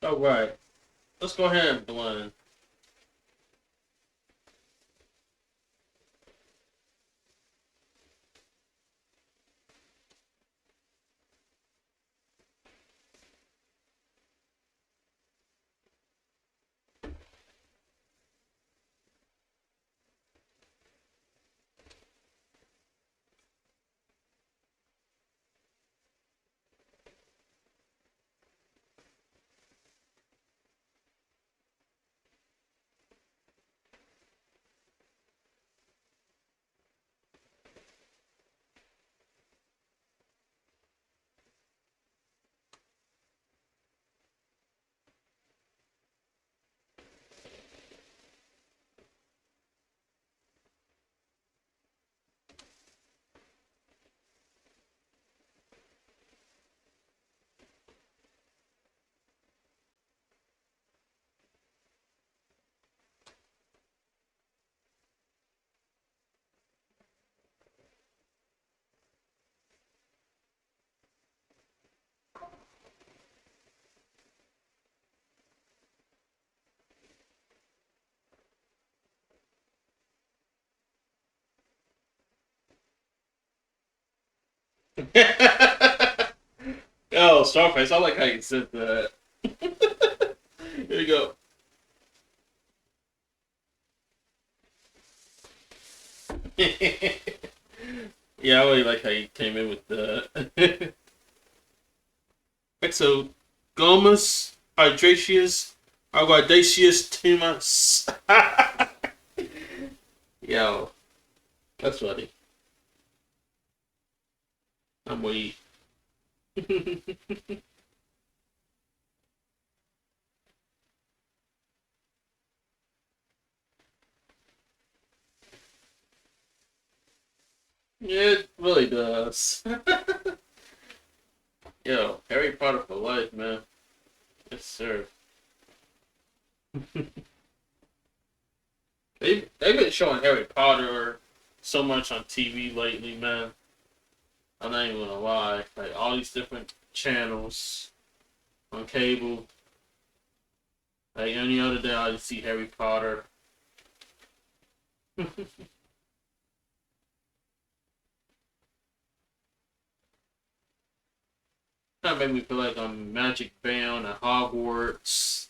All right, let's go ahead and blend. Oh, Starface, I like how you said that. Here you go. Yeah, I really like how you came in with the Exogomus hydraceus audacious tumus. Yo, that's funny. I'm weak. It really does. Yo, Harry Potter for life, man. Yes, sir. They've been showing Harry Potter so much on TV lately, man. I'm not even gonna lie. Like all these different channels on cable. Like any other day, I just see Harry Potter. That made me feel like I'm magic bound at Hogwarts.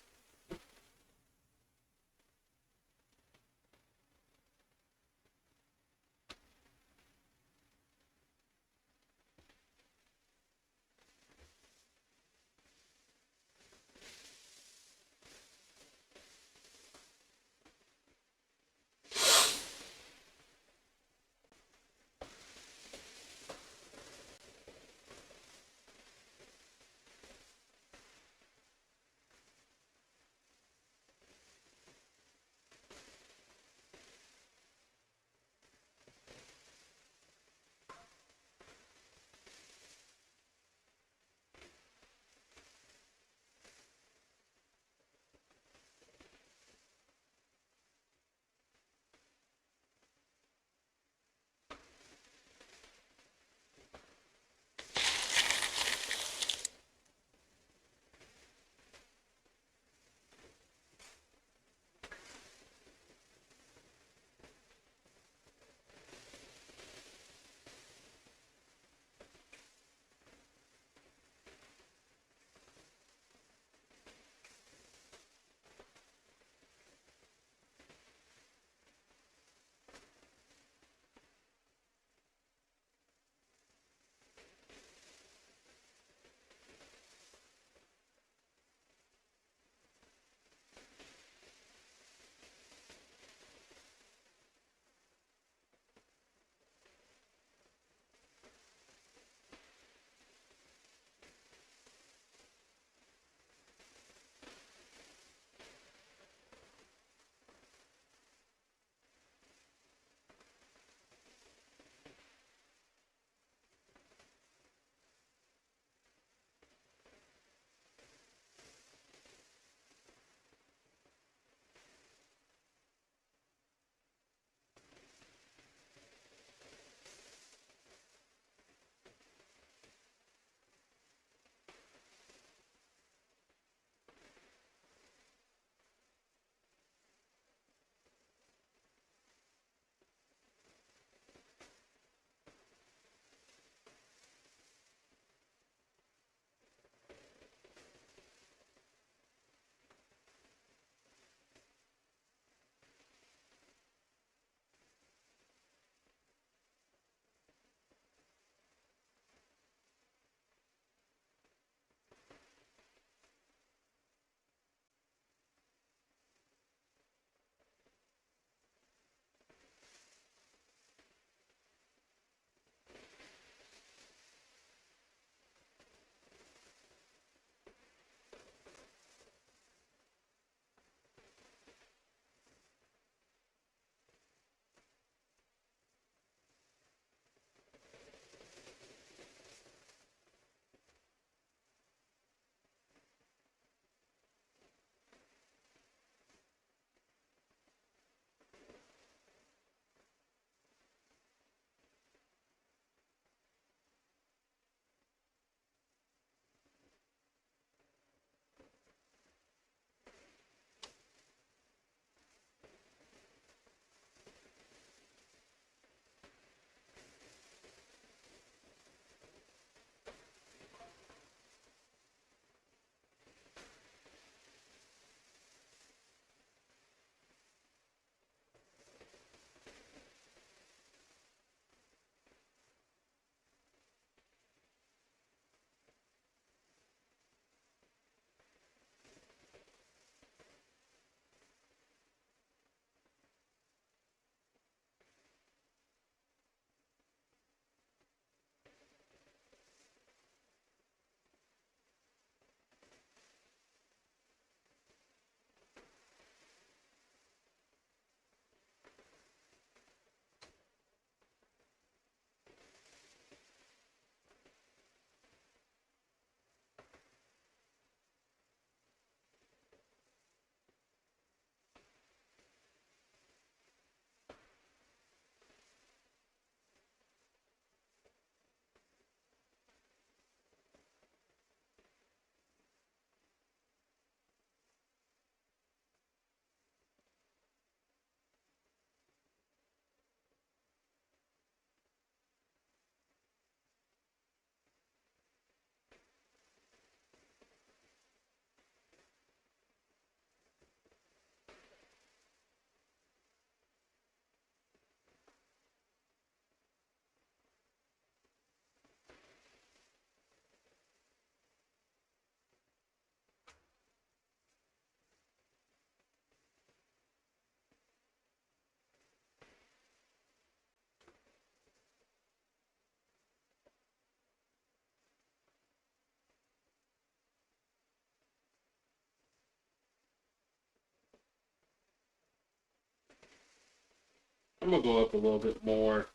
I'm gonna go up a little bit more.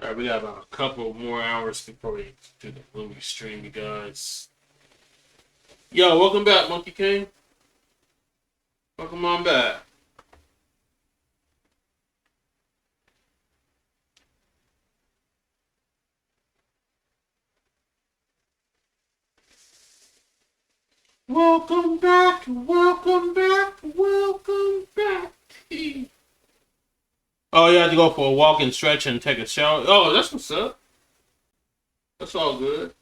All right, we got about a couple more hours before we do the movie stream, you guys. Yo, welcome back, Monkey King. Welcome on back. Welcome back, welcome back, welcome back. Oh, you have to go for a walk and stretch and take a shower. Oh, that's what's up. That's all good.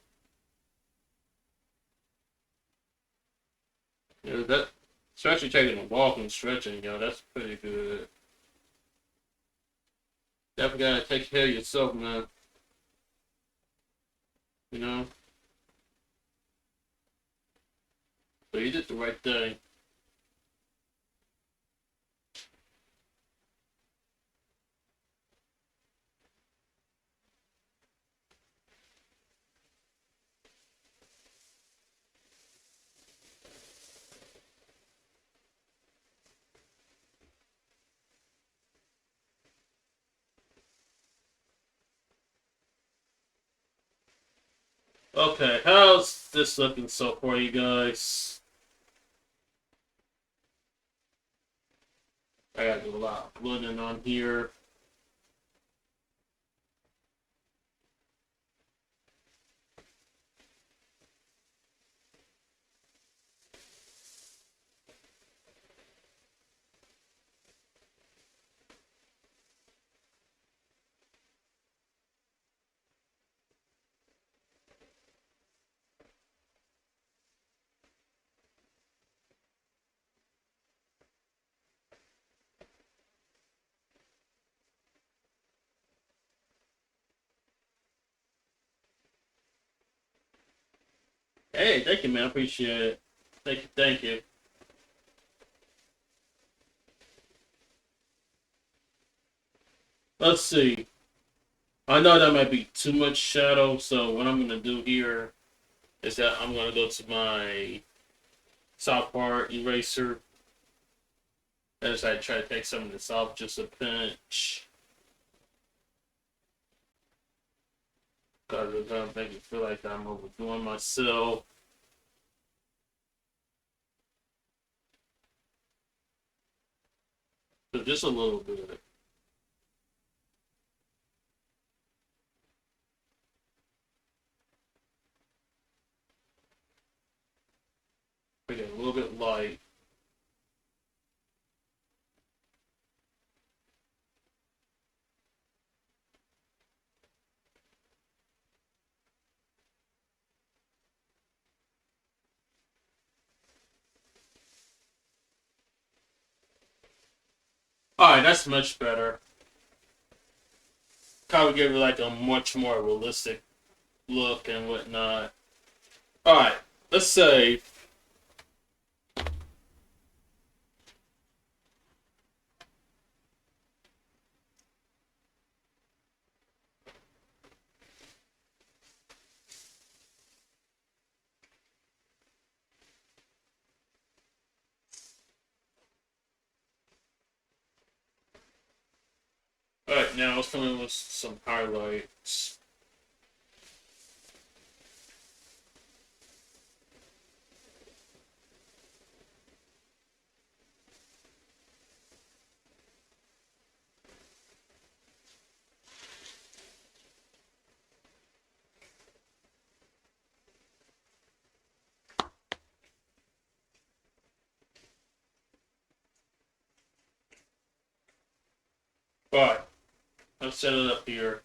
Yeah, that especially taking a walk and stretching, yo, that's pretty good. Definitely gotta take care of yourself, man. You know? But you did the right thing. Okay, how's this looking so far, you guys? I gotta do a lot of blending on here. Hey, thank you, man. I appreciate it. Thank you, thank you. Let's see. I know that might be too much shadow, so what I'm gonna do here is that I'm gonna go to my soft part eraser as I try to take some of this off just a pinch. Because it's gonna make me feel like I'm overdoing myself. So just a little bit. Make it a little bit light. Alright, that's much better. Kind of give it like a much more realistic look and whatnot. Alright, let's say now it's coming with some highlights. But let's set it up here.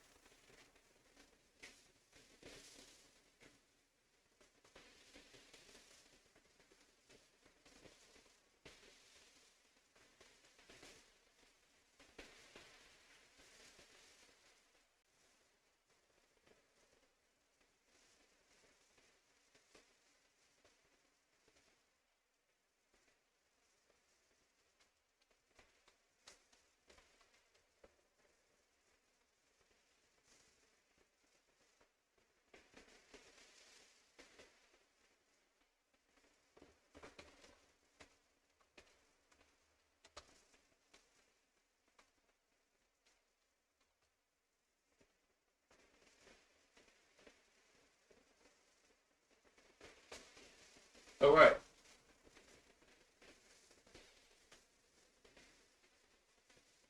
All right.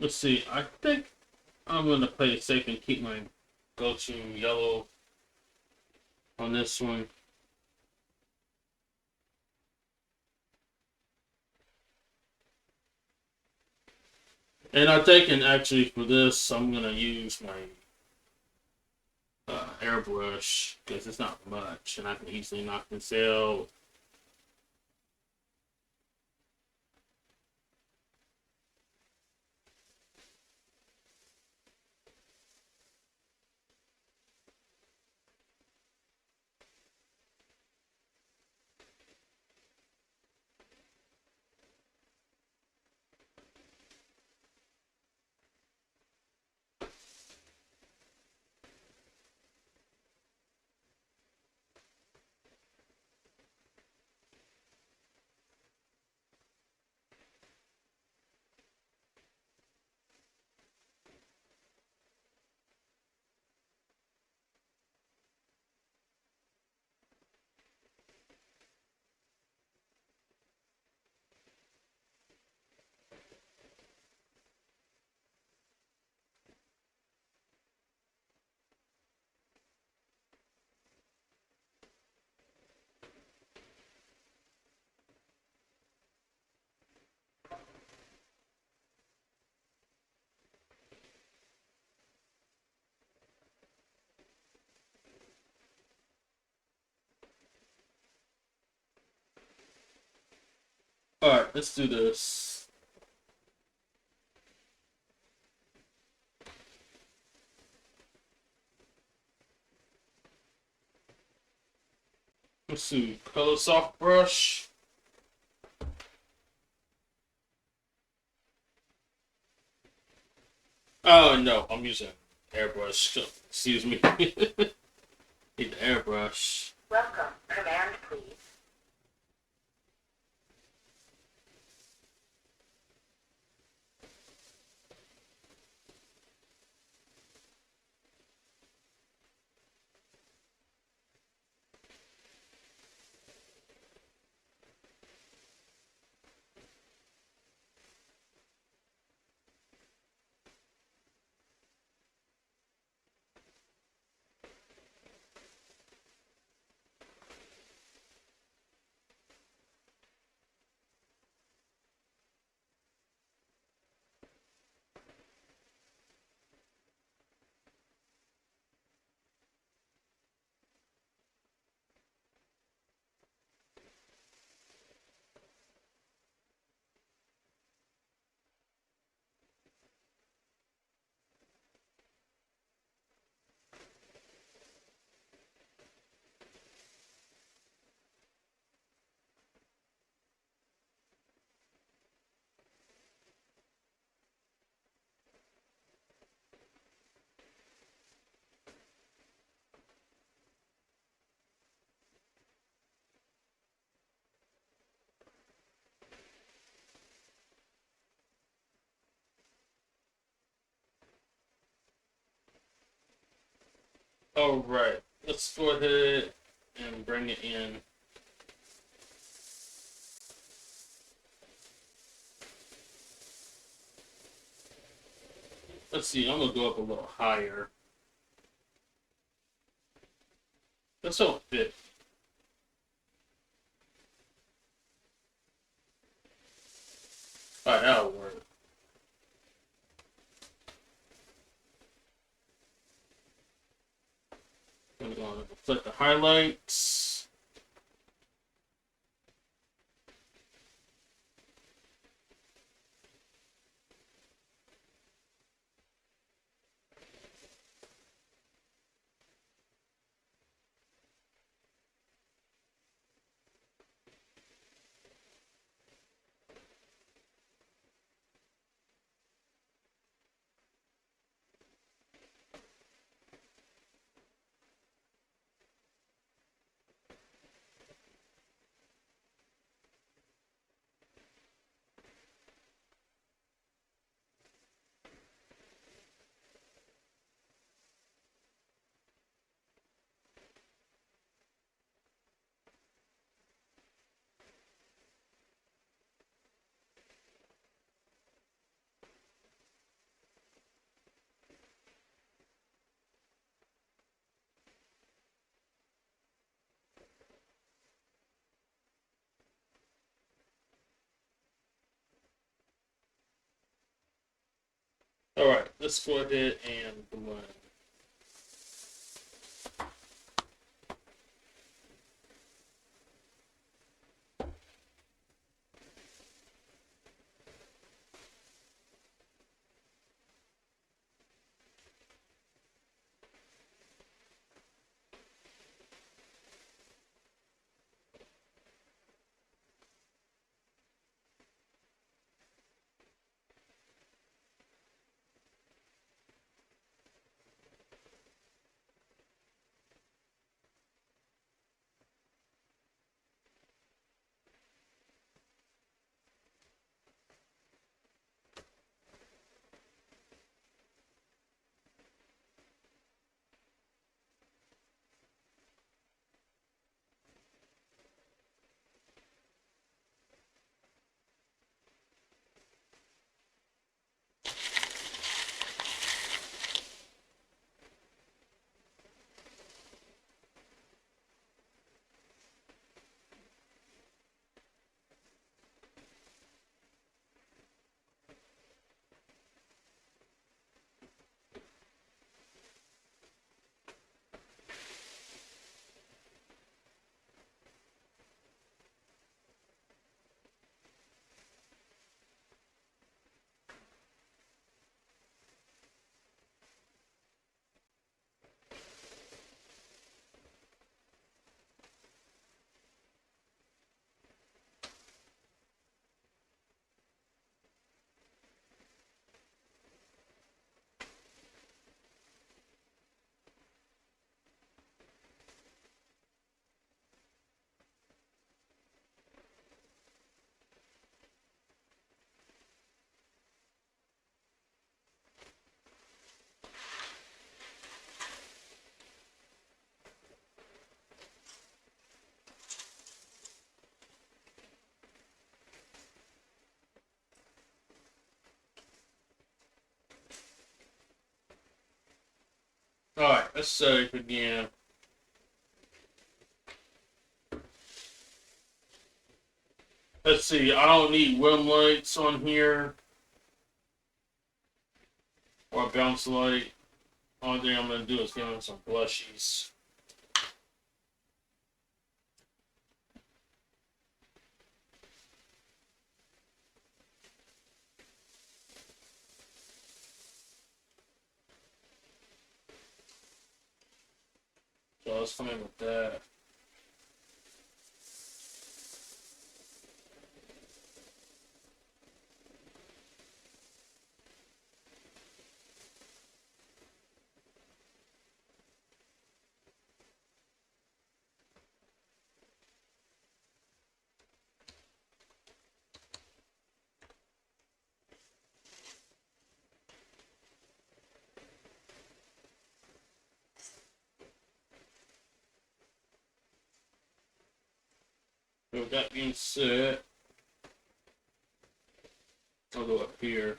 Let's see. I think I'm gonna play it safe and keep my go-to yellow on this one. And I think, and actually for this, I'm gonna use my airbrush because it's not much, and I can easily knock this out. All right, let's do this. Let's see, color soft brush. Oh no, I'm using airbrush. Excuse me. Need the airbrush. Welcome. Command, please. All right, let's go ahead and bring it in. Let's see, I'm gonna go up a little higher. That's so fit. All right, that'll work. I'm gonna flip the highlights. All right, let's go ahead and blend. All right, let's save again. Let's see, I don't need rim lights on here or a bounce light. Only thing I'm gonna do is give them some blushies. So let's come in with that. With that being said, I'll go up here.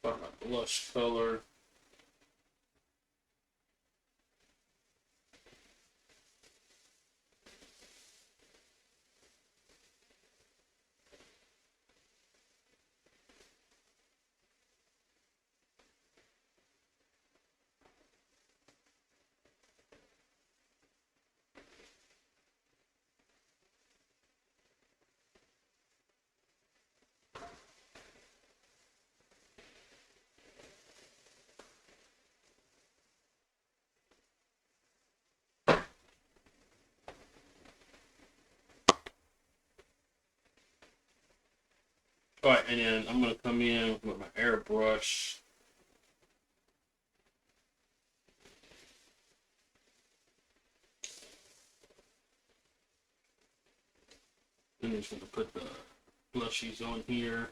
Find my blush color. Alright, and then I'm going to come in with my airbrush. And I'm just going to put the blushies on here.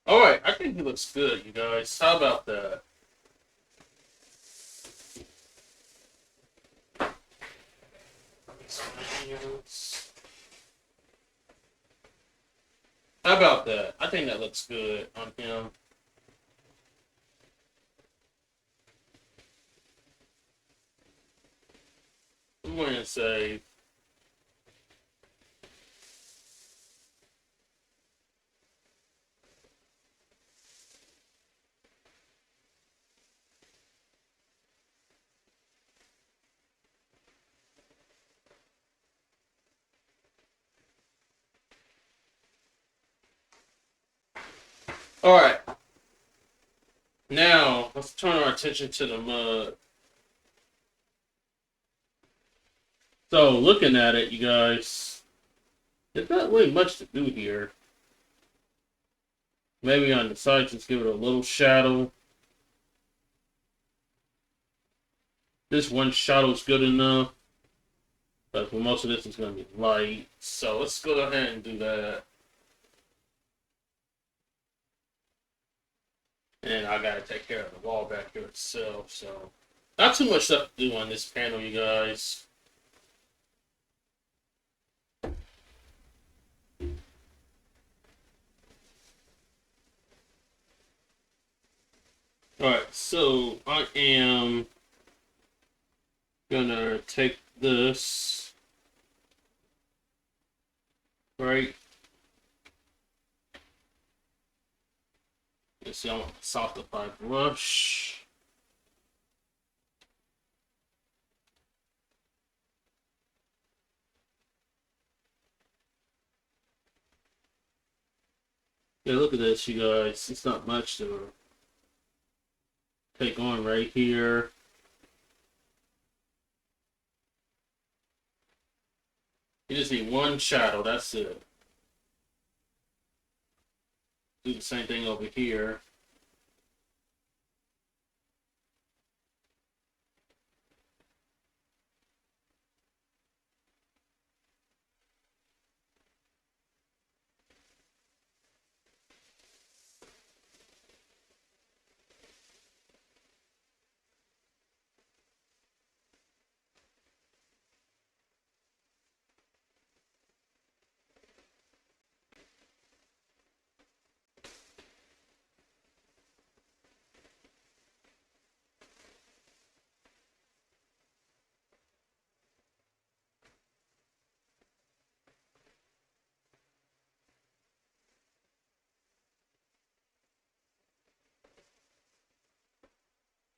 Alright, I think it looks good, you guys. How about that? How about that? I think that looks good on him. I'm going to say alright. Now, let's turn our attention to the mug. So, looking at it, you guys, there's not really much to do here. Maybe on the side, just give it a little shadow. This one shadow is good enough. But most of this is going to be light. So, let's go ahead and do that. And I got to take care of the wall back here itself. So, not too much stuff to do on this panel, you guys. Alright, so I am gonna take this, right? You see, I want to softify brush. Yeah, look at this, you guys. It's not much to take on right here. You just need one shadow, that's it. Do the same thing over here.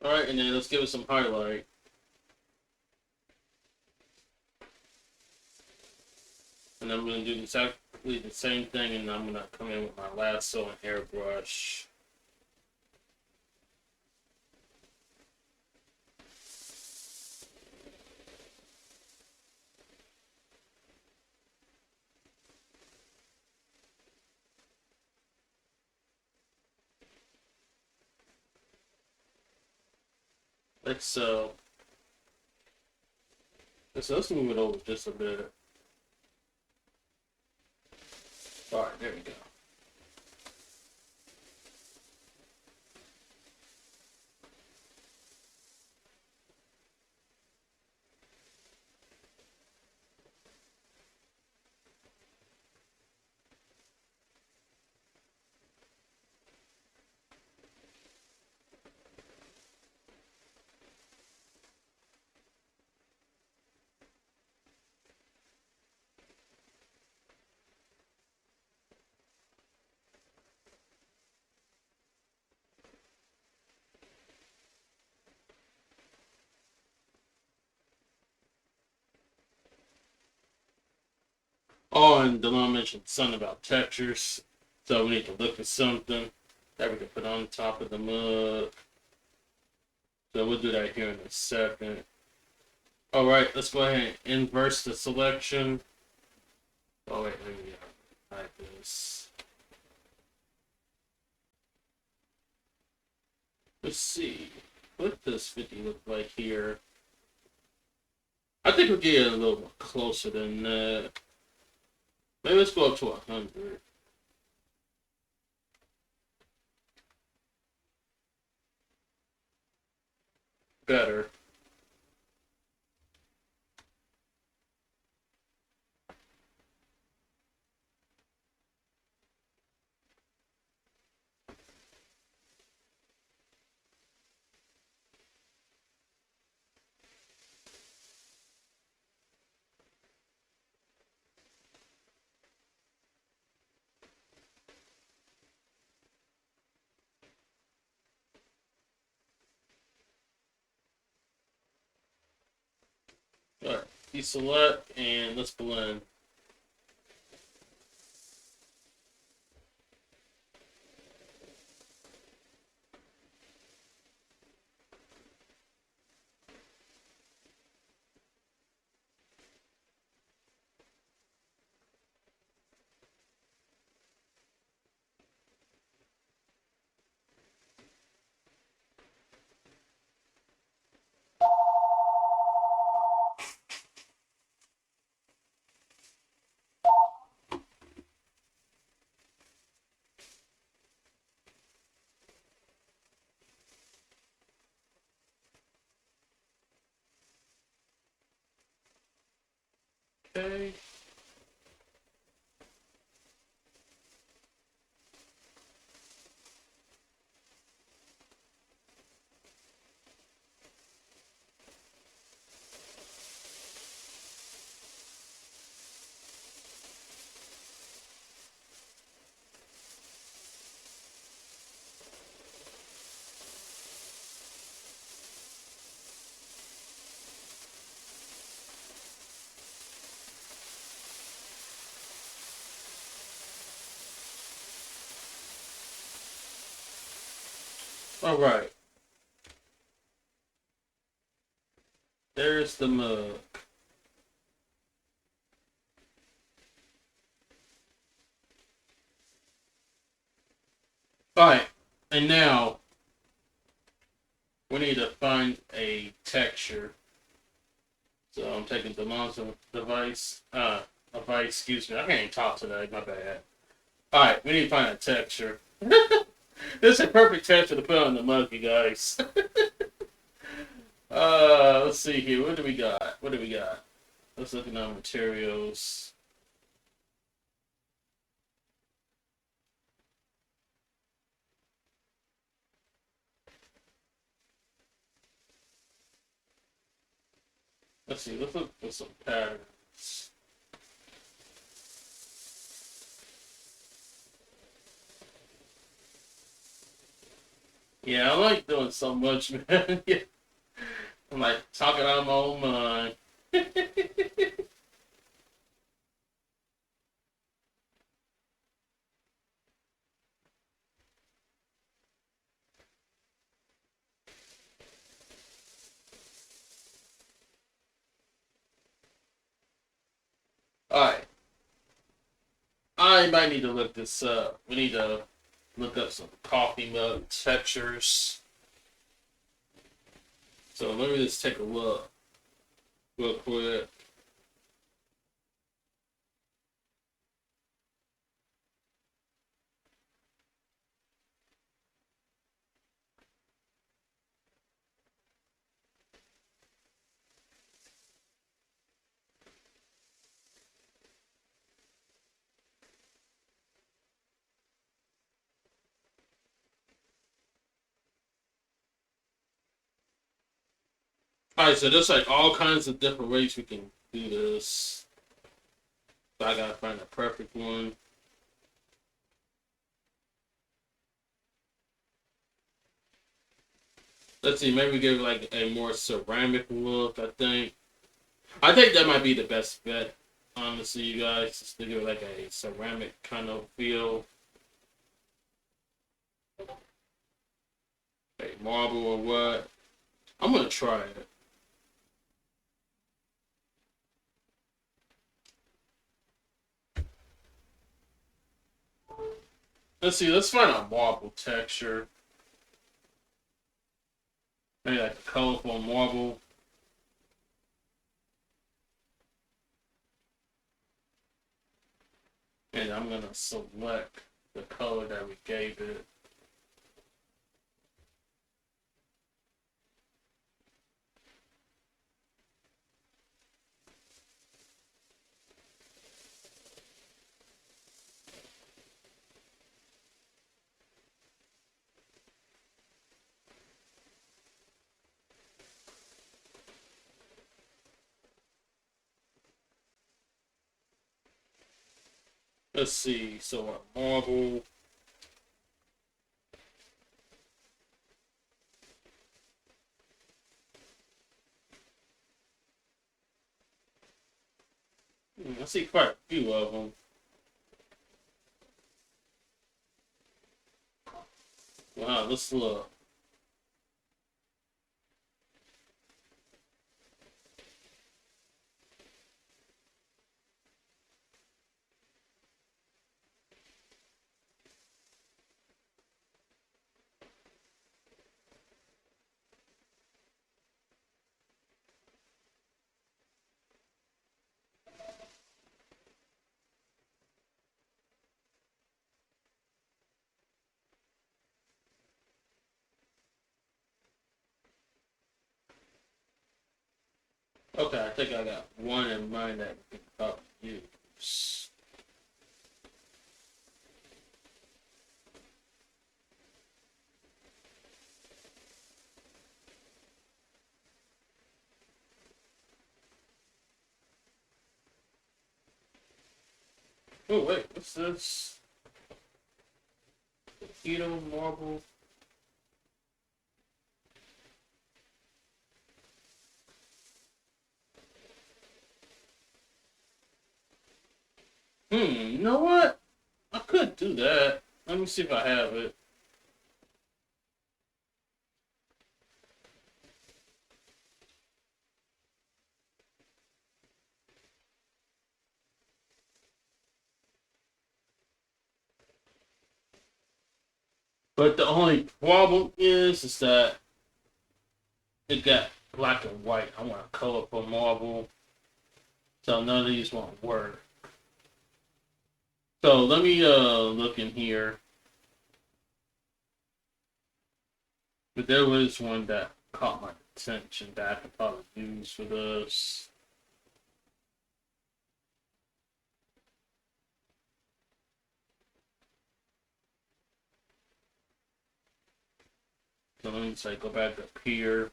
All right, and then let's give it some highlight. And I'm going to do exactly the same thing, and I'm going to come in with my lasso and hairbrush. Like so. So let's move it over just a bit. All right, there we go. Oh, and Delon mentioned something about textures. So we need to look at something that we can put on top of the mug. So we'll do that here in a second. All right, let's go ahead and inverse the selection. Oh wait, let me hide this. Let's see. What does 50 look like here? I think we'll get a little more closer than that. Maybe let's go up to 100. Better. All right, deselect and let's blend. Okay. All right. There's the mug. All right. And now we need to find a texture. So I'm taking the monster device, excuse me. I can't even talk today, my bad. Alright, we need to find a texture. This is a perfect texture to put on the mug, you guys. Let's see here. What do we got? What do we got? Let's look at our materials. Let's see, let's look for some patterns. Yeah, I like doing so much, man. Yeah. I'm like talking out of my own mind. Alright, I might need to look this up. We need to look up some coffee mug textures. So let me just take a look real quick. Alright, so there's like all kinds of different ways we can do this. So I gotta find the perfect one. Let's see, maybe give it like a more ceramic look, I think. I think that might be the best bet, honestly, you guys, just to give it like a ceramic kind of feel. Like marble or what. I'm gonna try it. Let's see, let's find a marble texture. Maybe like a colorful marble. And I'm gonna select the color that we gave it. Let's see, so our marble. I see quite a few of them. Wow, let's look. Okay, I think I got one in mind that we can probably use. Oh wait, what's this? Keto marble. You know what? I could do that. Let me see if I have it. But the only problem is that it got black and white. I want a colorful marble, so none of these won't work. So let me look in here. But there was one that caught my attention that I could probably use for this. So let me say go back up here.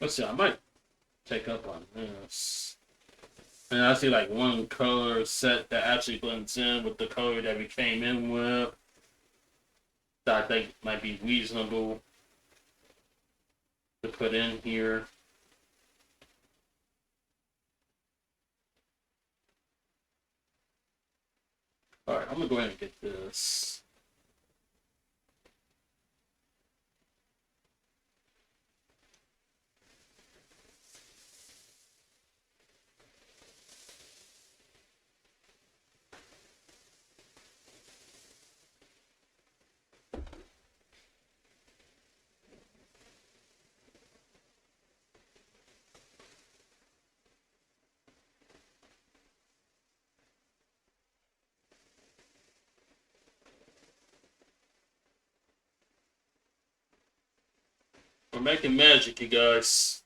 Let's see, I might take up on this. And I see like one color set that actually blends in with the color that we came in with. That I think might be reasonable to put in here. Alright, I'm gonna go ahead and get this. We're making magic, you guys.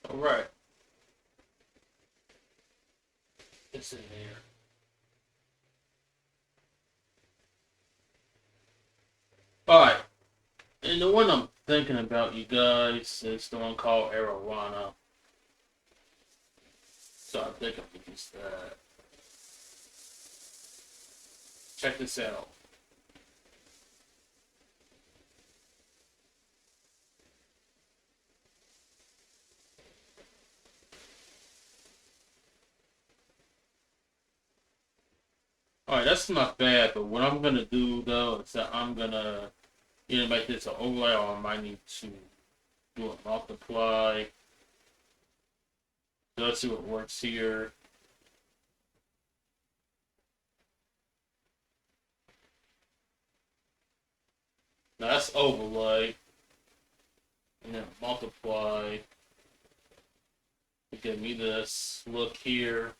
Alright. It's in here. Alright. And the one I'm thinking about, you guys, is the one called Arowana. So I think I can use that. Check this out. Alright, that's not bad, but what I'm gonna do though is that I'm gonna either make this an overlay or I might need to do a multiply. So let's see what works here. Now that's overlay. And then multiply to give me this look here.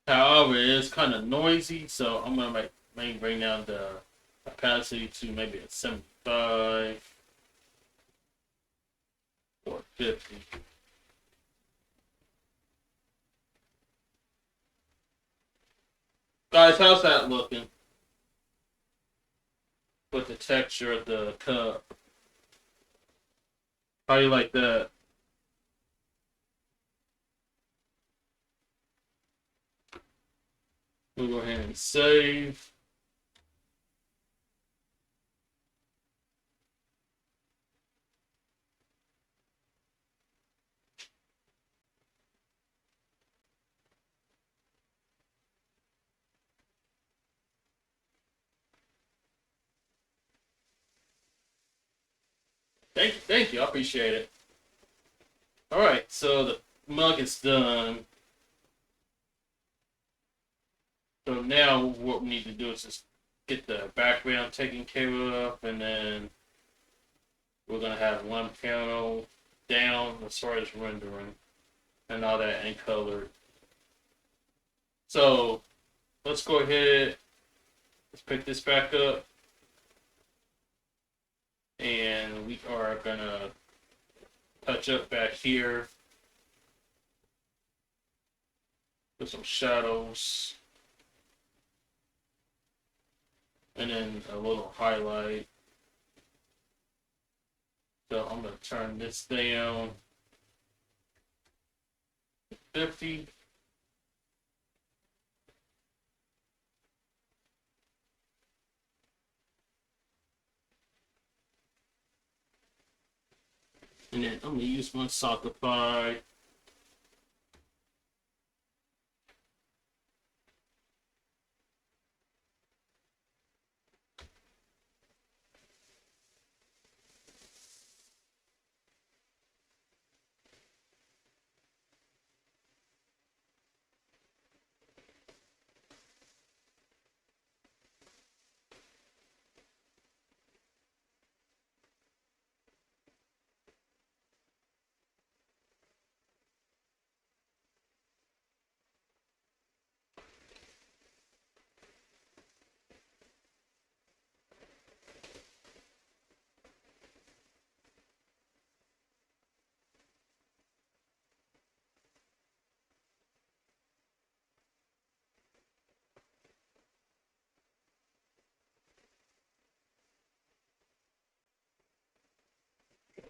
However, it is kind of noisy, so I'm gonna maybe bring down the opacity to maybe a 75 or 50. Guys, how's that looking? With the texture of the cup. How you like that? We'll go ahead and save. Thank you. I appreciate it. Alright, so the mug is done. So now what we need to do is just get the background taken care of, and then we're gonna have one panel down as far as rendering and all that and colored. So let's go ahead, let's pick this back up, and we are gonna touch up back here with some shadows and then a little highlight. So I'm gonna turn this down to 50. And then I'm gonna use my Sockify.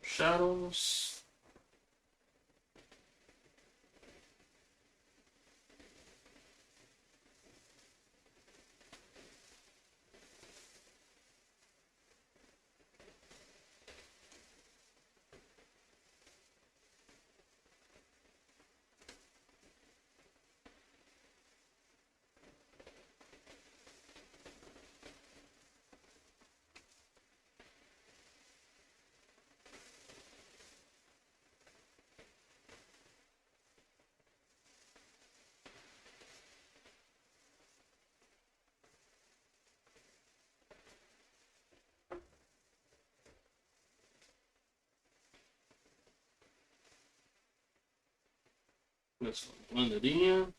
Shadows. Let's blend it in.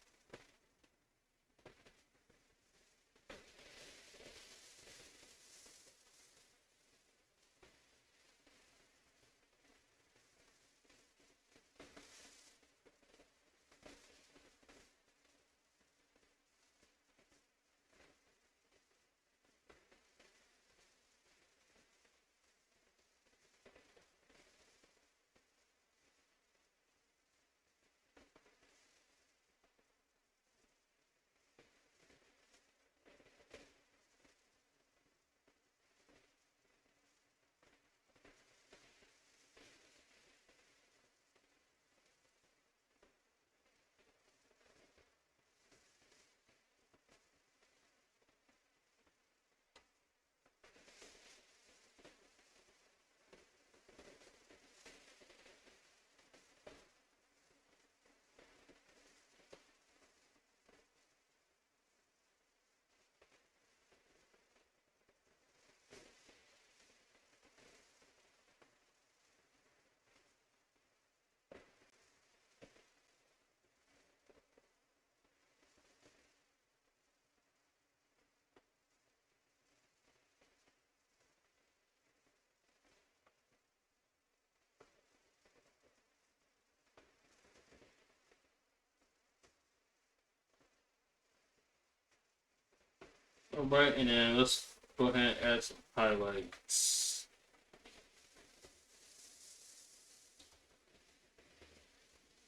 Alright, and then let's go ahead and add some highlights.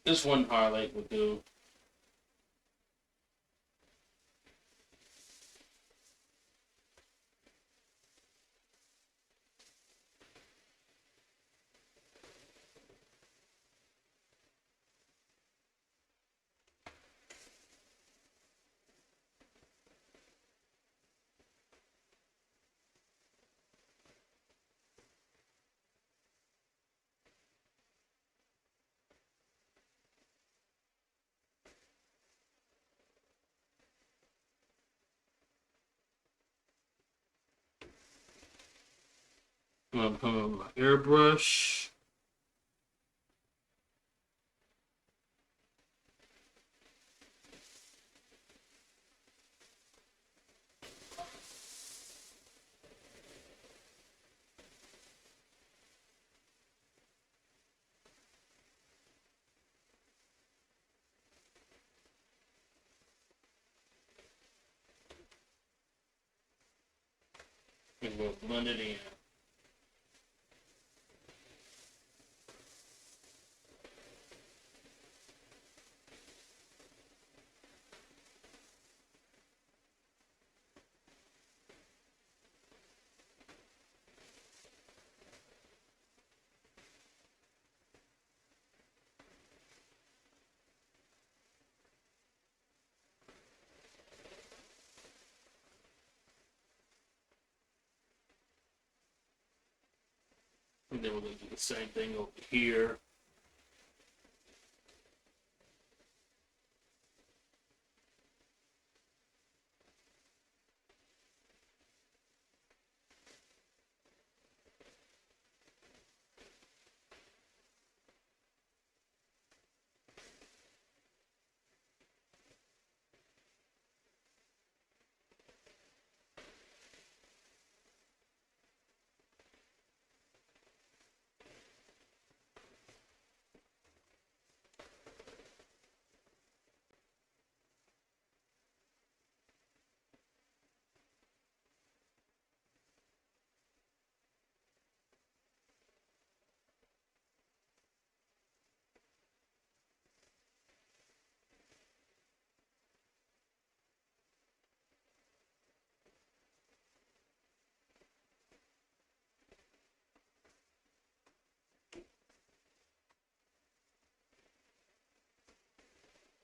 This one highlight will do. I'm gonna come in with my airbrush. And we'll blend it in. And then we're going to do the same thing over here.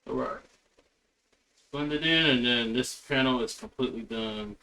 All right. Blend it in, and then this panel is completely done.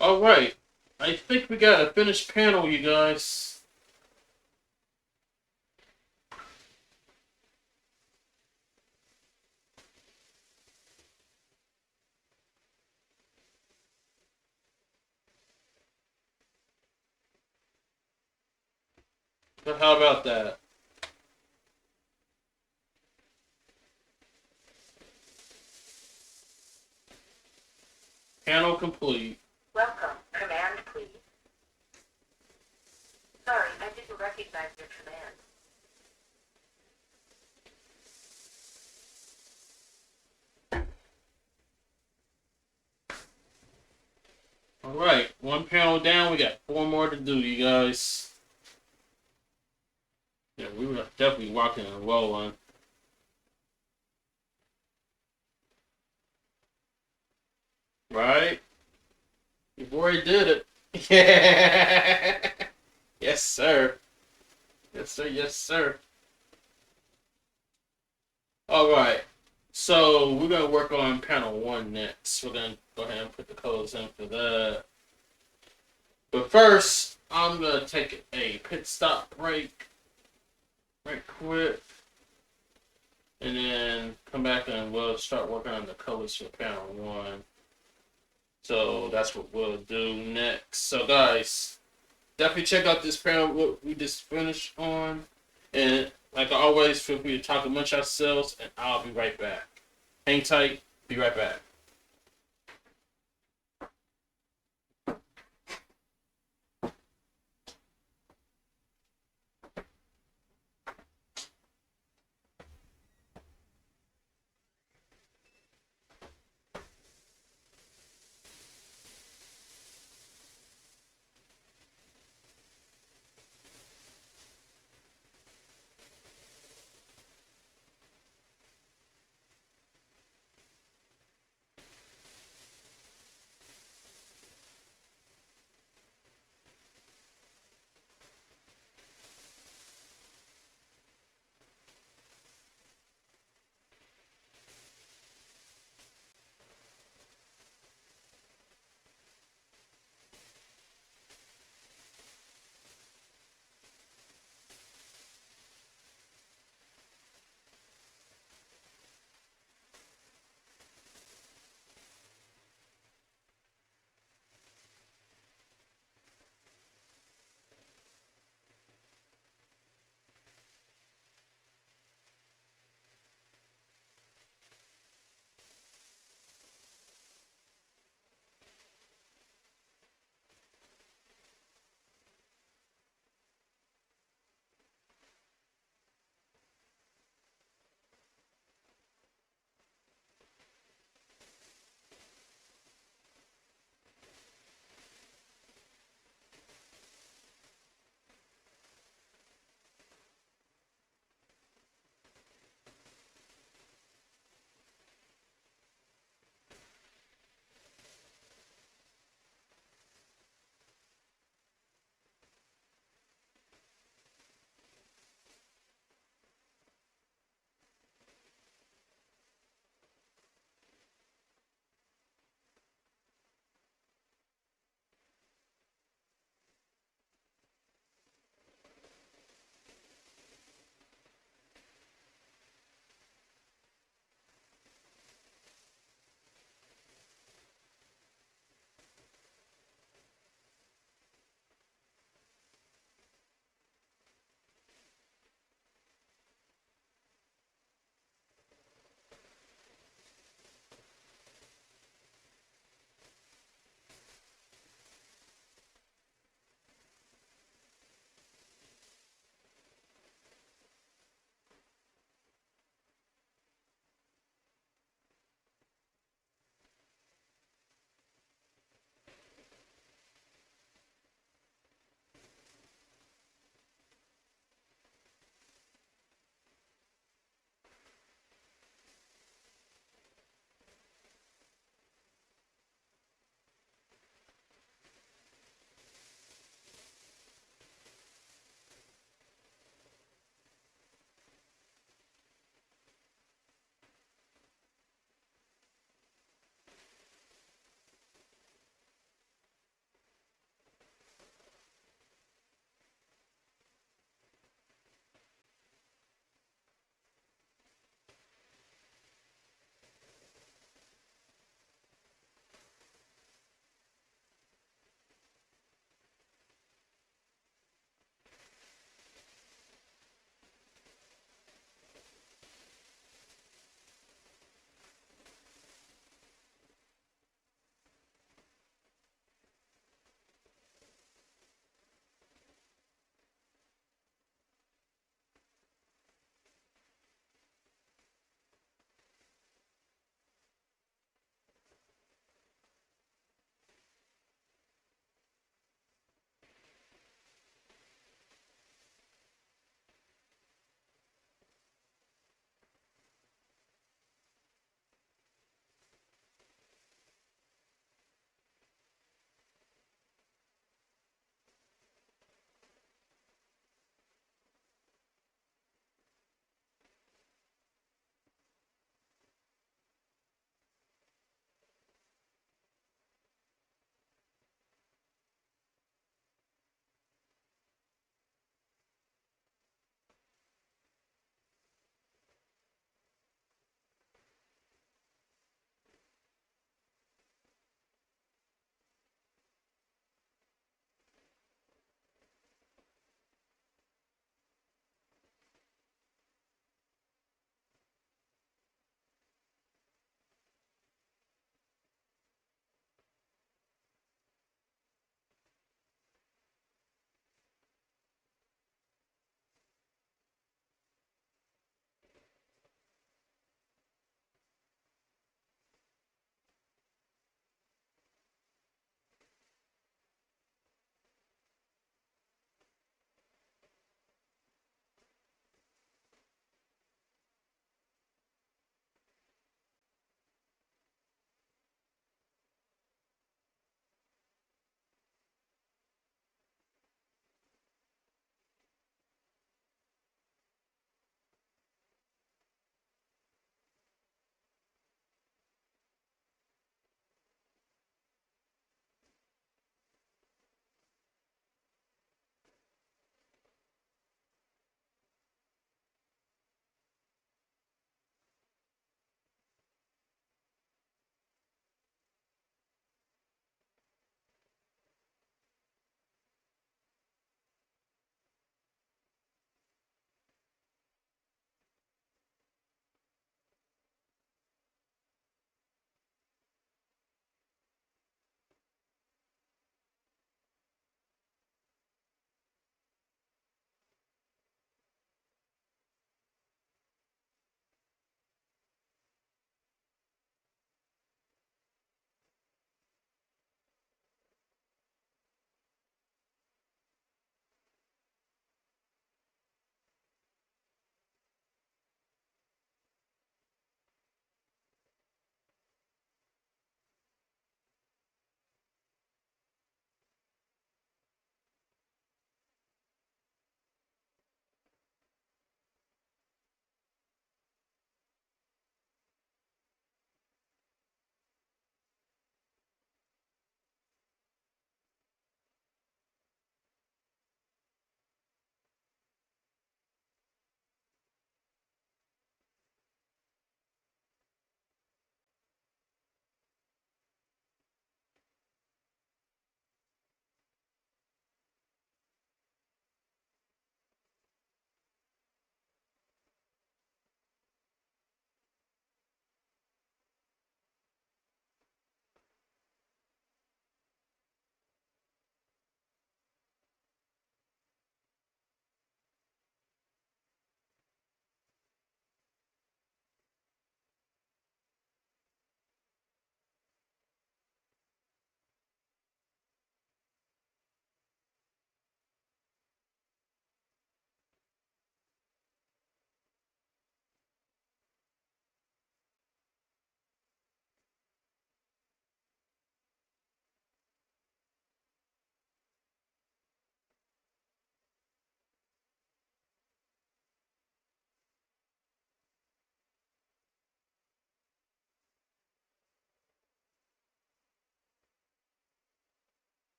All right. I think we got a finished panel, you guys. But how about that? Panel complete. Welcome. Command, please. Sorry, I didn't recognize your command. All right. One panel down. We got 4 more to do, you guys. Yeah, we were definitely walking and rolling. Right? Before he did it. Yeah. Yes, sir. Yes, sir. Yes, sir. All right. So we're gonna work on panel 1 next. We're gonna go ahead and put the colors in for that. But first, I'm gonna take a pit stop break, right quick, and then come back and we'll start working on the colors for panel 1. So that's what we'll do next. So guys, definitely check out this panel what we just finished on. And like always, feel free to talk amongst ourselves, and I'll be right back. Hang tight, be right back.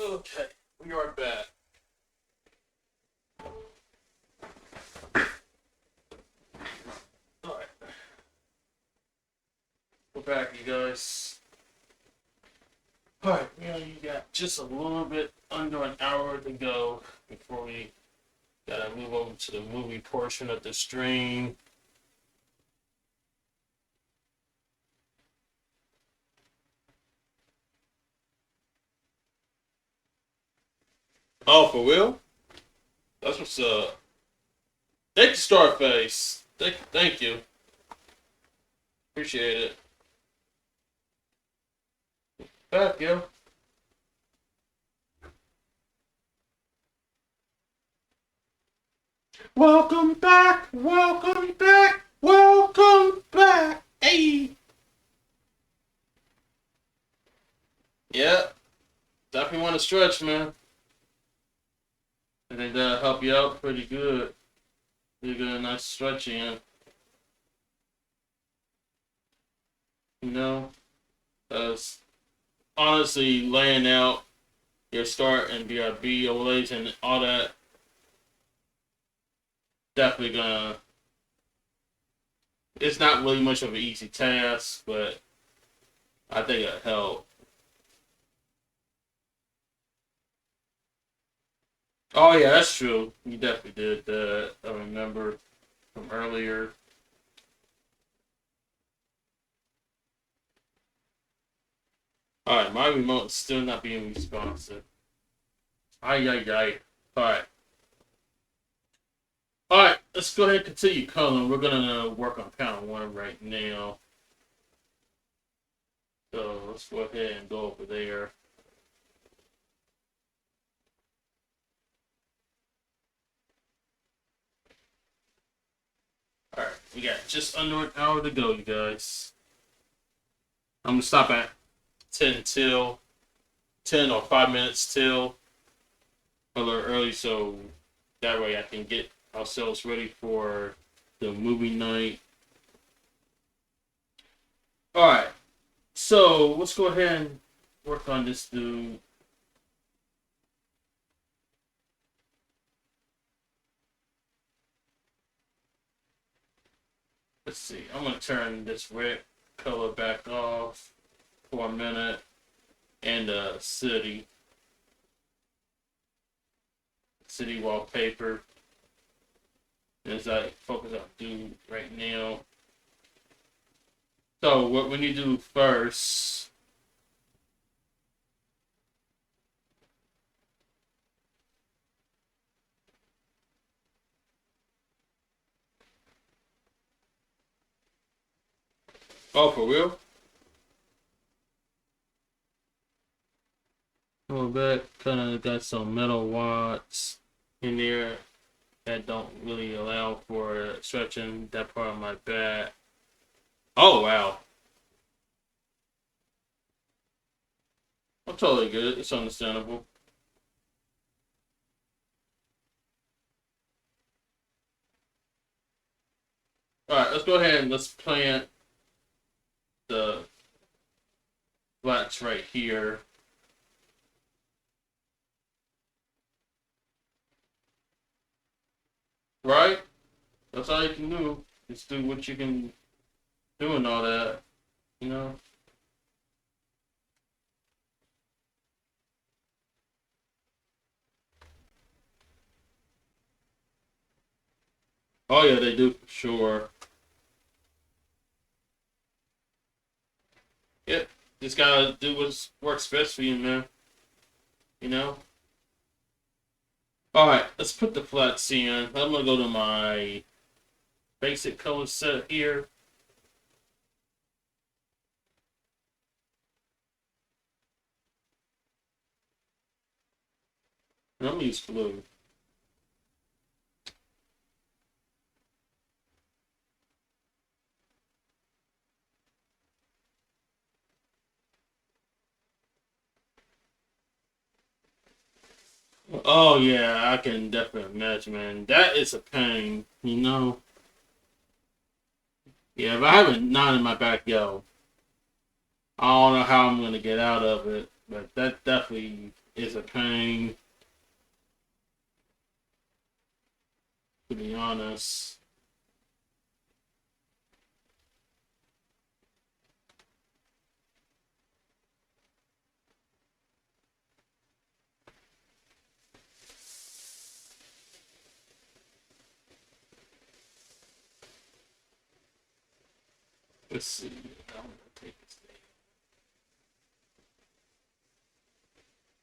Okay, we are back. Alright, we're back, you guys. Alright, now you got just a little bit under an hour to go before we gotta move over to the movie portion of the stream. Oh, for real? That's what's up. Thank you, Starface. Thank you. Appreciate it. Back, yo. Welcome back. Welcome back. Welcome back. Hey. Yeah. Definitely want to stretch, man. I think that'll help you out pretty good. You get a nice stretch in. You know? Because honestly, laying out your start and BRB overlays and all that, definitely gonna. It's not really much of an easy task, but I think it'll help. Oh yeah, that's true. You definitely did that. I remember from earlier. Alright, my remote is still not being responsive. Ay, ay, ay. Alright. Alright, let's go ahead and continue coloring. We're gonna work on panel 1 right now. So let's go ahead and go over there. Alright, we got just under an hour to go, you guys. I'm gonna stop at 10 till 10 or 5 minutes till a little early, so that way I can get ourselves ready for the movie night. Alright, so let's go ahead and work on this dude. Let's see, I'm gonna turn this red color back off for a minute, and city wallpaper as I focus on dude right now. So what we need to do first, oh for real? A little bit, kind of got some metal watts in there that don't really allow for stretching that part of my back. Oh wow. I'm totally good. It's understandable. Alright, let's go ahead and let's plant the flats right here. Right? That's all you can do. Just do what you can do and all that. You know? Oh yeah, they do for sure. Yep. Just gotta do what works best for you, man. You know? Alright, let's put the flats in. I'm gonna go to my basic color set here. And I'm gonna use blue. Oh yeah, I can definitely imagine, man. That is a pain, you know. Yeah, if I have a knot in my back, yo, I don't know how I'm gonna get out of it, but that definitely is a pain, to be honest. Let's see. I'm gonna take this thing.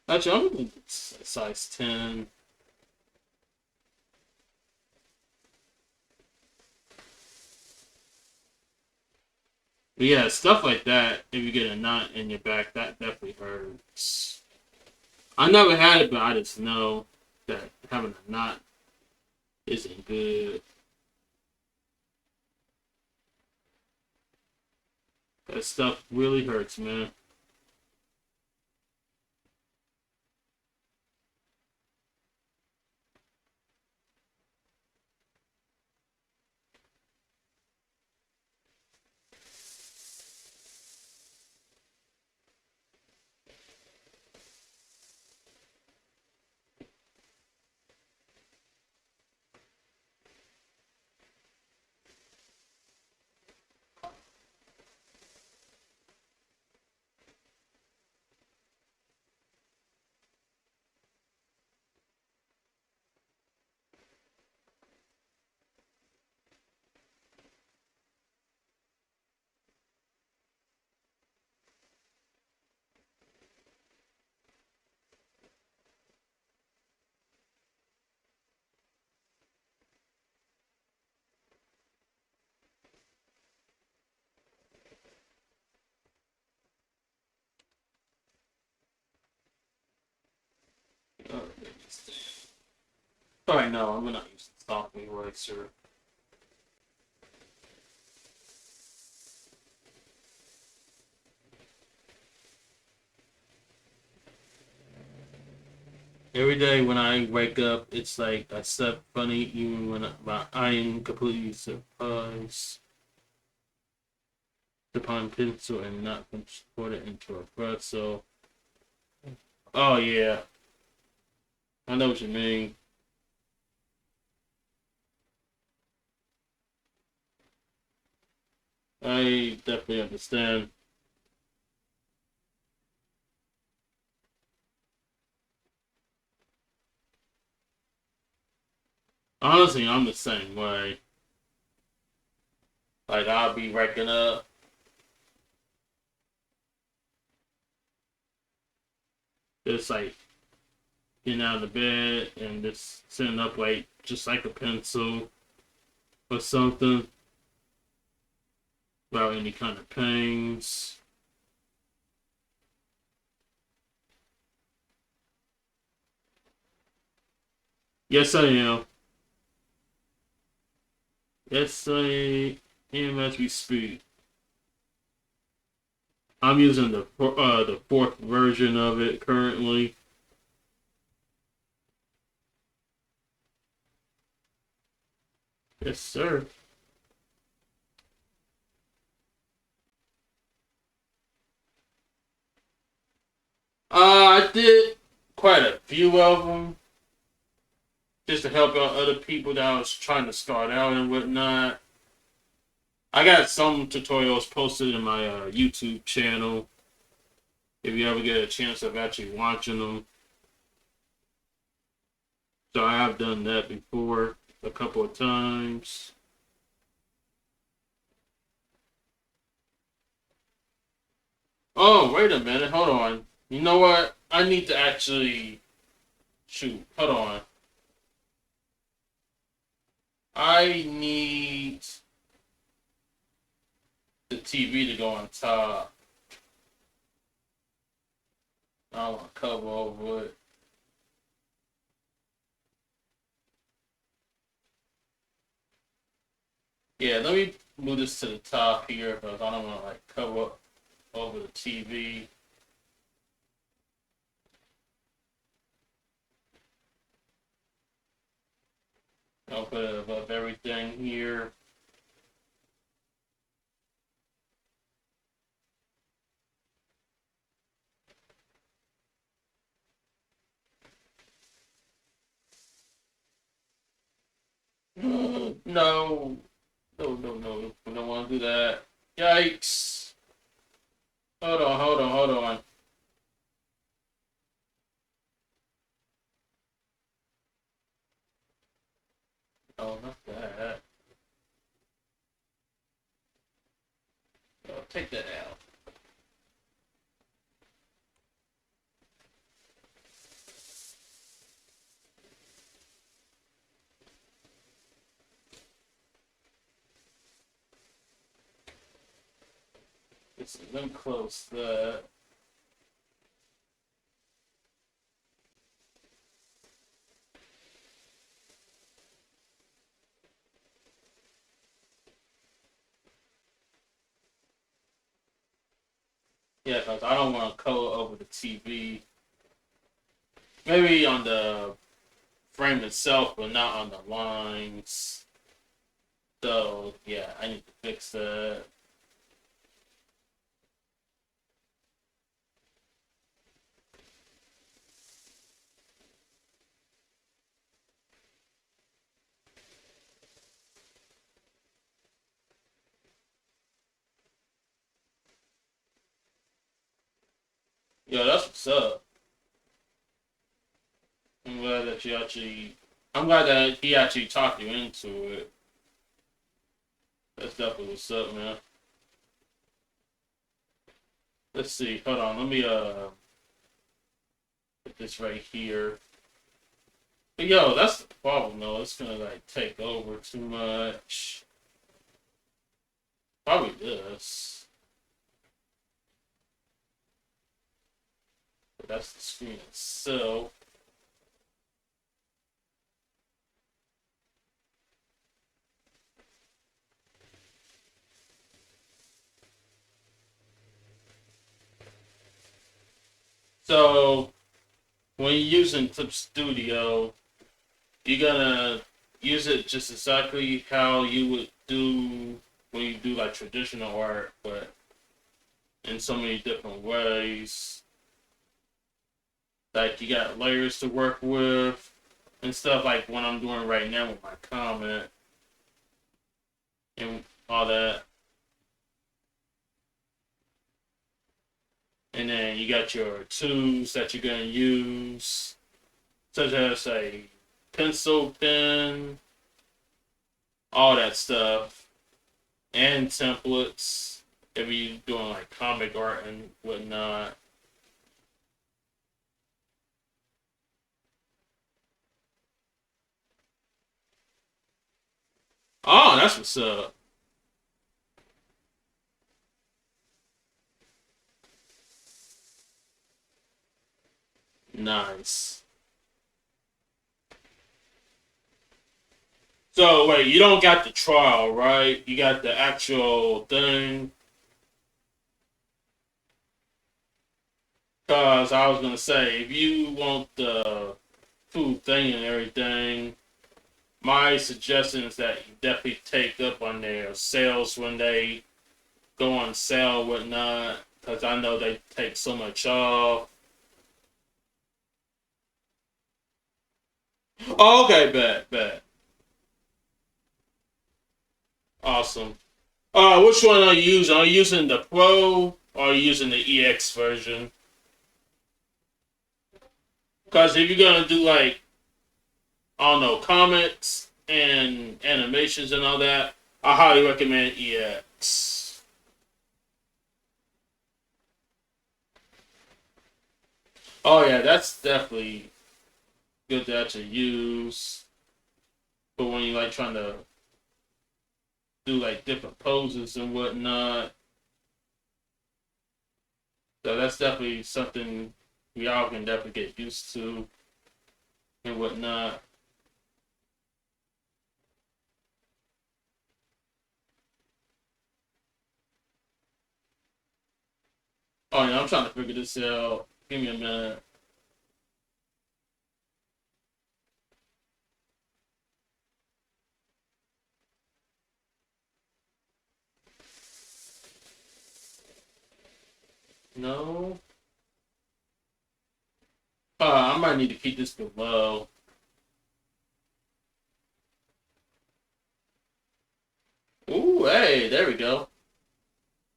Actually, I'm gonna size 10. But yeah, stuff like that, if you get a knot in your back, that definitely hurts. I never had it, but I just know that having a knot isn't good. That stuff really hurts, man. Alright, no, I'm gonna use the soft eraser. Every day when I wake up, it's like I slept funny, even when I am completely surprised upon pencil and not transport it into a breath. So, oh yeah, I know what you mean. I definitely understand. Honestly, I'm the same way. Like I'll be waking up, just like getting out of bed and just sitting up like just like a pencil or something without any kind of pains. Yes, I am. Yes, I am as we speak. I'm using the fourth version of it currently. Yes, sir. I did quite a few of them just to help out other people that I was trying to start out and whatnot. I got some tutorials posted in my YouTube channel. If you ever get a chance of actually watching them, so I have done that before a couple of times. Oh, wait a minute, hold on. You know what? I need to actually shoot. Hold on. I need the TV to go on top. I want to cover over it. Yeah, let me move this to the top here because I don't want to like cover over the TV. I'll put it above everything here. No. No, no, no. We don't want to do that. Yikes. Hold on, hold on, hold on. Oh, not that. Oh, take that out. Let me close that. Yeah, because I don't want to color over the TV. Maybe on the frame itself, but not on the lines. So, yeah, I need to fix that. Yo, that's what's up. I'm glad that you actually. I'm glad that he actually talked you into it. That's definitely what's up, man. Let's see. Hold on. Let me put this right here. But yo, that's the problem though. It's gonna like take over too much. Probably this. But that's the screen itself. So when you're using Clip Studio, you're gonna use it just exactly how you would do when you do like traditional art, but in so many different ways. Like you got layers to work with and stuff like what I'm doing right now with my comment and all that. And then you got your tools that you're gonna use, such as a pencil, pen, all that stuff, and templates if you're doing like comic art and whatnot. Oh, that's what's up. Nice. So wait, you don't got the trial, right? You got the actual thing. Cause I was gonna say, if you want the food thing and everything, my suggestion is that you definitely take up on their sales when they go on sale, and whatnot. Cause I know they take so much off. Oh, okay, bet, bet, awesome. Which one are you using? Are you using the Pro or are you using the EX version? Because if you're gonna do like I don't know comics and animations and all that, I highly recommend EX. Oh yeah, that's definitely good to actually use. But when you're like trying to do like different poses and whatnot, so that's definitely something we all can definitely get used to and whatnot. Oh yeah, I'm trying to figure this out. Give me a minute. No. I might need to keep this below. hey, there we go.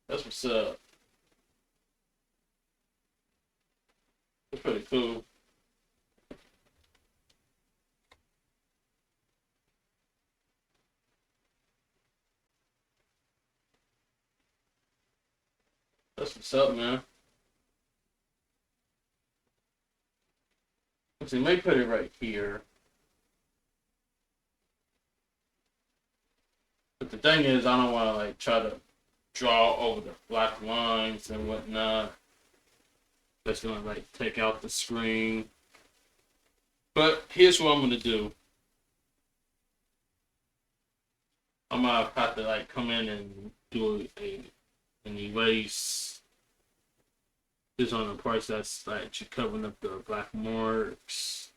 That's what's up. That's pretty cool. That's what's up, man. Let's see, maybe put it right here. But the thing is, I don't want to like try to draw over the black lines and whatnot. That's gonna like take out the screen. But here's what I'm gonna do. I'm gonna have to like come in and do an erase. This on the parts that's like covering up the black marks.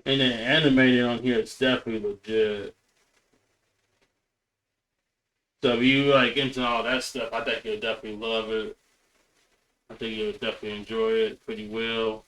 And then animated on here, it's definitely legit. So if you like into all that stuff, I think you'll definitely love it. I think you'll definitely enjoy it pretty well.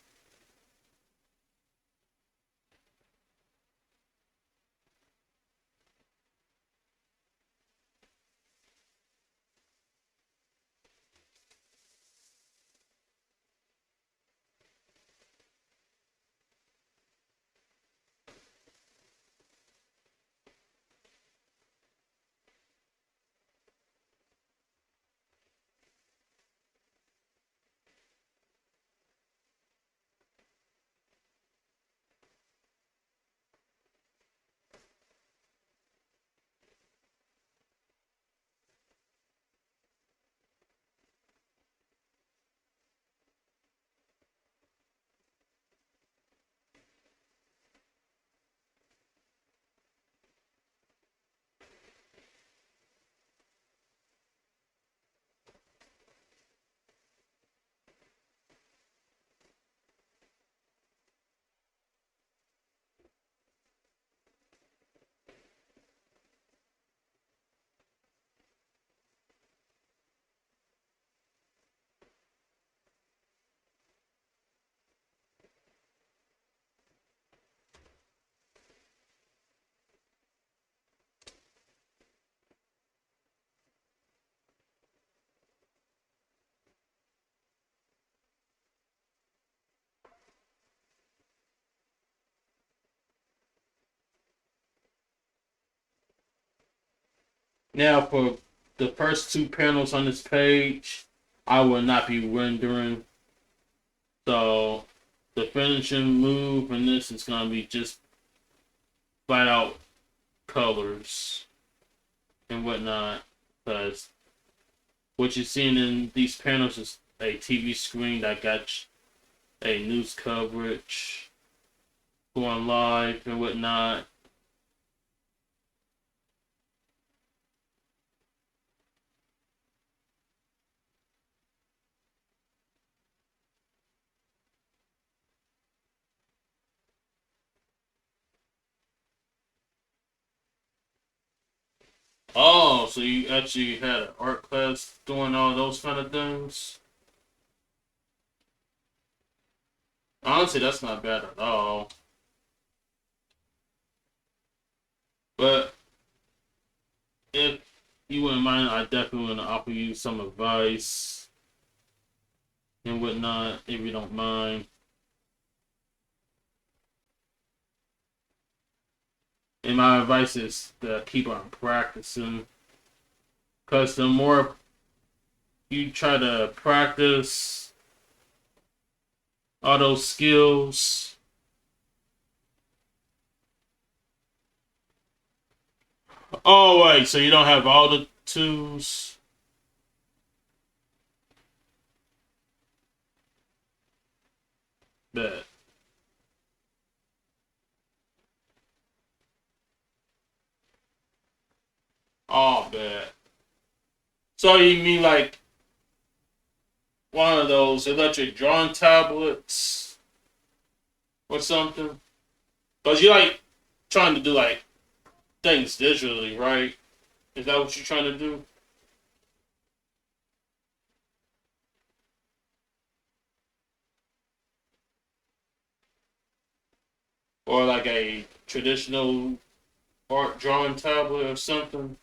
Now for the first two panels on this page, I will not be rendering. So the finishing move in this is gonna be just flat out colors and whatnot. Because what you're seeing in these panels is a TV screen that got a news coverage going live and whatnot. Oh, so you actually had an art class doing all those kind of things? Honestly, that's not bad at all. But if you wouldn't mind, I definitely want to offer you some advice. and whatnot, if you don't mind. And my advice is to keep on practicing, because the more you try to practice all those skills. Oh wait, so you don't have all the tools? Bet. Oh, bet. So you mean like one of those electric drawing tablets or something? Cause you like trying to do like things digitally, right? Is that what you're trying to do? Or like a traditional art drawing tablet or something?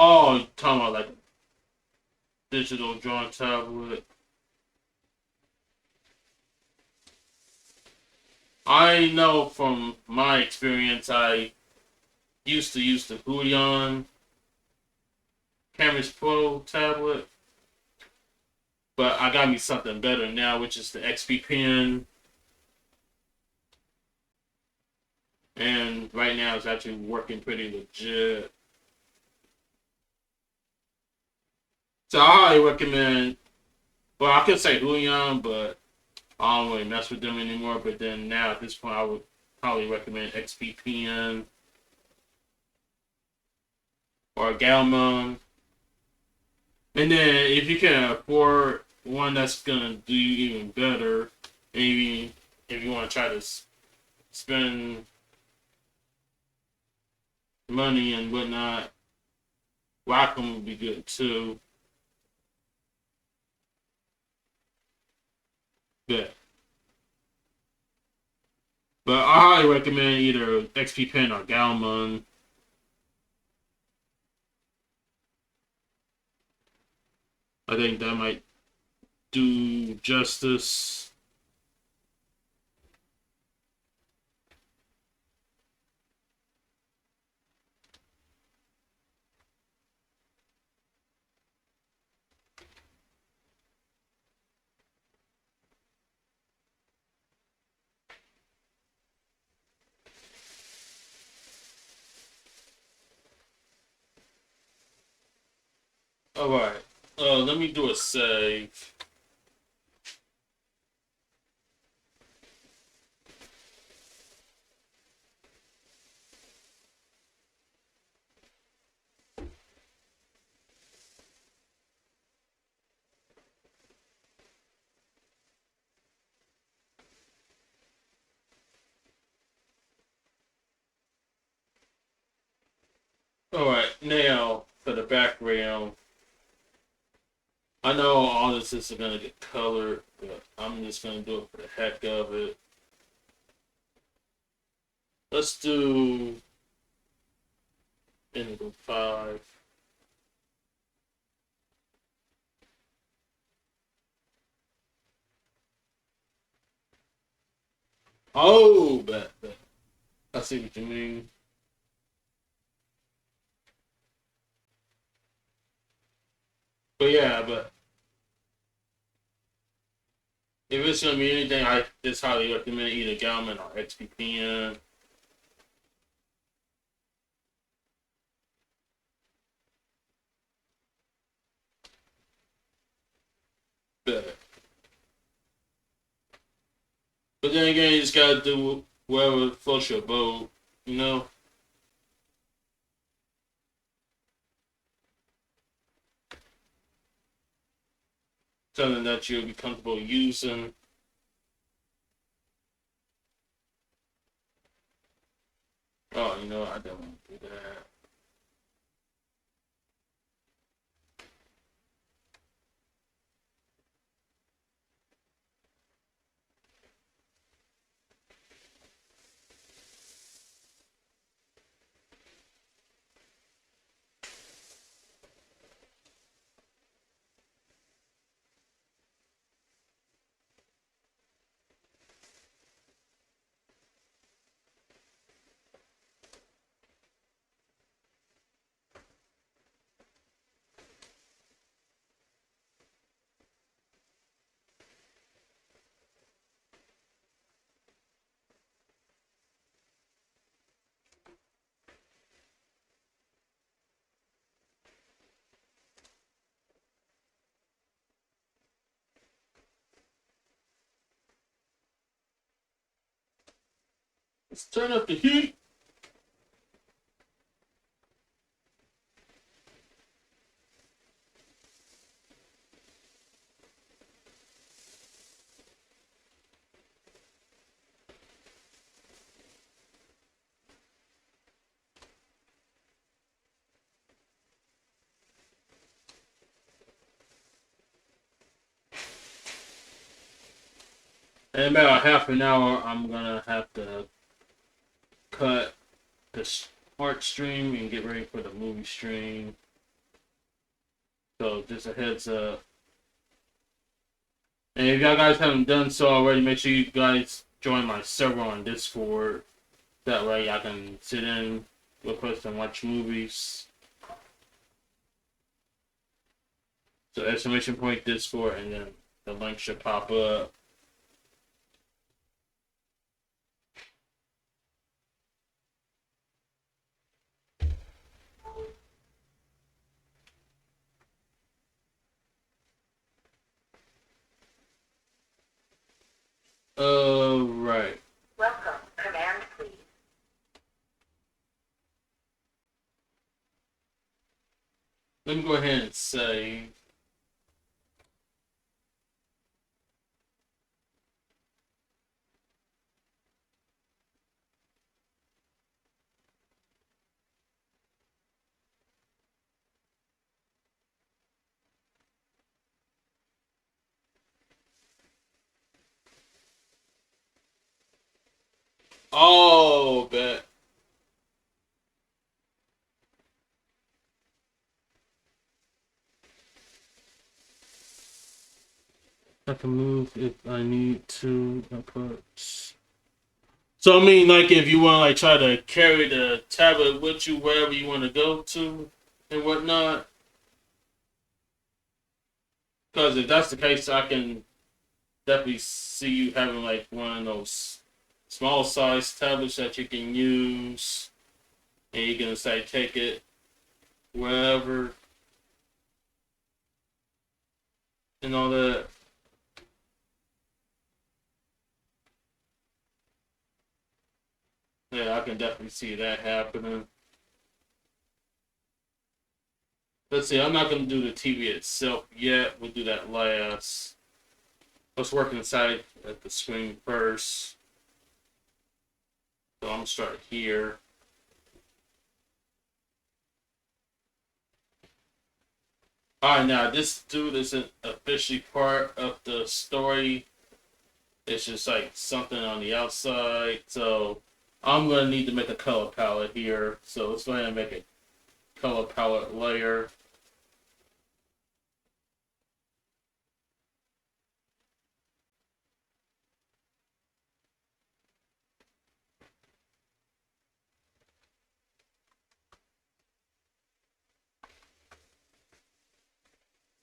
Oh, you're talking about like digital drawing tablet. I know from my experience, I used to use the Huion Cameras Pro tablet, but I got me something better now, which is the XP Pen, and right now it's actually working pretty legit. So I highly recommend. Well, I could say Huion, but I don't really mess with them anymore. But then now at this point, I would probably recommend XP Pen or Galmon. And then if you can afford one that's gonna do you even better, maybe if you want to try to spend money and whatnot, Wacom would be good too. But I highly recommend either XP Pen or Galmon. I think that might do justice. All right. Let me do a save. All right. Now for the background. I know all this is gonna get colored, but I'm just gonna do it for the heck of it. Let's do Indigo 5. Oh, bet. I see what you mean. But yeah, but if it's gonna be anything, I just highly recommend either Galman or XPPN. Bet. But then again, you just gotta do whatever floats your boat, you know? something that you'll be comfortable using. Oh, you know, I don't want to do that. Let's turn up the heat. In about half an hour, I'm gonna have to cut the art stream and get ready for the movie stream. So just a heads up. And if y'all guys haven't done so already, make sure you guys join my server on Discord. That way I can sit in with us and watch movies. So exclamation point Discord, and then the link should pop up. Right. Welcome. Command, please. Let me go ahead and save. Oh, bet. I can move if I need to. So I mean, like, if you want to like try to carry the tablet with you wherever you want to go to and whatnot. Because if that's the case, I can definitely see you having like one of those small size tablets that you can use, and you can say take it wherever and all that. Yeah, I can definitely see that happening. Let's see, I'm not gonna do the TV itself yet. We'll do that last. Let's work inside at the screen first. So I'm gonna start here. Alright, now this dude isn't officially part of the story. It's just like something on the outside. So I'm gonna need to make a color palette here. So let's go ahead and make a color palette layer.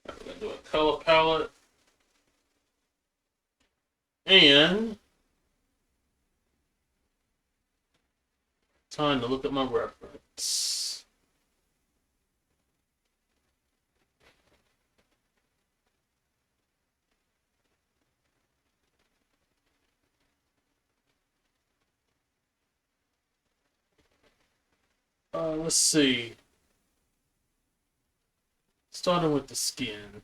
We're gonna do a color palette. And time to look at my reference. Let's see. Starting with the skin.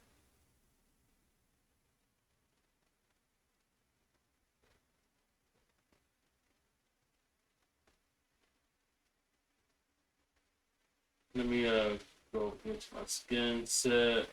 Let me go get my skin set.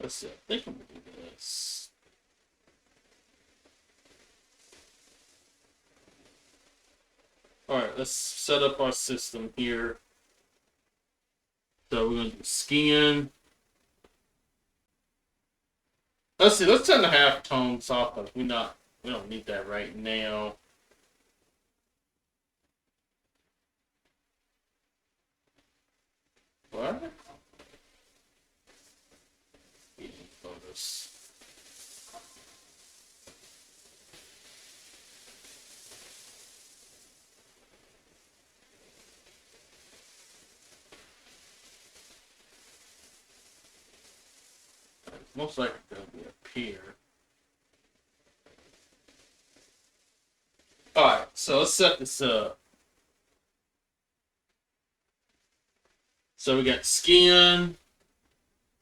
Let's see. I think I'm gonna do this. All right, let's set up our system here. So we're gonna do skin. Let's see. Let's turn the half tones off, but we don't need that right now. What? Photos. Most likely gonna be up here. All right, so let's set this up. So we got skin.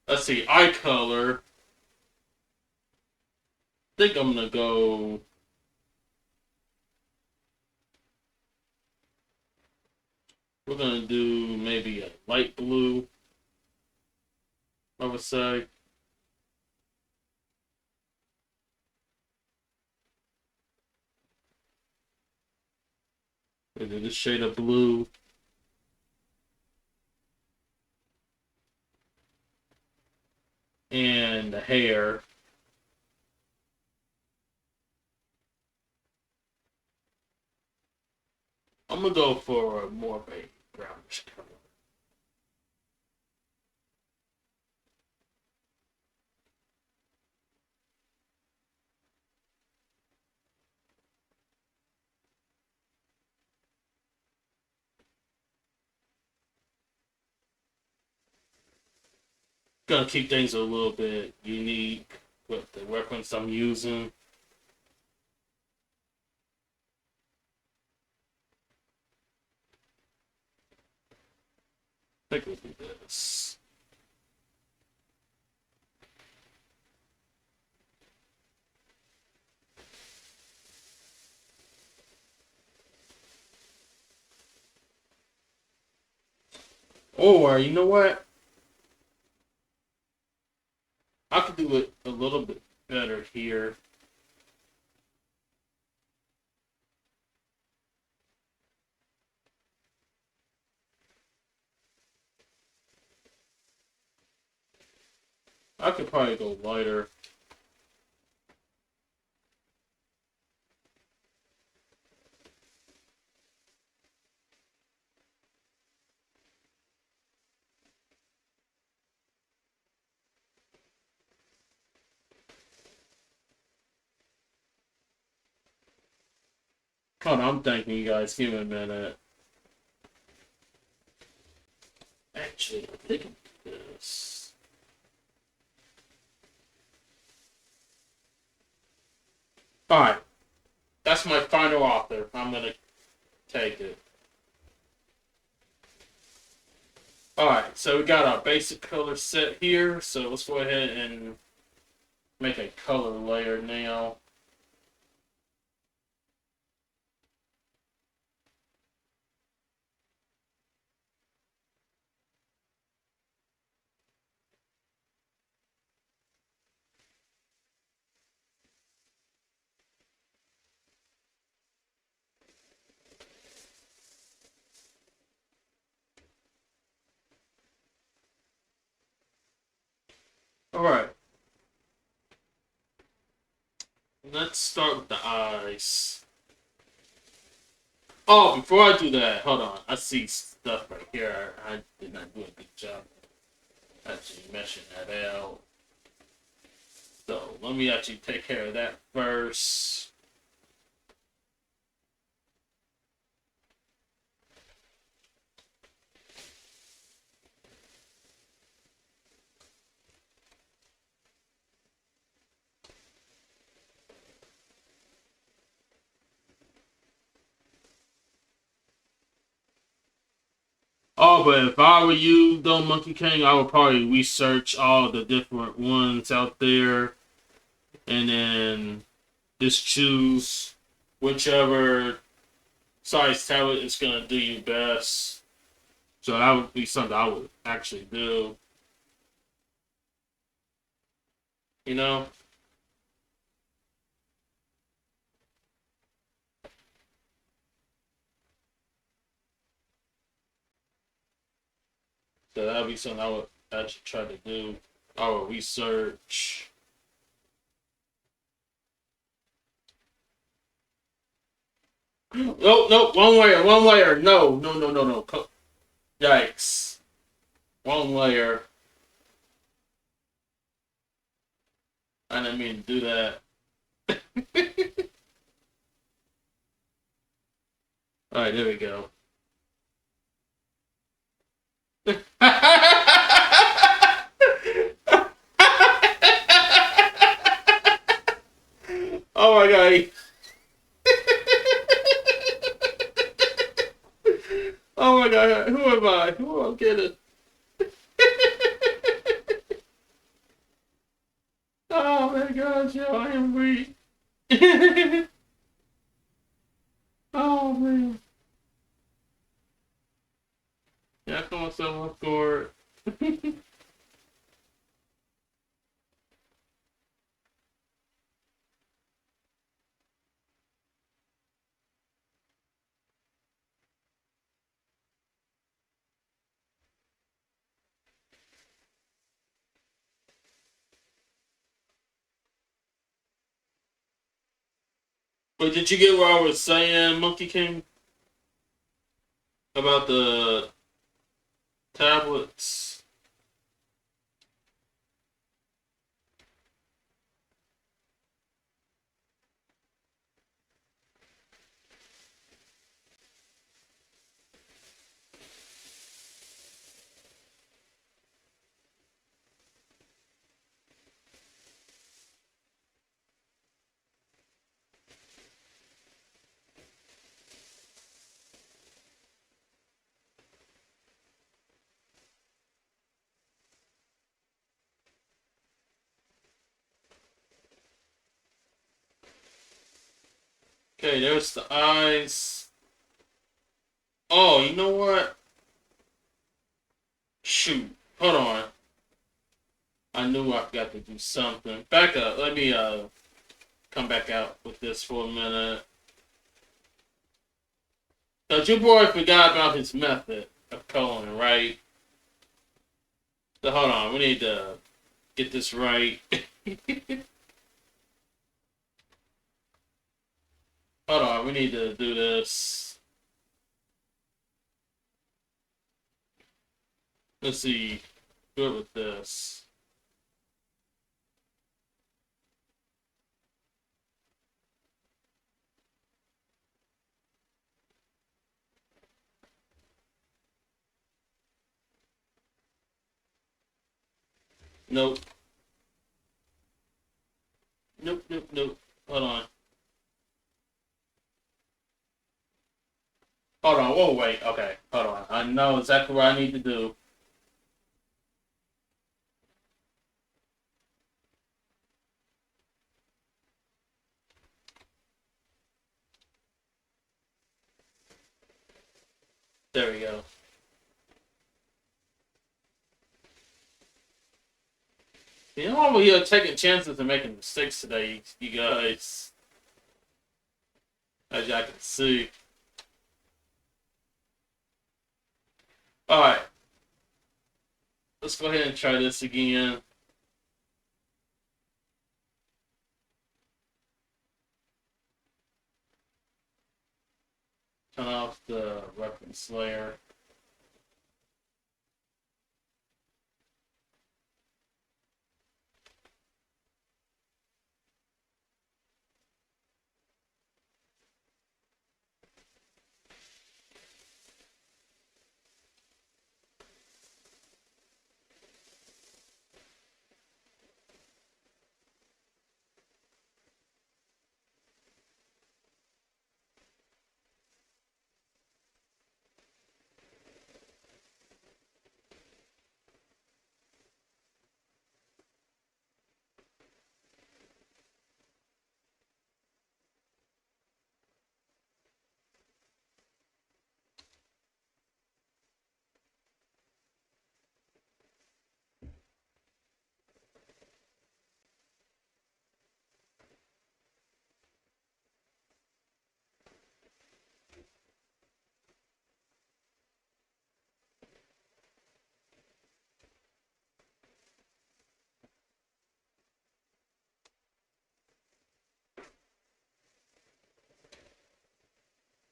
Let's see, eye color. I think I'm gonna go. We're gonna do maybe a light blue. I would say. And then this shade of blue. And the hair. I'm gonna go for more of a brownish color. Gonna keep things a little bit unique with the weapons I'm using. I think we'll do this. Or, you know what? I could do it a little bit better here. I could probably go lighter. Hold on, I'm thanking you guys. Give me a minute. Actually, I think I'm doing this. Alright. That's my final author. I'm gonna take it. Alright, so we got our basic color set here. So let's go ahead and make a color layer now. Alright. Let's start with the eyes. Oh, before I do that, hold on. I see stuff right here. I did not do a good job actually meshing that out. So let me actually take care of that first. Oh, but if I were you, though, Monkey King, I would probably research all the different ones out there, and then just choose whichever size tablet is gonna do you best. So that would be something I would actually do. You know, so that would be something I would actually try to do. I would research. Nope, nope, one layer. No, no, no, no, no. Yikes. One layer. I didn't mean to do that. Alright, there we go. Oh my god. Oh my god. Who am I? Who am I kidding? Oh my gosh, yo, I am weak. Oh man. Yeah, I call myself off guard. But did you get what I was saying, Monkey King? About the tablets? Okay, there's the eyes. Oh, you know what? Shoot. Hold on. I knew I forgot to do something. Back up. Let me come back out with this for a minute. Cause your boy forgot about his method of coloring, right? So hold on, we need to get this right. Hold on, we need to do this. Let's see. Do it with this. Nope. Nope, nope, nope. Hold on. Hold on, whoa, wait. Okay, hold on. I know exactly what I need to do. There we go. You know, I'm over here taking chances and making mistakes today, you guys. As y'all can see. Alright, let's go ahead and try this again. Turn off the reference layer.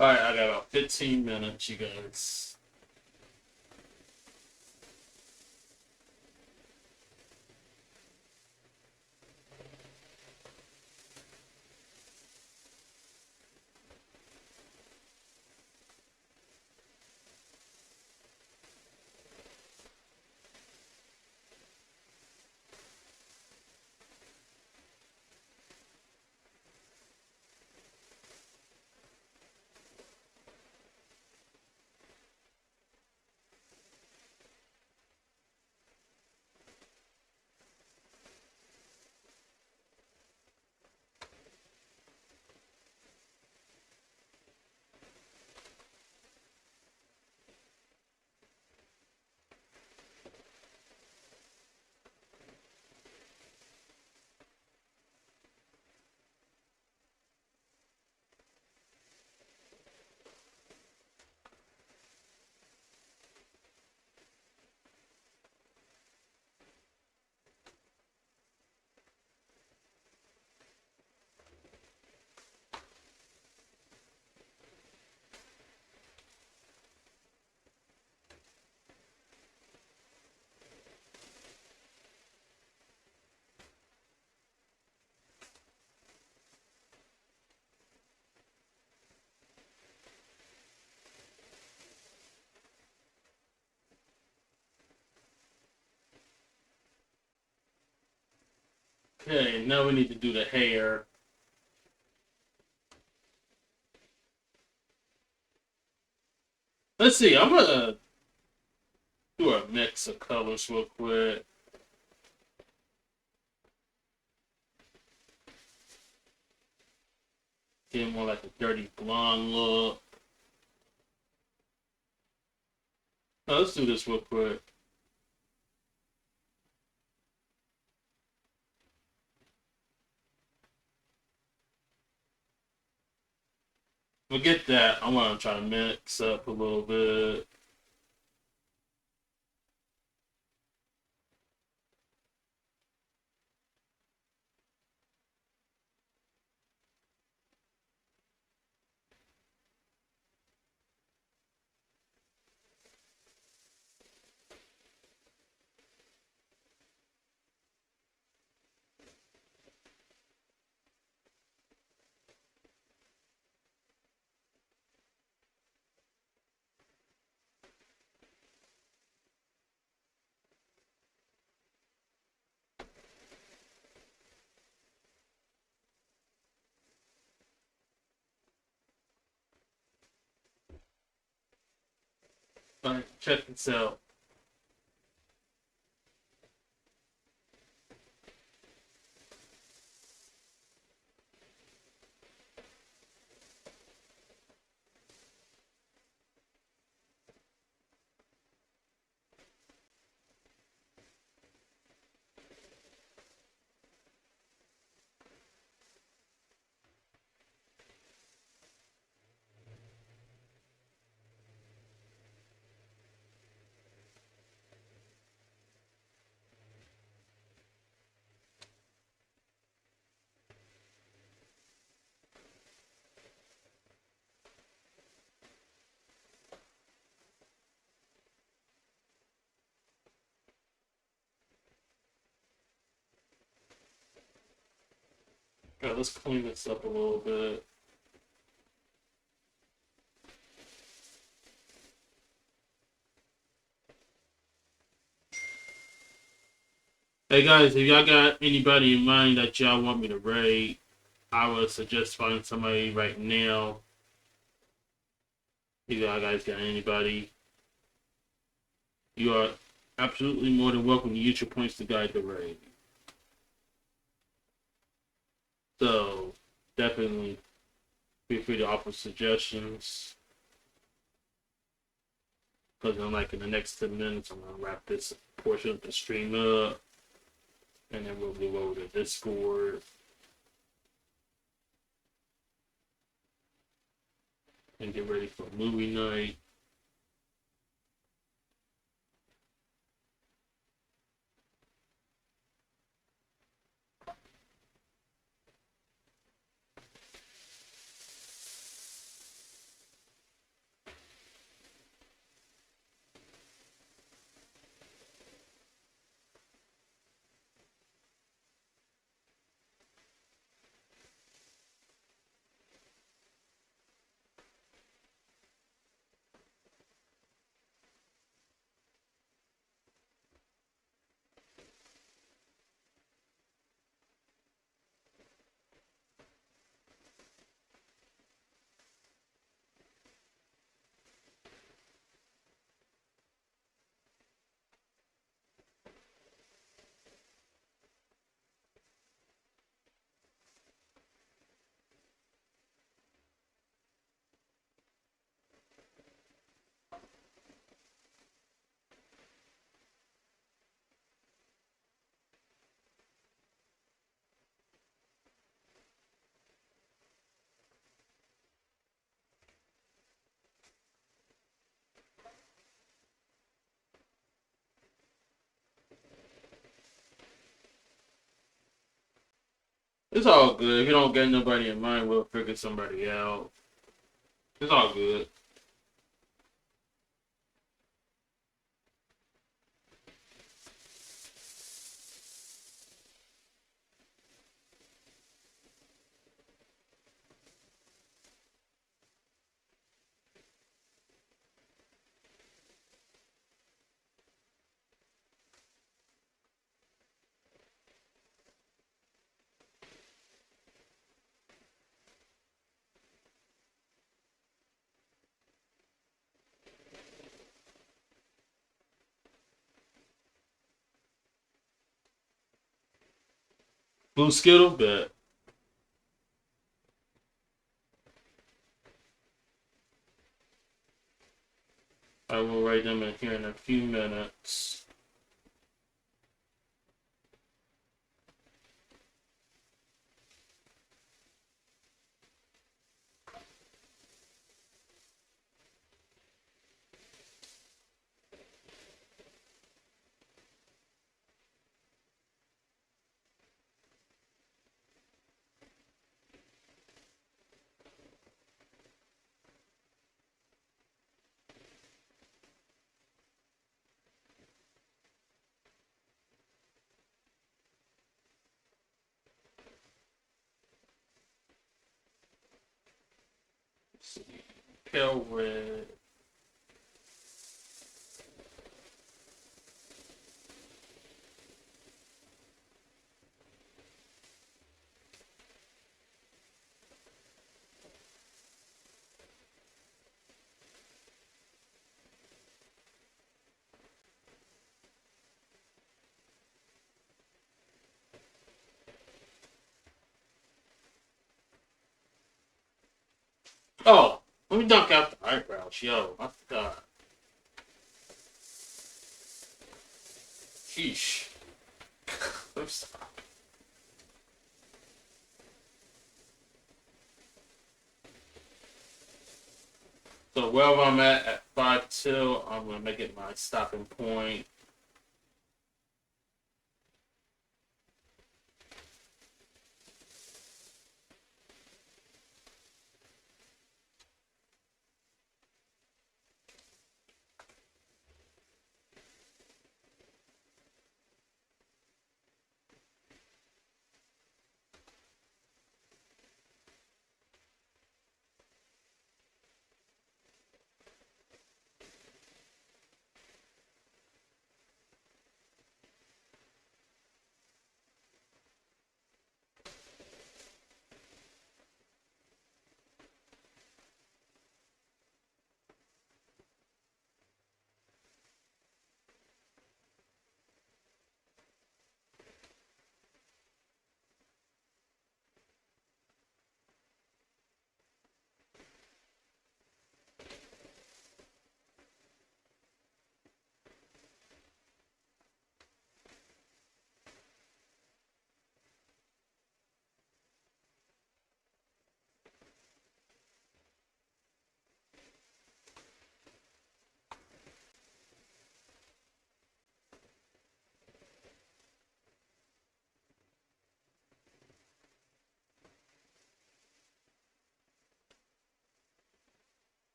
Alright, I got about 15 minutes, you guys. Okay, now we need to do the hair. Let's see, I'm gonna do a mix of colors real quick. Get more like a dirty blonde look. Now, let's do this real quick. Forget that. I'm gonna try to mix up a little bit. Alright, check this out. Alright, let's clean this up a little bit. Hey guys, if y'all got anybody in mind that y'all want me to raid, I would suggest finding somebody right now. If y'all guys got anybody, you are absolutely more than welcome to use your points to guide the raid. So, definitely feel free to offer suggestions. Because in the next 10 minutes, I'm going to wrap this portion of the stream up. And then we'll move over to Discord. And get ready for movie night. It's all good. If you don't get nobody in mind, we'll figure somebody out. It's all good. Blue Skittle, bet. I will write them in here in a few minutes. Pale red. Oh, let me knock out the eyebrows. Yo, I forgot. Sheesh. Let's stop. So wherever I'm at 5'2", I'm gonna make it my stopping point.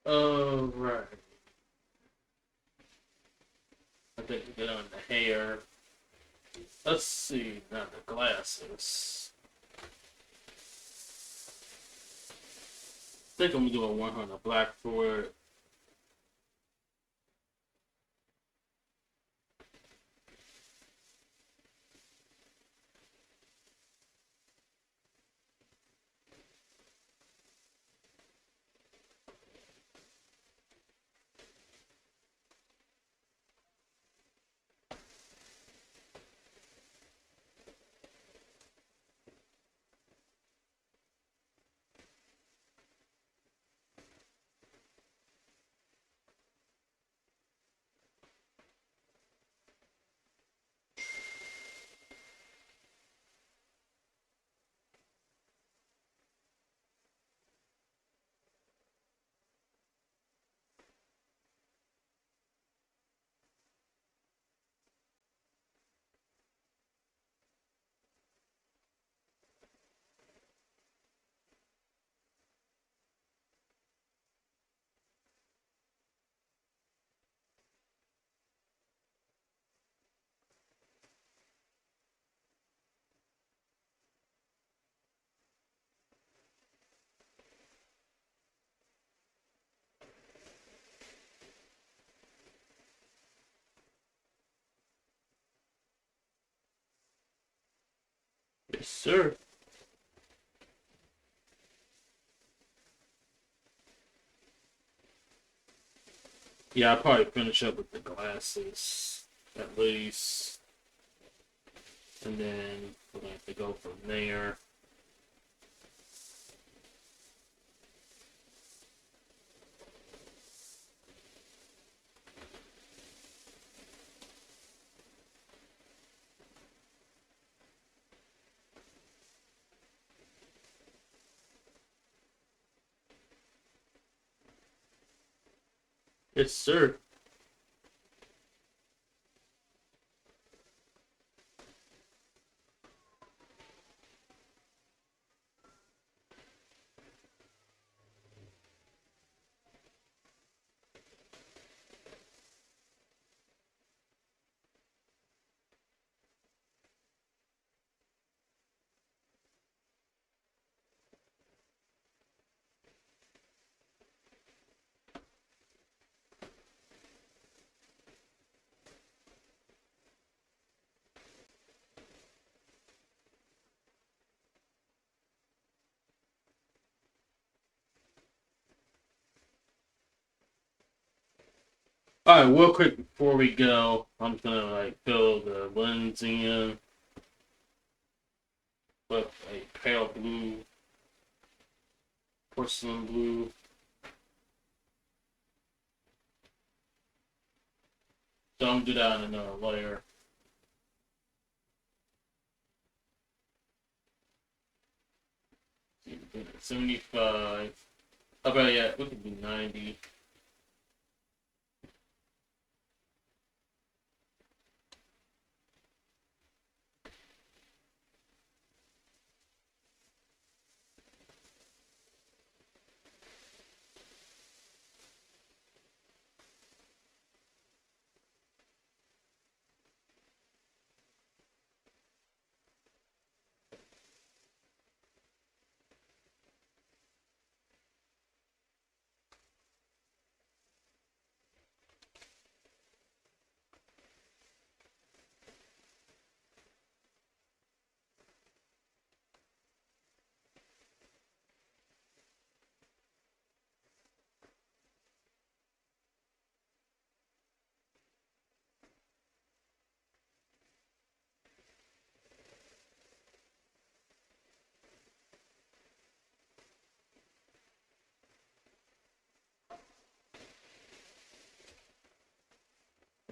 Alright. I think we get on the hair. Let's see, not the glasses. I think I'm doing 100 black for it. Yes, sir. Yeah, I'll probably finish up with the glasses at least. And then we're going to have to go from there. Yes, sir. All right, real quick before we go, I'm gonna like fill the lens in with a pale blue, porcelain blue. So I'm gonna do that on another layer. 75. How about yeah? We could do 90.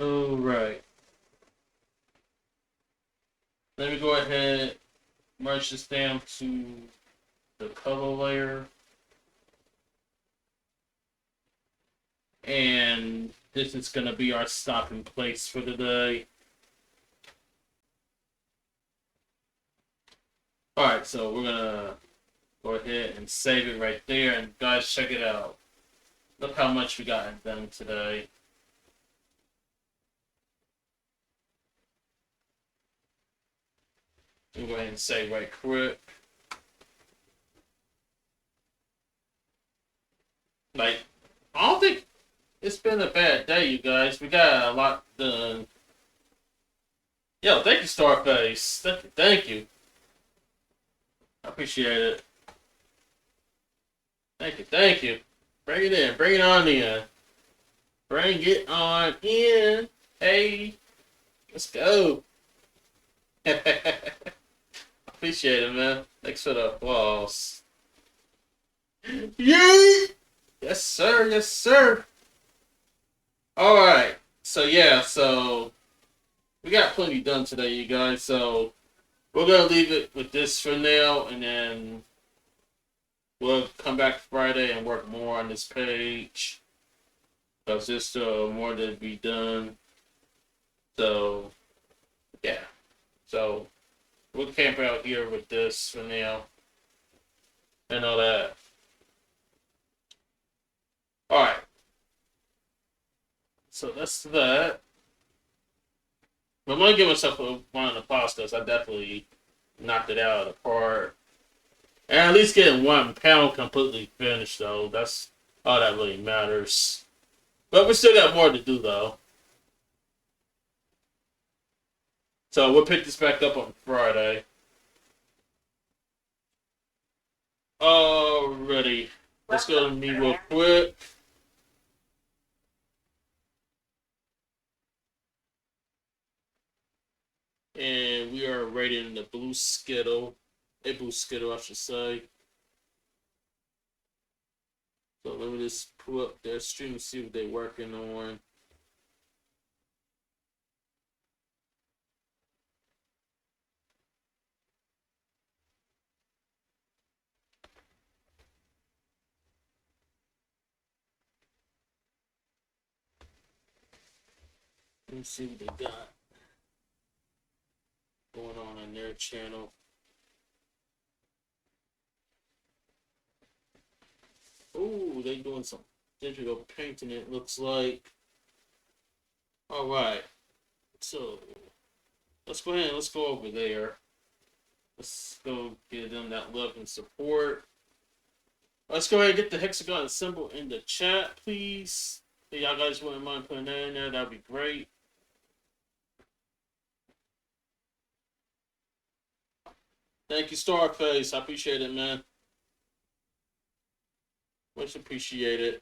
All right. Let me go ahead, merge this down to the color layer, and this is gonna be our stopping place for today. All right, so we're gonna go ahead and save it right there, and guys, check it out. Look how much we got done today. I'm go ahead and say right quick. Like, I don't think it's been a bad day, you guys. We got a lot done. Yo, thank you, Starface. Thank you. I appreciate it. Thank you, thank you. Bring it in. Bring it on in. Bring it on in. Hey, let's go. Appreciate it, man. Thanks for the applause. Yay! Yes, sir. Yes, sir. All right. So yeah. So we got plenty done today, you guys. So we're gonna leave it with this for now, and then we'll come back Friday and work more on this page because there's still more to be done. So yeah. So we'll camp out here with this for now and all that. All right. So that's that. I'm gonna give myself a round of applause because I definitely knocked it out of the park. And at least getting 1 pound completely finished though. That's all that really matters. But we still got more to do though. So we'll pick this back up on Friday. Alrighty. Let's go to me real quick. And we are rating the blue Skittle. A blue Skittle, I should say. So let me just pull up their stream and see what they're working on. Let me see what they got going on their channel. Ooh, they doing some digital painting, it looks like. Alright. So let's go ahead and let's go over there. Let's go give them that love and support. Let's go ahead and get the hexagon symbol in the chat, please. If y'all guys wouldn't mind putting that in there, that'd be great. Thank you, Starface. I appreciate it, man. Much appreciated.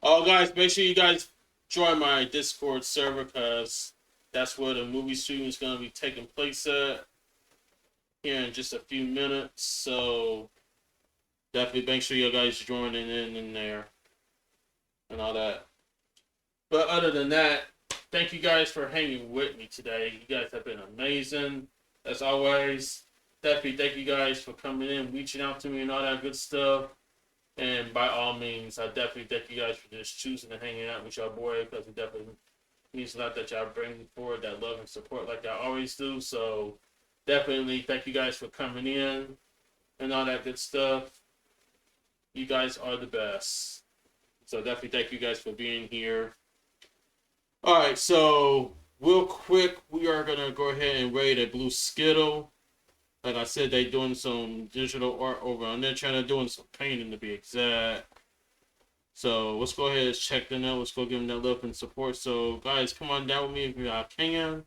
Oh, guys, make sure you guys join my Discord server because that's where the movie stream is going to be taking place at here in just a few minutes. So definitely make sure you guys joining in there and all that. But other than that, thank you guys for hanging with me today. You guys have been amazing as always. Definitely thank you guys for coming in, reaching out to me, and all that good stuff. And by all means, I definitely thank you guys for just choosing to hang out with y'all boy because it definitely means a lot that y'all bring forward that love and support like y'all always do. So definitely thank you guys for coming in and all that good stuff. You guys are the best. So definitely thank you guys for being here. All right, so real quick, we are gonna go ahead and rate a blue Skittle. Like I said, they doing some digital art over on their channel, doing some painting to be exact. So let's go ahead and check them out. Let's go give them that love and support. So guys, come on down with me if you can.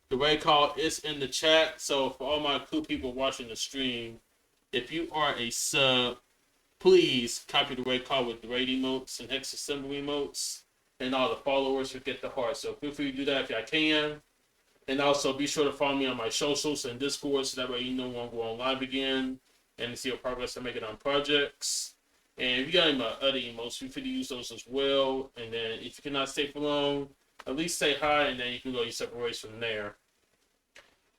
The raid call is in the chat. So for all my cool people watching the stream, if you are a sub, please copy the raid call with the raid emotes and hex symbol emotes, and all the followers will get the heart. So feel free to do that if you can. And also be sure to follow me on my socials and Discord so that way you know when I'm going live again and see what progress I'm making on projects. And if you got any other emotes, feel free to use those as well. And then if you cannot stay for long, at least say hi and then you can go your separate ways from there.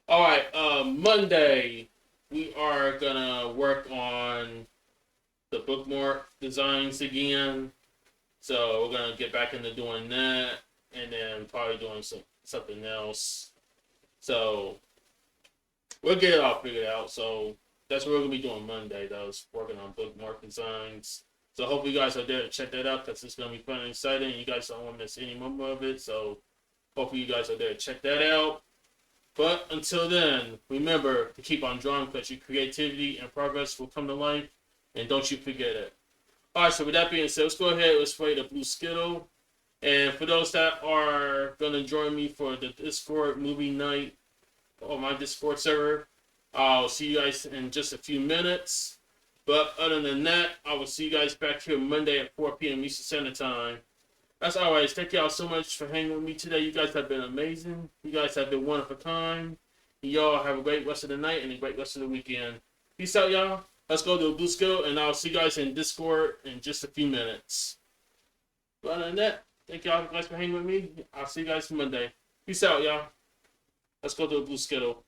All right, Monday we are gonna work on the bookmark designs again. So we're gonna get back into doing that and then probably doing something else. So we'll get it all figured out. So that's what we're gonna be doing Monday, though, is working on bookmark designs. So hopefully you guys are there to check that out because it's gonna be fun and exciting. You guys don't want to miss any moment of it. So hopefully you guys are there to check that out. But until then, remember to keep on drawing because your creativity and progress will come to life. And don't you forget it. Alright, so with that being said, let's go ahead. Let's play the Blue Skittle. And for those that are going to join me for the Discord movie night on my Discord server, I'll see you guys in just a few minutes. But other than that, I will see you guys back here Monday at 4 p.m. Eastern Standard Time. As always, thank y'all so much for hanging with me today. You guys have been amazing. You guys have been one of a kind. Y'all have a great rest of the night and a great rest of the weekend. Peace out, y'all. Let's go to a Blue Skittle, and I'll see you guys in Discord in just a few minutes. But other than that, thank y'all guys for hanging with me. I'll see you guys Monday. Peace out, y'all. Let's go to a Blue Skittle.